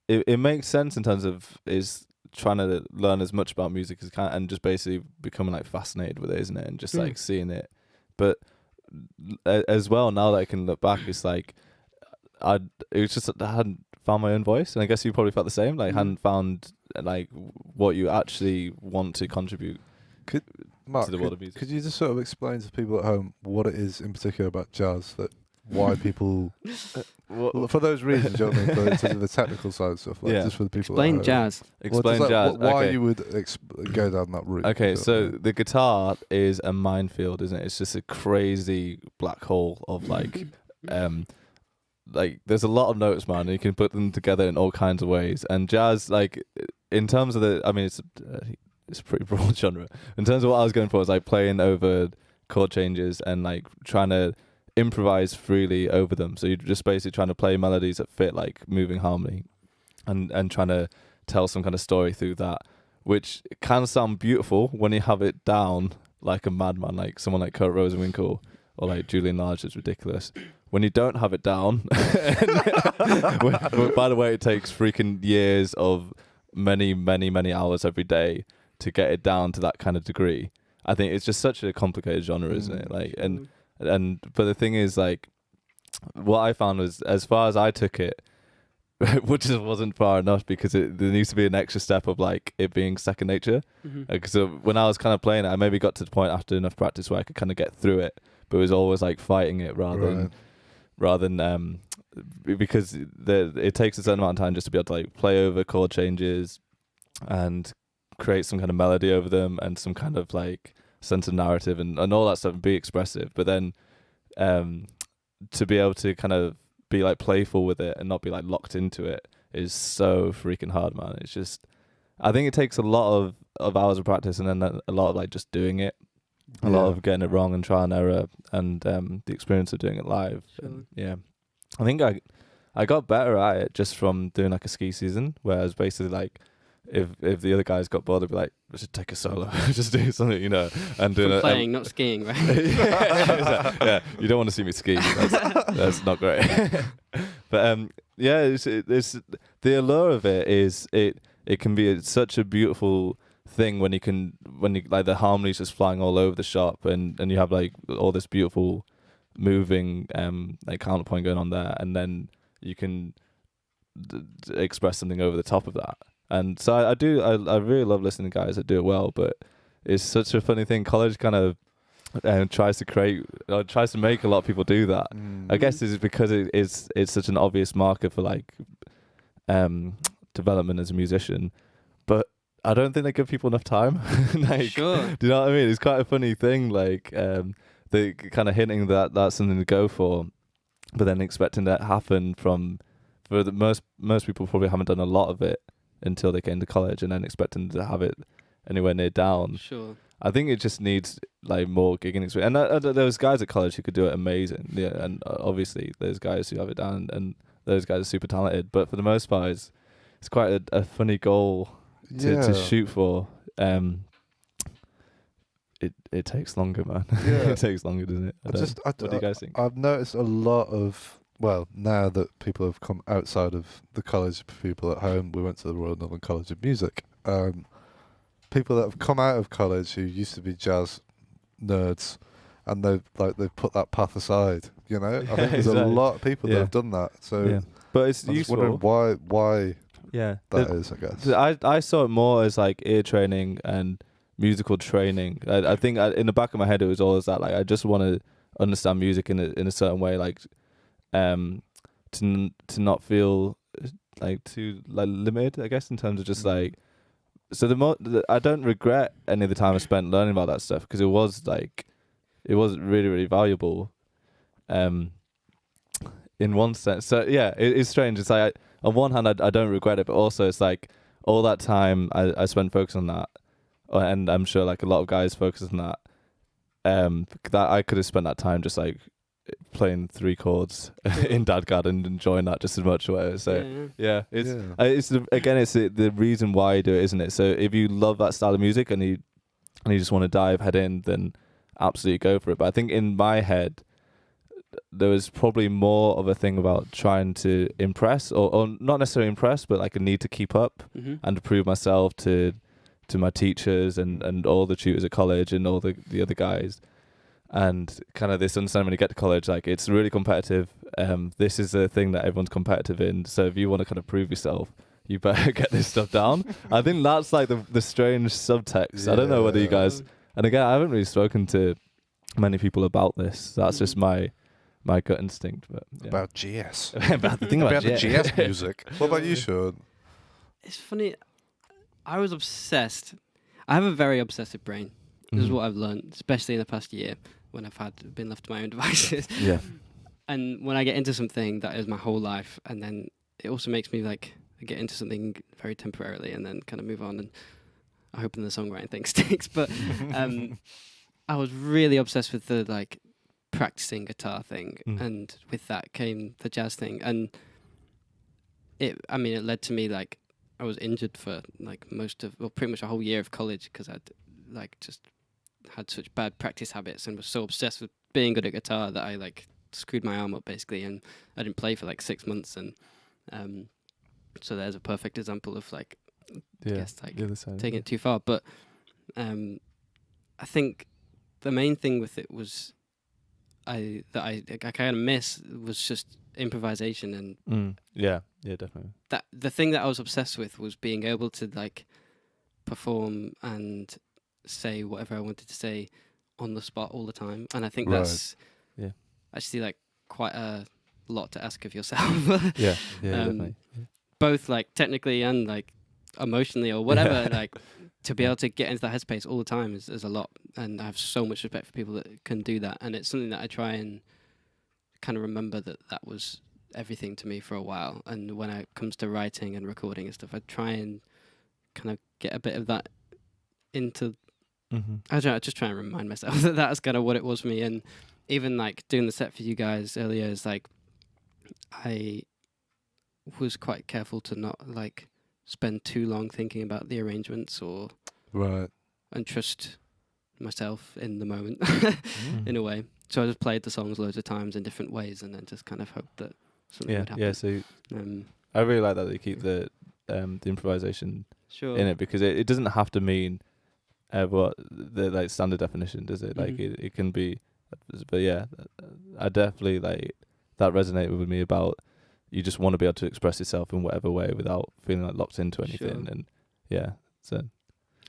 it makes sense in terms of is trying to learn as much about music as can and just basically becoming like fascinated with it, isn't it? And just like seeing it, but as well now that I can look back, it's like it was just that I hadn't found my own voice, and I guess you probably felt the same. Like hadn't found like what you actually want to contribute Mark, to the world of music. could you just sort of explain to people at home what it is in particular about jazz that why people well, for those reasons, you know what I mean, for sort of the technical side of stuff, like Yeah. just for the people Explain at home. jazz. Explain What does jazz. that- why okay. you would go down that route. Okay, you know so what I mean? the guitar is a minefield, isn't it? It's just a crazy black hole of like there's a lot of notes, man, and you can put them together in all kinds of ways. And jazz, like in terms of it's a pretty broad genre. In terms of what I was going for, is like playing over chord changes and like trying to improvise freely over them. So you're just basically trying to play melodies that fit like moving harmony, and trying to tell some kind of story through that, which can sound beautiful when you have it down like a madman, like someone like Kurt Rosenwinkel or like Julian Lage is ridiculous. When you don't have it down, by the way, it takes freaking years of many hours every day to get it down to that kind of degree. I think it's just such a complicated genre, isn't it? Like, but the thing is, like, what I found was, as far as I took it, which just wasn't far enough, because there needs to be an extra step of like it being second nature. So when I was kind of playing it, I maybe got to the point after enough practice where I could kind of get through it, but it was always like fighting it rather than because it takes a certain amount of time just to be able to like play over chord changes and create some kind of melody over them and some kind of like sense of narrative and all that stuff and be expressive. But then to be able to kind of be like playful with it and not be like locked into it is so freaking hard, man. It's just, I think it takes a lot of hours of practice and then a lot of like just doing it, a lot of getting it wrong and trial and error, and the experience of doing it live. Sure. And, yeah, I think I got better at it just from doing like a ski season, where I was basically like, if the other guys got bored, they'd be like, let's just take a solo, just do something, you know, and doing it. Playing, not skiing, right? Yeah, you don't want to see me ski. That's not great. But yeah, it's the allure of it is it can be such a beautiful thing when you like the harmonies just flying all over the shop and you have like all this beautiful moving like counterpoint going on there, and then you can express something over the top of that. And so I really love listening to guys that do it well, but it's such a funny thing. College kind of tries to make a lot of people do that. I guess it's because it's such an obvious marker for like development as a musician, but I don't think they give people enough time. Like, Sure. do you know what I mean? It's quite a funny thing, like they kind of hinting that that's something to go for, but then expecting that happen for the most people probably haven't done a lot of it until they came to college, and then expecting to have it anywhere near down. Sure. I think it just needs like more gigging experience. And there was guys at college who could do it amazing. Yeah, and obviously there's guys who have it down, and those guys are super talented. But for the most part, it's quite a funny goal to shoot for. It takes longer, man. Yeah. It takes longer, doesn't it? What do you guys think? I've noticed a lot of, well, now that people have come outside of the college, people at home, we went to the Royal Northern College of Music. People that have come out of college who used to be jazz nerds and they've put that path aside. You know, I think there's a Exactly. lot of people that Yeah. have done that. So Yeah. But it's I'm just wondering useful. why Yeah. that is, I guess. I saw it more as like ear training and musical training. I think in the back of my head it was always that like I just want to understand music in a certain way, like to not feel like too like limited, I guess, in terms of just like. So I don't regret any of the time I spent learning about that stuff, because it was really, really valuable. In one sense. So yeah, it's strange. It's like on one hand I don't regret it, but also it's like all that time I spent focusing on that, and I'm sure like a lot of guys focus on that. That I could have spent that time just like playing 3 chords in Dadgad and enjoying that just as much. Or whatever. So yeah, it's the reason why you do it, isn't it? So if you love that style of music and you just want to dive head in, then absolutely go for it. But I think in my head there was probably more of a thing about trying to impress, or not necessarily impress, but like a need to keep up and to prove myself to my teachers and all the tutors at college and all the other guys. And kind of this understanding when you get to college, like it's really competitive. This is a thing that everyone's competitive in. So if you want to kind of prove yourself, you better get this stuff down. I think that's like the strange subtext. Yeah. I don't know whether you guys, and again, I haven't really spoken to many people about this. That's just my gut instinct. But yeah. About GS. about the thing about the GS. GS music. What about you, Sean? It's funny. I was obsessed. I have a very obsessive brain. This is what I've learned, especially in the past year when I've been left to my own devices. Yeah. And when I get into something, that is my whole life. And then it also makes me like get into something very temporarily and then kind of move on. And I hope the songwriting thing sticks. But I was really obsessed with the like practicing guitar thing. And with that came the jazz thing. And it led to me like I was injured for like pretty much a whole year of college because I'd like just had such bad practice habits and was so obsessed with being good at guitar that I like screwed my arm up basically, and I didn't play for like 6 months. And so there's a perfect example of like I guess like taking it too far. But I think the main thing with it was I kind of miss was just improvisation and yeah definitely. That the thing that I was obsessed with was being able to like perform and say whatever I wanted to say on the spot all the time. And I think that's actually like quite a lot to ask of yourself. yeah definitely. Both like technically and like emotionally or whatever. Like to be able to get into that headspace all the time is a lot. And I have so much respect for people that can do that. And it's something that I try and kind of remember that was everything to me for a while. And when it comes to writing and recording and stuff, I try and kind of get a bit of that into I just try and remind myself that that's kind of what it was for me. And even like doing the set for you guys earlier is like I was quite careful to not like spend too long thinking about the arrangements or and trust myself in the moment in a way. So I just played the songs loads of times in different ways and then just kind of hoped that something would happen. Yeah, so I really like that they keep the improvisation in it, because it doesn't have to mean what the like standard definition, does it? Like it can be, but yeah, I definitely like that resonated with me about you just want to be able to express yourself in whatever way without feeling like locked into anything. And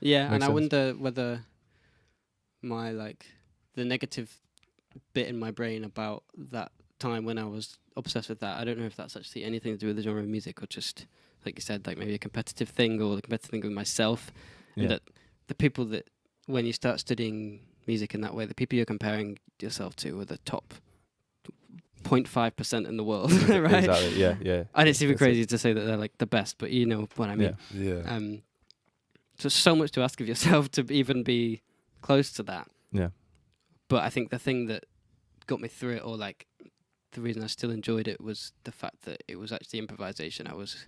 and I wonder whether my like the negative bit in my brain about that time when I was obsessed with that, I don't know if that's actually anything to do with the genre of music or just like you said, like maybe a competitive thing or the competitive thing with myself. And that the people that when you start studying music in that way, the people you're comparing yourself to are the top 0.5% in the world, right? Exactly. Yeah. And it's even crazy to say that they're like the best, but you know what I mean. Yeah. So much to ask of yourself to even be close to that. Yeah. But I think the thing that got me through it, or like the reason I still enjoyed it, was the fact that it was actually improvisation I was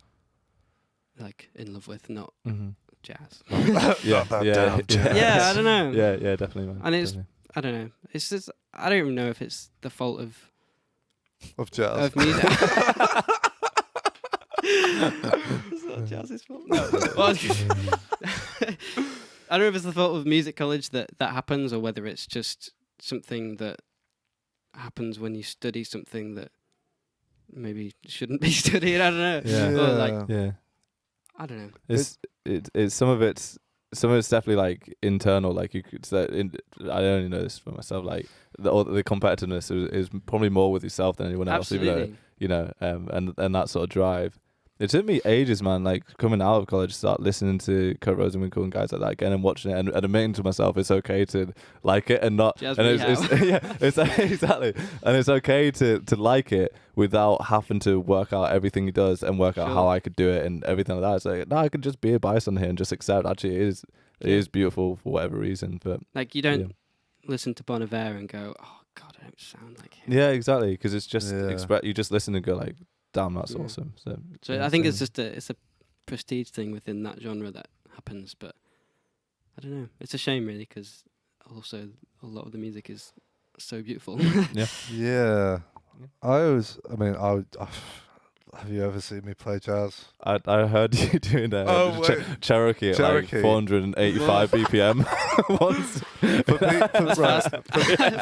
like in love with, not jazz. Yeah, I don't know. Yeah, definitely, man. And it's definitely. I don't know. It's just I don't even know if it's the fault of jazz. of music. It's not jazz's fault. No. I don't know if it's the fault of music college that happens, or whether it's just something that happens when you study something that maybe shouldn't be studied. I don't know. Yeah. Or like, Yeah. I don't know. It's some of it's definitely like internal. Like you could say, I only know this for myself. Like the competitiveness is probably more with yourself than anyone else. Absolutely. Even though, you know, and that sort of drive. It took me ages, man. Like coming out of college, start listening to Kurt Rosenwinkel and guys like that again, and watching it, and admitting to myself it's okay to like it and not. Jazz and it's yeah, it's exactly, and it's okay to like it without having to work out everything he does and work out how I could do it and everything like that. It's like, no, I could just be a bias on here and just accept. Actually, it is beautiful for whatever reason. But like you don't listen to Bon Iver and go, oh God, I don't sound like him. yeah, exactly, because it's just you just listen and go like, damn, that's awesome. So I think it's just it's a prestige thing within that genre that happens, but I don't know. It's a shame really, because also a lot of the music is so beautiful. Yeah. Have you ever seen me play jazz? I heard you doing Cherokee at like 485 BPM once.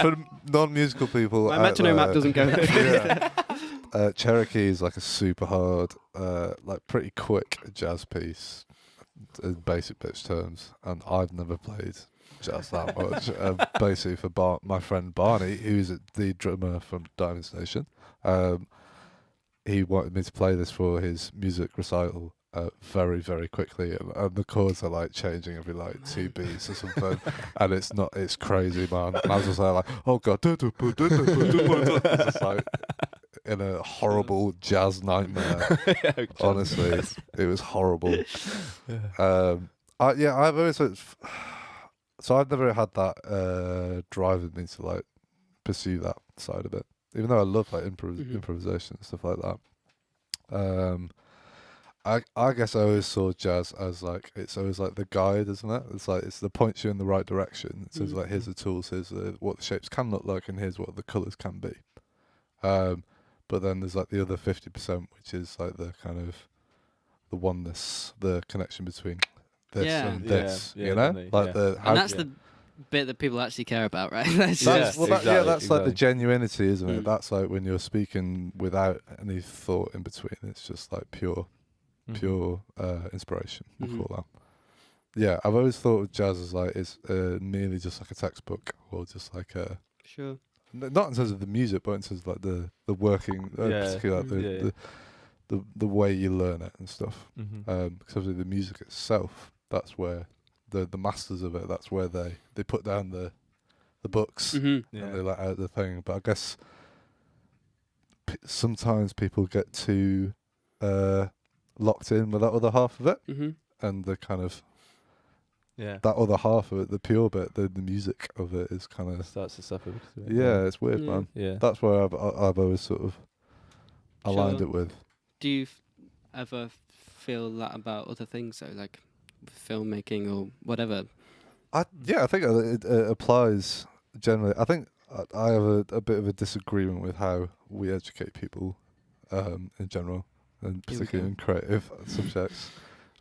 For non-musical people, My metronome app doesn't go that far. Cherokee is like a super hard, like pretty quick jazz piece in basic pitch terms, and I've never played jazz that much. Basically, for my friend Barney, who's the drummer from Diamond Station, he wanted me to play this for his music recital very, very quickly, and the chords are like changing every like 2 beats or something, and it's crazy, man. And I was just like, oh god, it's just like in a horrible jazz nightmare. Honestly, it was horrible. I've always so I've never had that driving me to like pursue that side of it, even though I love like improvisation and stuff like that. I guess I always saw jazz as like, it's always like the guide, isn't it? It's like the points you in the right direction. It says like, here's the tools, here's what the shapes can look like, and here's what the colours can be. But then there's like the other 50%, which is like the kind of the oneness, the connection between this and this. You know, like and that's the bit that people actually care about, right? That's that's like the genuinity, isn't it? That's like when you're speaking without any thought in between. It's just like pure inspiration. We'll call that. Yeah, I've always thought of jazz as like it's merely just like a textbook, or just like a not in terms of the music, but in terms of like the working, particularly like the way you learn it and stuff. Because obviously the music itself, that's where the masters of it, that's where they put down the books and they let out the thing. But I guess sometimes people get too locked in with that other half of it, and the kind of that other half of it, the pure bit, the music of it is kind of starts to suffer. It's weird, man. Yeah, that's where I've always sort of aligned it with. Do you ever feel that about other things though, like filmmaking or whatever? I think it applies generally. I think I have a bit of a disagreement with how we educate people in general, and particularly in creative subjects.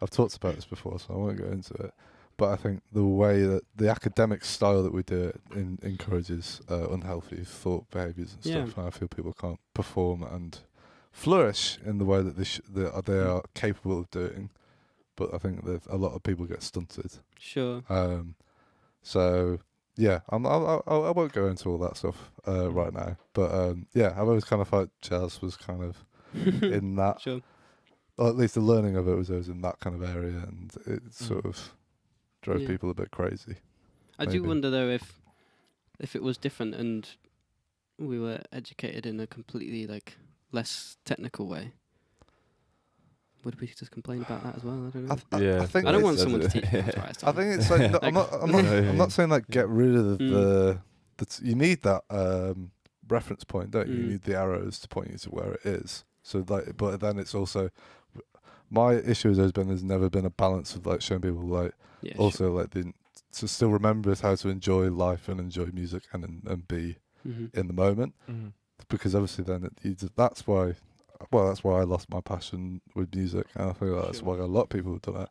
I've talked about this before, so I won't go into it. But I think the way that the academic style that we do it encourages unhealthy thought behaviours and stuff, and I feel people can't perform and flourish in the way that they are capable of doing. But I think that a lot of people get stunted. Sure. So yeah, I won't go into all that stuff right now. But I've always kind of felt jazz was kind of in that. Sure. Or at least the learning of it was always in that kind of area, and it sort of drove people a bit crazy. I do wonder though if it was different and we were educated in a completely like less technical way. Would we just complain about that as well? I don't know. I think I don't want someone to teach me how to write I think it's like I'm not saying like get rid of the you need that reference point, don't you? You need the arrows to point you to where it is. So like, but then it's also my issue has been there's never been a balance of like showing people like like to still remember how to enjoy life and enjoy music and be in the moment, because obviously then that's why I lost my passion with music, and I feel like that's why a lot of people have done it.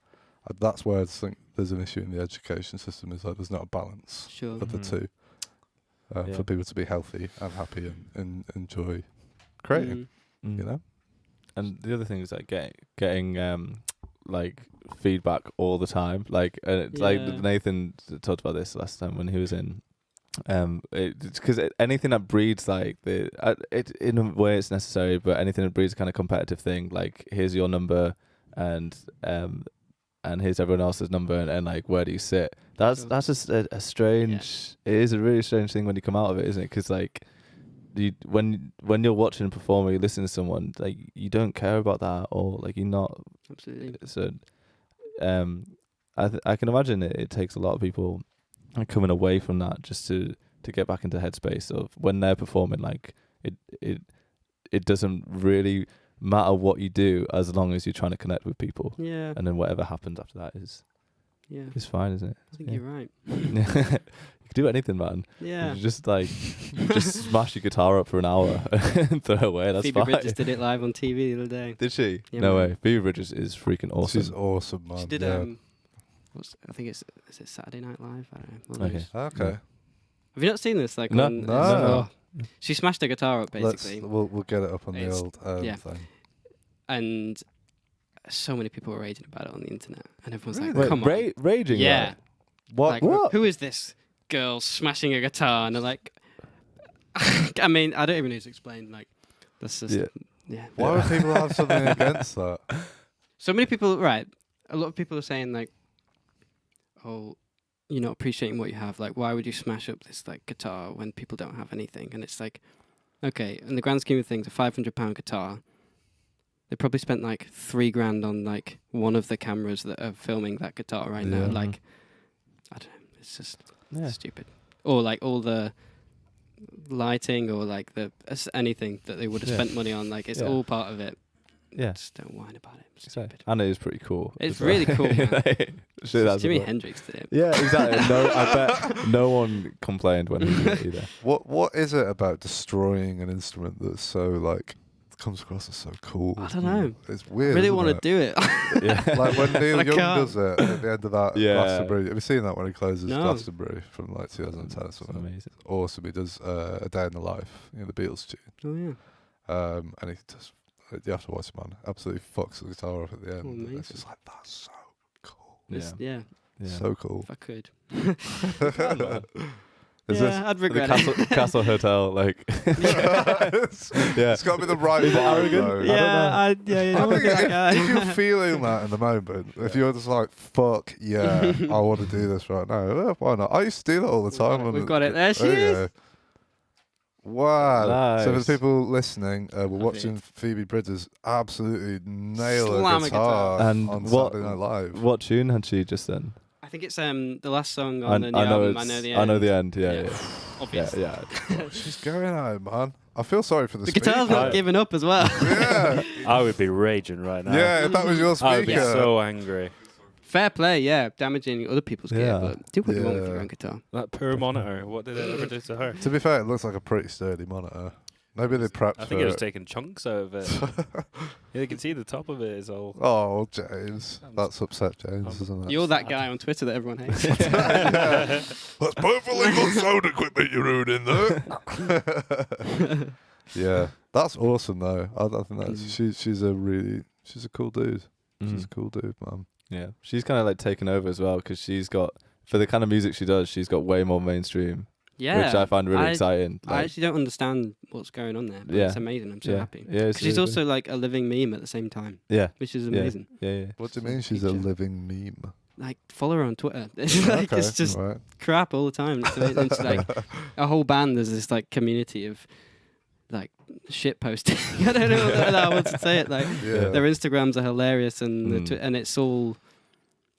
That's where I think there's an issue in the education system, is like there's not a balance of the two. for people to be healthy and happy and enjoy creating. You know. And the other thing is like getting like feedback all the time. Like like Nathan talked about this last time when he was in. Because anything that breeds like it in a way it's necessary, but anything that breeds a kind of competitive thing, like here's your number and here's everyone else's number and like where do you sit? That's just a strange. It is a really strange thing when you come out of it, isn't it? Because like when you're watching a performer, you listen to someone, like you don't care about that at all. Like you're not absolutely. So I can imagine it takes a lot of people coming away from that just to get back into headspace of when they're performing. Like it doesn't really matter what you do as long as you're trying to connect with people. Yeah. And then whatever happens after that is fine, isn't it? I think you're right. You can do anything, man. Yeah. You just smash your guitar up for an hour and throw it away. That's Phoebe fine. Bridgers did it live on TV the other day. Did she? Yeah, no man. way. Phoebe Bridgers is freaking awesome. She's awesome, man. She did I think is it Saturday Night Live? I don't know. Okay. Have you not seen this? Like No. No. She smashed her guitar up basically. We'll get it up on the It's- old thing. And so many people were raging about it on the internet, and everyone's Really? like, "Come on, raging. yeah, Right? What? like, what? who is this girl smashing a guitar?" And they're like, I mean, I don't even need to explain. Like, that's just Why would people have something against that? So many people, right? A lot of people are saying like, "Oh, you're not appreciating what you have. Like, why would you smash up this like guitar when people don't have anything?" And it's like, okay, in the grand scheme of things, a £500 guitar. They probably spent like $3,000 on like one of the cameras that are filming that guitar right now. Like, I don't know. It's just stupid. Or like all the lighting or like anything that they would have spent money on. Like it's all part of it. Yeah. Just don't whine about it. It's Exactly. stupid. And it is pretty cool. It's really cool, man. Jimi Hendrix. Hendrix did it. Yeah, exactly. No, I bet no one complained when he did it either. What is it about destroying an instrument that's so like comes across as so cool? I don't know. It's weird. I really want to do it. Yeah. Like when Neil I Young can't. does it at the end of that Yeah. Glastonbury. Have you seen that when he closes No. Glastonbury from like 2010 or It's something? amazing. Awesome. He does A Day in the Life, the Beatles tune. Oh yeah. And he just, you have to watch it, man. Absolutely fucks the guitar up at the end. Oh, amazing. It's just like, that's so cool. Yeah. So cool. If I could. Is I'd The regret it. Castle Hotel, like it's got to be the right Is it vibe, arrogant? though. Yeah, I look think at that guy. if you're feeling that in the moment, if you're just like, fuck yeah, I want to do this right now, why not? I used to do that all the time. We've got it. There she is. Wow. So for Nice. the people listening, we're watching Phoebe Bridgers absolutely nail Slam a a guitar guitar. And on what- Saturday Night Live. what tune had she just done? I think it's the last song on the new I know album. I know the end. I know the end. Yeah, yeah, Obviously. yeah. She's going at it, man. I feel sorry for the The speaker. guitar's not giving up as well. Yeah. I would be raging right now. Yeah, if that was your I would be speaker. so angry. Fair play, yeah. Damaging other people's gear, Yeah. but do what you want with your Yeah. own guitar. That poor monitor. What did it ever do to her? To be fair, it looks like a pretty sturdy monitor. Maybe they prepped I for think it was taking chunks out of it. Yeah, you can see the top of it is all. Oh, James. That's upset James, isn't it? You're that guy on Twitter that everyone hates. That's perfectly good sound equipment you're ruining there. Yeah, that's awesome though. I think that's she's a cool dude. She's a cool dude, man. Yeah, she's kind of like taken over as well because she's got, for the kind of music she does, she's got way more mainstream, Yeah. which I find really exciting. I actually don't understand what's going on there, but Yeah. it's amazing. I'm so happy. Yeah, Because she's also like a living meme at the same time, yeah, which is yeah, amazing. yeah. What do you mean she's a living meme? Like, follow her on Twitter. It's like, it's just right. crap all the time. It's amazing. It's like a whole band. There's this like community of like shit posting. I don't know how else to say it. Like Yeah. their Instagrams are hilarious, and and it's all.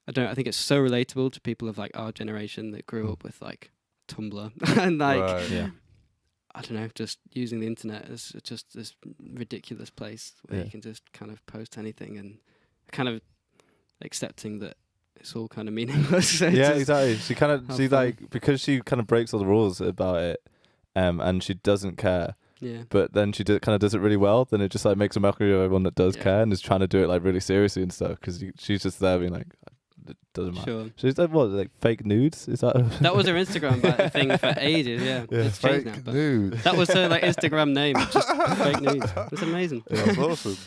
I think it's so relatable to people of like our generation that grew up with like Tumblr and like Right. Yeah. I don't know, just using the internet as just this ridiculous place where you can just kind of post anything and kind of accepting that it's all kind of meaningless. So Yeah, just exactly. She kind of, have she fun. like, because she kind of breaks all the rules about it, and she doesn't care, Yeah. but then she kind of does it really well. Then it just like makes a mockery of everyone that does Yeah. care and is trying to do it like really seriously and stuff. Because she's just there being like, it doesn't matter. Sure. So is that what, like fake nudes? Is that? That was her Instagram thing for ages. Yeah, it's changed now. Fake But nudes. that was her like Instagram name, just fake news. It's amazing. Yeah, that's awesome.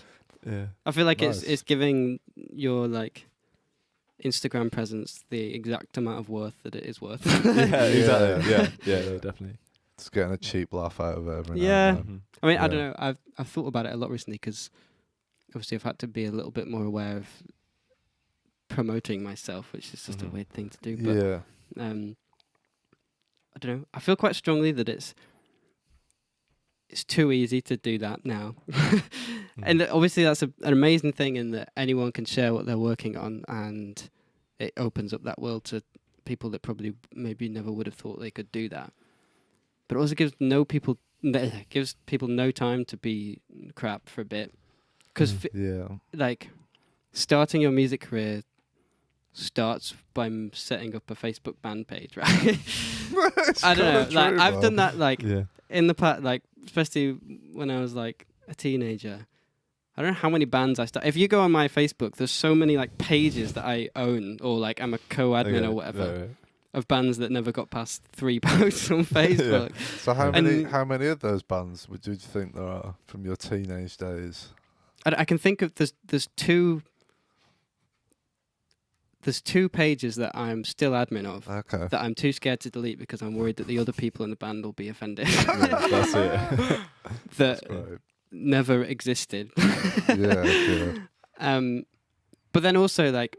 Yeah. I feel like Nice. it's giving your like Instagram presence the exact amount of worth that it is worth. Yeah, exactly. Yeah, no, definitely. It's getting a cheap laugh out of it every now Yeah. and then. Mhm. I mean, I Yeah. don't know. I've thought about it a lot recently because obviously I've had to be a little bit more aware of promoting myself, which is just a Mhm. weird thing to do. But Yeah. I don't know. I feel quite strongly that it's too easy to do that now. And that obviously that's an amazing thing in that anyone can share what they're working on, and it opens up that world to people that probably maybe never would have thought they could do that. But it also gives people no time to be crap for a bit. Because Yeah. like starting your music career starts by setting up a Facebook band page, right? I don't know. Like I've done that like Yeah. in the past, like especially when I was like a teenager. I don't know how many bands I start. If you go on my Facebook, there's so many like pages that I own or like I'm a co-admin Okay, or whatever right. of bands that never got past 3 posts on Facebook. So how And- many of those bands would you think there are from your teenage days? I can think of there's two pages that I'm still admin of Okay. that I'm too scared to delete because I'm worried that the other people in the band will be offended. Yeah, that's it. that Right. never existed. Yeah. But then also like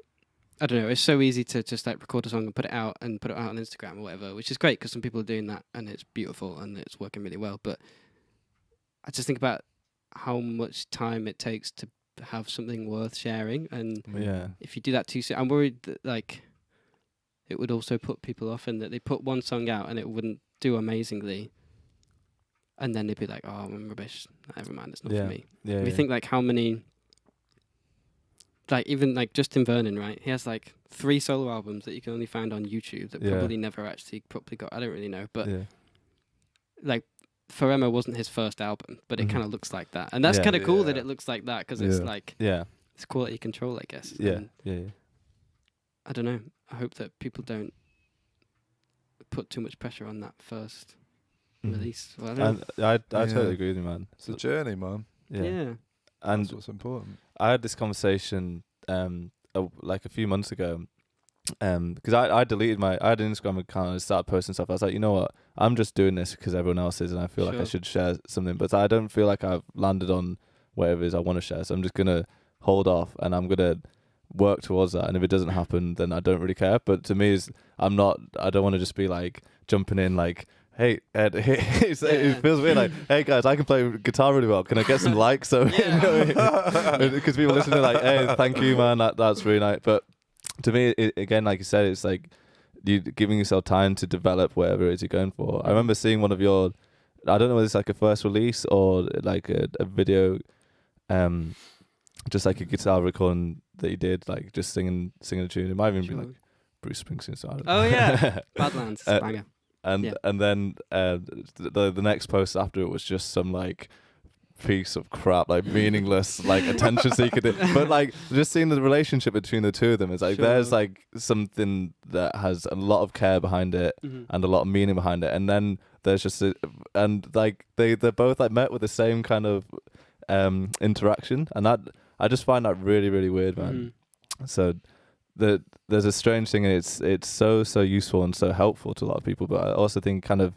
I don't know, it's so easy to just like record a song and put it out on Instagram or whatever, which is great because some people are doing that and it's beautiful and it's working really well. But I just think about how much time it takes to have something worth sharing, and Yeah. if you do that too soon, I'm worried that like it would also put people off, and that they put one song out and it wouldn't do amazingly, and then they'd be like, "Oh, I'm rubbish. Never mind, it's not Yeah. for me." Yeah. If you think like how many, like even like Justin Vernon, right? He has like 3 solo albums that you can only find on YouTube that Yeah. probably never actually properly got. I don't really know, but yeah. like Forever wasn't his first album, but it Mhm. kind of looks like that, and that's Yeah. kind of cool that Yeah. it looks like that because it's Yeah. like Yeah. it's quality control, I guess. Yeah. And Yeah. I don't know. I hope that people don't put too much pressure on that first Mhm. release. Well, I don't And I Yeah. totally agree with you, man. It's a journey, man. know. Yeah. And That's what's important. I had this conversation like a few months ago, because I deleted I had an Instagram account and I started posting stuff. I was like, you know what, I'm just doing this because everyone else is, and I feel like I Sure. should share something, but I don't feel like I've landed on whatever it is I want to share. So I'm just gonna hold off and I'm gonna work towards that. And if it doesn't happen, then I don't really care. But to me, I don't want to just be like jumping in like, hey Ed, it feels weird like, hey guys, I can play guitar really well, can I get some likes? So because people listening are like, hey, thank you man, that's really nice. But to me, again, like you said, it's like you giving yourself time to develop whatever it is you're going for. I remember seeing one of your, I don't know whether it's like a first release or like a video, just like a guitar recording that you did, like just singing a tune. It might even be like Bruce Springsteen. So I don't know. Oh yeah, Badlands, banger. And Yeah. and then the next post after it was just some like piece of crap, like meaningless, like attention seeker. But like just seeing the relationship between the two of them is like, Sure. there's like something that has a lot of care behind it Mhm. and a lot of meaning behind it. And then there's just and like they're both like met with the same kind of interaction, and that I just find that really, really weird, man. Mhm. So there's a strange thing, and it's so useful and so helpful to a lot of people, but I also think kind of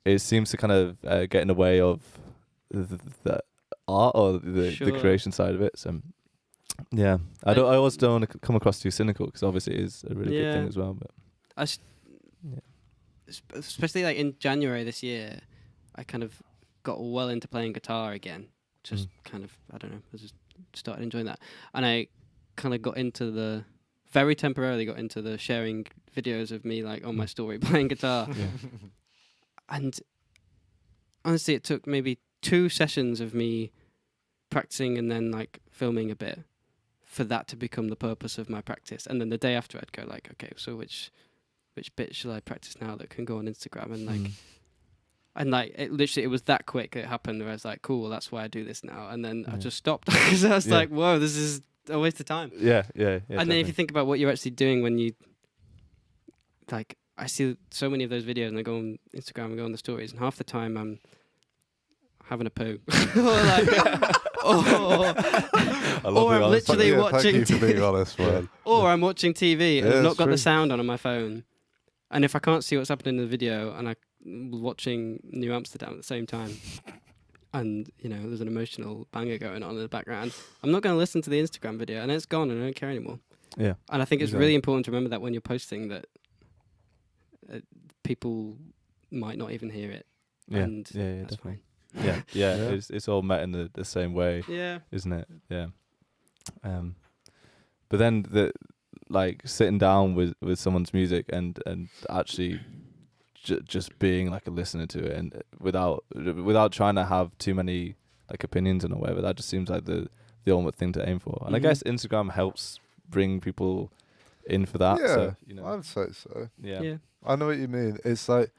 it seems to kind of get in the way of the art or the Sure. creation side of it. So yeah, I also don't want to come across too cynical, because obviously it is a really good Yeah. thing as well. But yeah. Especially like in January this year, I kind of got well into playing guitar again. Just kind of, I don't know, I just started enjoying that. And I kind of very temporarily got into the sharing videos of me like on my story playing guitar. Yeah. And honestly, it took maybe 2 sessions of me practicing and then like filming a bit for that to become the purpose of my practice. And then the day after I'd go like, okay, so which bit shall I practice now that can go on Instagram? And like, and like it was that quick it happened where I was like, cool, that's why I do this now. And then I Yeah. just stopped because I was Yeah. like, whoa, this is a waste of time. Yeah. And then And then if you think about what you're actually doing when you, like, I see so many of those videos and I go on Instagram and go on the stories, and half the time I'm having a poo. Or I'm literally watching Thank you for being honest, man. Or I'm watching TV and Yeah, I've not it's got true. the sound on my phone. And if I can't see what's happening in the video and I'm watching New Amsterdam at the same time, and, you know, there's an emotional banger going on in the background, I'm not going to listen to the Instagram video, and it's gone and I don't care anymore. Yeah. And I think it's Exactly. really important to remember that when you're posting that people might not even hear it. Yeah. And Yeah. that's Definitely. fine. Yeah. Yeah. It's all met in the same way, Yeah. isn't it? Yeah. But then like sitting down with someone's music and actually just being like a listener to it, and without trying to have too many like opinions and or whatever, that just seems like the ultimate thing to aim for. And I guess Instagram helps bring people in for that. Yeah, So, you know. I would say so. Yeah. I know what you mean. It's like,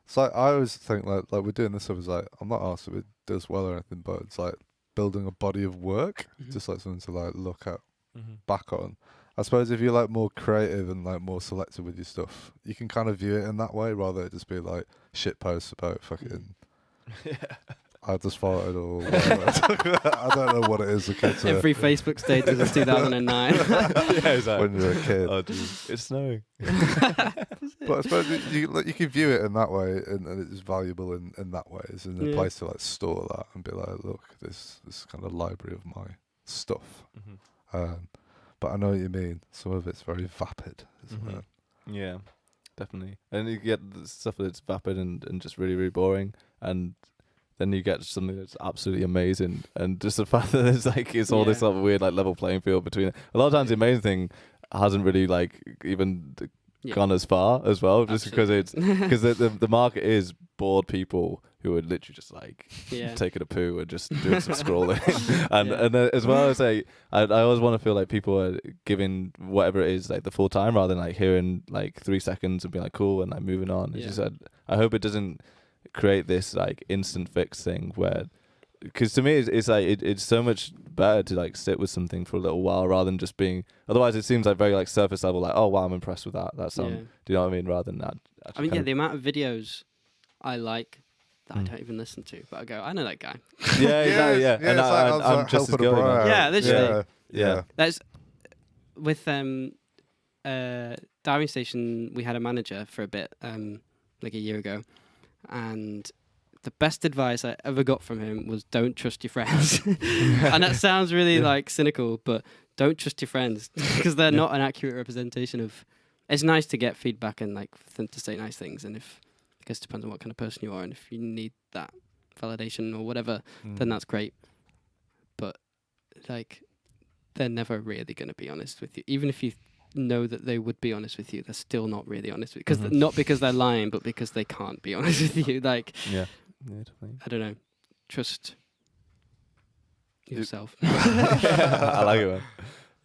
it's like I always think like we're doing this stuff. Is like I'm not asked if it does well or anything, but it's like building a body of work, just like something to like look at back on. I suppose if you're like more creative and like more selective with your stuff, you can kind of view it in that way rather than it just be like shit posts about fucking. I just farted or whatever. I don't know what it is. Every Facebook status is 2009. Yeah, exactly. When you're a kid. Oh, dude, it's snowing. But I suppose you can view it in that way, and it's valuable in that way. It's in a Yeah. place to like store that and be like, look, this kind of library of my stuff. But I know what you mean. Some of it's very vapid, isn't it? Yeah, definitely. And you get the stuff that's vapid and just really, really boring, and then you get something that's absolutely amazing. And just the fact that it's all this Yeah. sort of weird like level playing field between it. A lot of times the amazing thing hasn't really like even gone as far as well, just because the market is bored people who are literally just like taking a poo and just doing some scrolling, and as well as I always want to feel like people are giving whatever it is like the full time rather than like hearing like 3 seconds and being like cool and like moving on. It's just I hope it doesn't create this like instant fix thing where, because to me it's like it's so much better to like sit with something for a little while rather than just being, otherwise it seems like very like surface level, like, oh wow, I'm impressed with that song. Do you know what I mean? Rather than that, I mean, the amount of videos I like that I don't even listen to, but I go, I know that guy. Yeah, exactly. Yeah, and I'm just as helping a good. bro out. Yeah, literally. Yeah. That's with Diving Station. We had a manager for a bit, like a year ago, and the best advice I ever got from him was don't trust your friends. And that sounds really like cynical, but don't trust your friends because they're not an accurate representation of. It's nice to get feedback and like for them to say nice things, and if I guess it depends on what kind of person you are, and if you need that validation or whatever, then that's great. But like, they're never really going to be honest with you, even if you know that they would be honest with you. They're still not really honest with you, because not because they're lying, but because they can't be honest with you. Like, Yeah, definitely. I don't know. Trust yourself. I like it,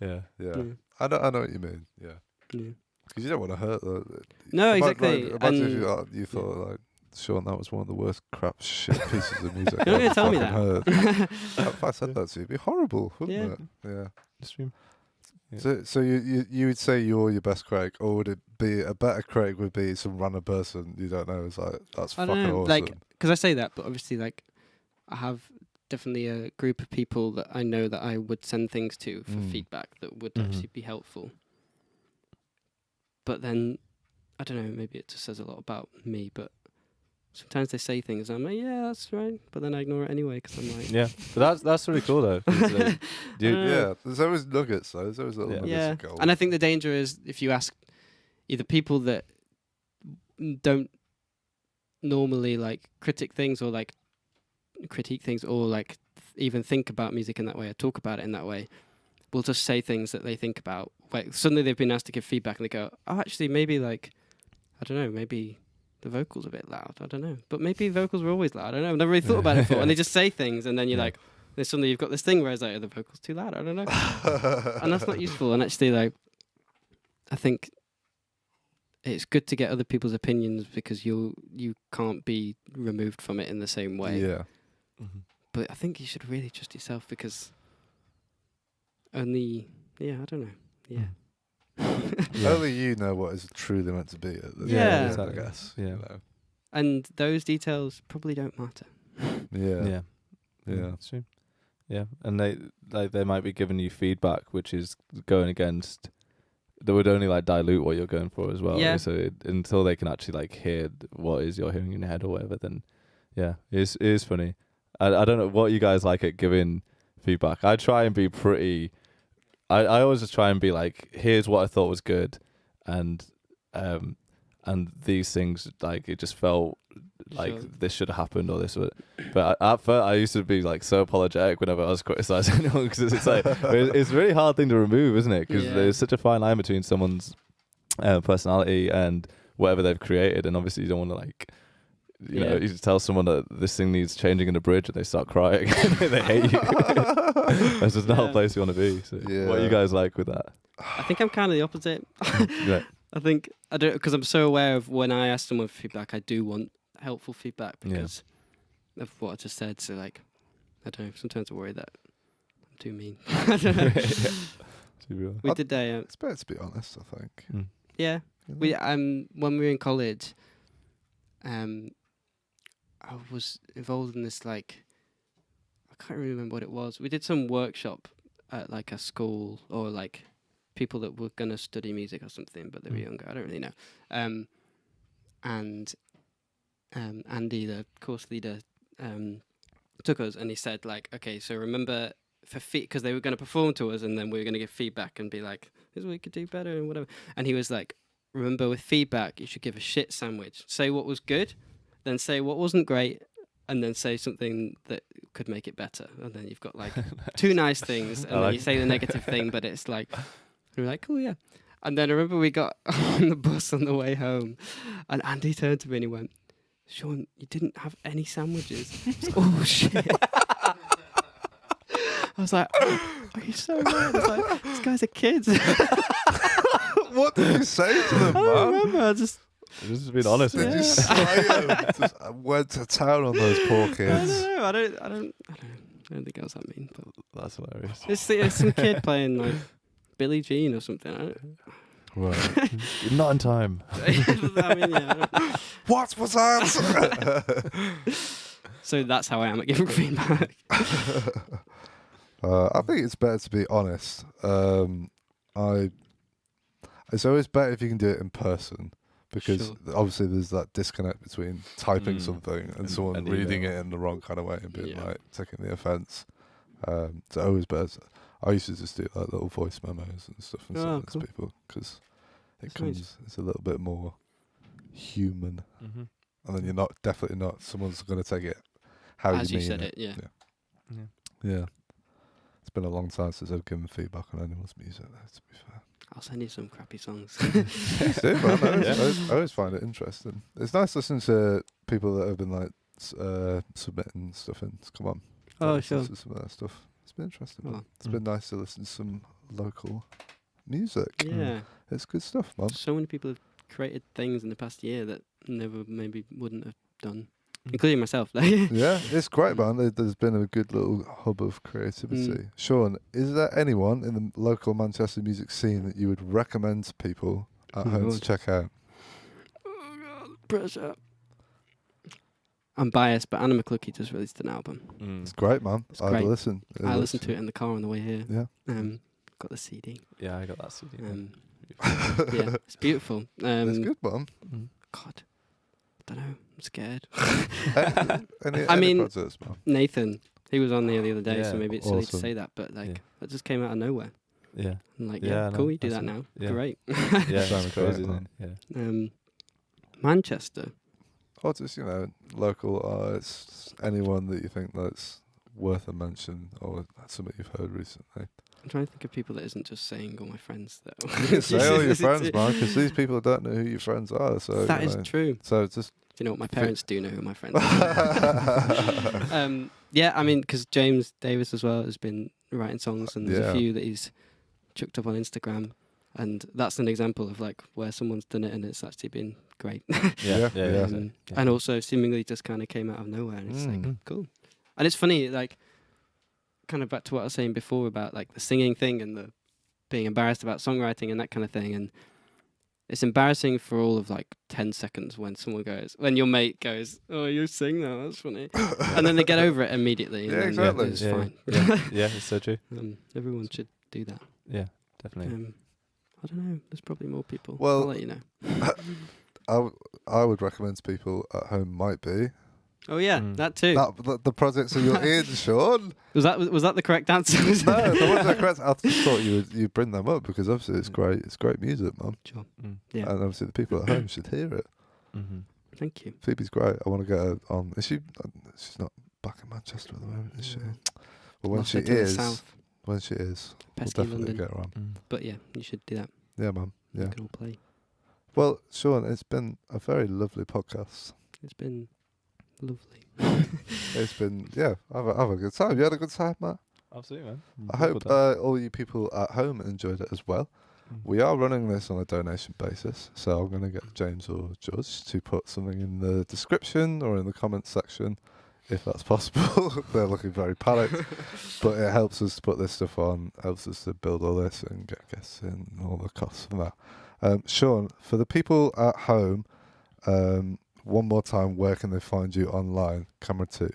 man. Yeah. I know what you mean. Yeah. Yeah. Because you don't want to hurt the. No, exactly. Imagine if And you thought like, Sean, that was one of the worst crap shit pieces of music. You're not I've gonna tell me fucking heard. If I said that to you, it'd be horrible, wouldn't it? Yeah. Stream. So you would say you're your best critic, or would it be a better critic would be some random person you don't know? Is like that's I fucking don't know, awesome. like, because I say that, but obviously, like, I have definitely a group of people that I know that I would send things to for feedback that would actually be helpful. But then, I don't know, maybe it just says a lot about me, but sometimes they say things and I'm like, yeah, that's right, but then I ignore it anyway because I'm like... Yeah, but that's really cool though. 'Cause, like, yeah, there's always nuggets though. There's always little nuggets of gold. And I think the danger is if you ask either people that don't normally like critique things or like even think about music in that way or talk about it in that way, will just say things that they think about. Like suddenly they've been asked to give feedback and they go, oh, actually maybe like, I don't know, maybe the vocals are a bit loud. I don't know. But maybe vocals were always loud. I don't know. I've never really thought about it before. And they just say things and then you're like, then suddenly you've got this thing where it's like, are the vocals too loud? I don't know. And that's not useful. And actually, like, I think it's good to get other people's opinions because you can't be removed from it in the same way. Yeah. But I think you should really trust yourself because only, I don't know. Yeah. Only you know what is truly meant to be. At the Yeah, end, exactly. I guess. Yeah. You know. And those details probably don't matter. Yeah. Yeah. That's true. Yeah, and they might be giving you feedback, which is going against. They would only like dilute what you're going for as well. Yeah. So until they can actually like hear what is you're hearing in your head or whatever, then yeah, it is funny. I don't know what you guys like at giving feedback. I try and be pretty. I always just try and be like, here's what I thought was good, and these things, like, it just felt like this should have happened or this would. But at first I used to be like so apologetic whenever I was criticizing anyone, because it's like it's a really hard thing to remove, isn't it? Because there's such a fine line between someone's personality and whatever they've created, and obviously you don't want to like. You know, you tell someone that this thing needs changing in the bridge and they start crying. They hate you. That's just not a place you want to be. So what are you guys like with that? I think I'm kind of the opposite. Yeah. I think I don't, because I'm so aware of when I ask someone for feedback, I do want helpful feedback because of what I just said. So like, I don't know. Sometimes I worry that I'm too mean. I don't know. We did It's better to be honest, I think. Yeah. We when we were in college, I was involved in this, like, I can't really remember what it was. We did some workshop at like a school, or like people that were gonna study music or something, but they were younger. I don't really know. And Andy, the course leader, took us and he said, like, okay, so remember for because they were going to perform to us and then we were going to give feedback and be like, this is what we could do better and whatever. And he was like, remember with feedback, you should give a shit sandwich. Say what was good, then say what wasn't great, and then say something that could make it better. And then you've got like two nice things, and then you say the negative thing, but it's like, we're like, cool, yeah. And then I remember we got on the bus on the way home, and Andy turned to me and he went, Sean, you didn't have any sandwiches. Oh, shit. I was like, oh, are you so right? I was like, this guy's a kid. What did you say to them, I man? don't remember. I just being honest. Did you slay them? Just went to town on those poor kids. I don't think I was that mean. But That's hilarious. it's some kid playing like Billie Jean or something. Right. You're not in time. I mean, yeah. What was that? So that's how I am at giving feedback. I think it's better to be honest. It's always better if you can do it in person, because obviously there's that disconnect between typing something and someone and reading email. it in the wrong kind of way and being like taking the offence. It's always better. I used to just do like little voice memos and stuff and send it to people, because it comes. It's a little bit more human, and then you're definitely not. Someone's going to take it how As you you mean said it. Yeah. It's been a long time since I've given feedback on anyone's music, though, to be fair. I'll send you some crappy songs. Please do, man. I always find it interesting. It's nice listening to people that have been like submitting stuff in. Come on. Oh, sure. Some of that stuff. It's been interesting. Oh. It's been nice to listen to some local music. Yeah. It's good stuff, man. So many people have created things in the past year that maybe wouldn't have done, including myself. Yeah, it's great, man. There's been a good little hub of creativity. Sean, is there anyone in the local Manchester music scene that you would recommend to people at home to check out? Oh God, pressure. I'm biased, but Anna McCluskey just released an album. It's great, man. It's I'd great. listen. I listened to it in the car on the way here. Yeah. Got the CD. Yeah, I got that CD. Yeah, it's beautiful. It's good, man. God, I don't know. I'm scared. Any projects, man? Nathan, he was on there the other day, so maybe it's silly to awesome. say that, but like, that just came out of nowhere. Yeah. I'm like, Yeah, cool, no, you do that's that now. yeah. Great. Yeah, Sounds it's great, crazy, isn't it? Yeah. Manchester. Or just, local artists, anyone that you think that's worth a mention, or something you've heard recently. I'm trying to think of people that isn't just saying all my friends. That You can say all your friends, man, because these people don't know who your friends are. So that is true. So just You know what? My parents do know who my friends are. Yeah, I mean, because James Davis as well has been writing songs, and there's a few that he's chucked up on Instagram, and that's an example of like where someone's done it and it's actually been great. Yeah. And also seemingly just kind of came out of nowhere, and it's like cool. And it's funny, like, kind of back to what I was saying before about like the singing thing and the being embarrassed about songwriting and that kind of thing. And it's embarrassing for all of like 10 seconds when when your mate goes, "Oh, you sing now, that's funny," and then they get over it immediately. And Yeah, then exactly. It's Yeah, fine. Yeah, it's so true. Everyone should do that. Yeah, definitely. I don't know. There's probably more people. Well, I'll let you know. I would recommend to people at home MYTBE. Oh yeah, that too. The projects that you're in, Sean. Was that the correct answer? No, that wasn't correct. I thought you'd bring them up because obviously it's great. It's great music, man. Sure. Mm. Yeah. And obviously the people at home should hear it. Mm-hmm. Thank you. Phoebe's great. I want to get her on. Is she? She's not back in Manchester at the moment, is she? Well, when Lost she her to the is, south. we'll Pesky definitely London. get her on. Mm. But yeah, you should do that. Yeah, man. Yeah. We can all play. Well, Sean, it's been a very lovely podcast. It's been lovely. It's been, have a good time. You had a good time, Matt? Absolutely, man. I hope all you people at home enjoyed it as well. We are running this on a donation basis, so I'm going to get James or George to put something in the description or in the comments section, if that's possible. They're looking very panicked, but it helps us to put this stuff on, helps us to build all this and get guests in and all the costs from that. Sean, for the people at home, one more time, where can they find you online? Camera 2.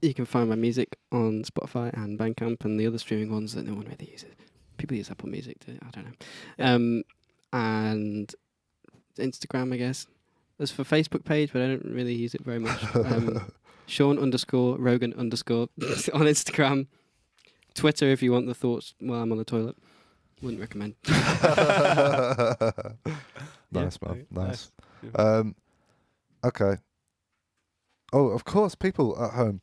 You can find my music on Spotify and Bandcamp and the other streaming ones that no one really uses. People use Apple Music too. I don't know. And Instagram, I guess. There's for Facebook page, but I don't really use it very much. Sean_Rogan_ on Instagram. Twitter if you want the thoughts while I'm on the toilet. Wouldn't recommend. Nice, man. Nice. Okay. Oh, of course, people at home,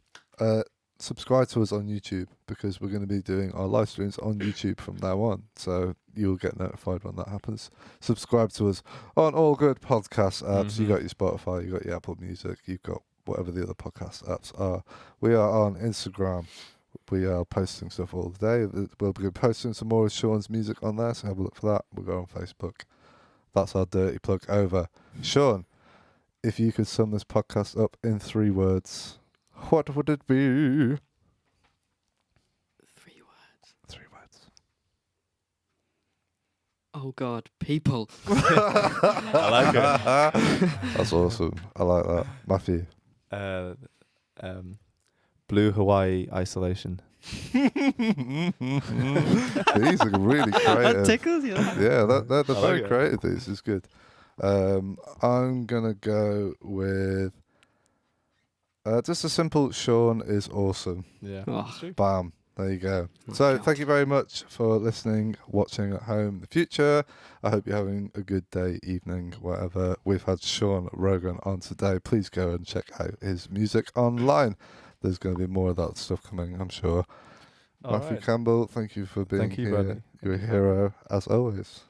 subscribe to us on YouTube because we're going to be doing our live streams on YouTube from now on. So you'll get notified when that happens. Subscribe to us on all good podcast apps. Mm-hmm. You got your Spotify, you got your Apple Music, you've got whatever the other podcast apps are. We are on Instagram. We are posting stuff all day. We'll be posting some more of Sean's music on there, so have a look for that. We'll go on Facebook. That's our dirty plug over. Sean, if you could sum this podcast up in 3 words, what would it be? 3 words. 3 words. Oh God, people. I like it. That's awesome. I like that. Matthew. Blue Hawaii isolation. These are really creative. That tickles you. Yeah, they're I very like it. creative. This is good. I'm gonna go with just a simple Sean is awesome. Yeah. Oh. Bam. There you go. Oh, So God. thank you very much for listening, watching at home in the future. I hope you're having a good day, evening, whatever. We've had Sean Rogan on today. Please go and check out his music online. There's going to be more of that stuff coming, I'm sure. Matthew right. Campbell, thank you for being Thank you, here. Bradley. You're a hero, as always.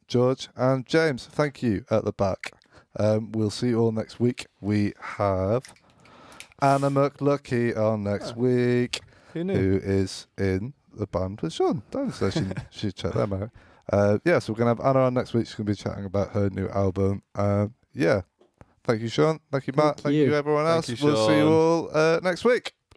George and James, thank you at the back. We'll see you all next week. We have Anna McLucky on next week, Who knew? who is in the band with Sean. So she should check them out. So we're going to have Anna on next week. She's going to be chatting about her new album. Thank you, Sean. Thank you, Matt. Thank you, everyone else. Thank you, We'll see you Sean. all next week.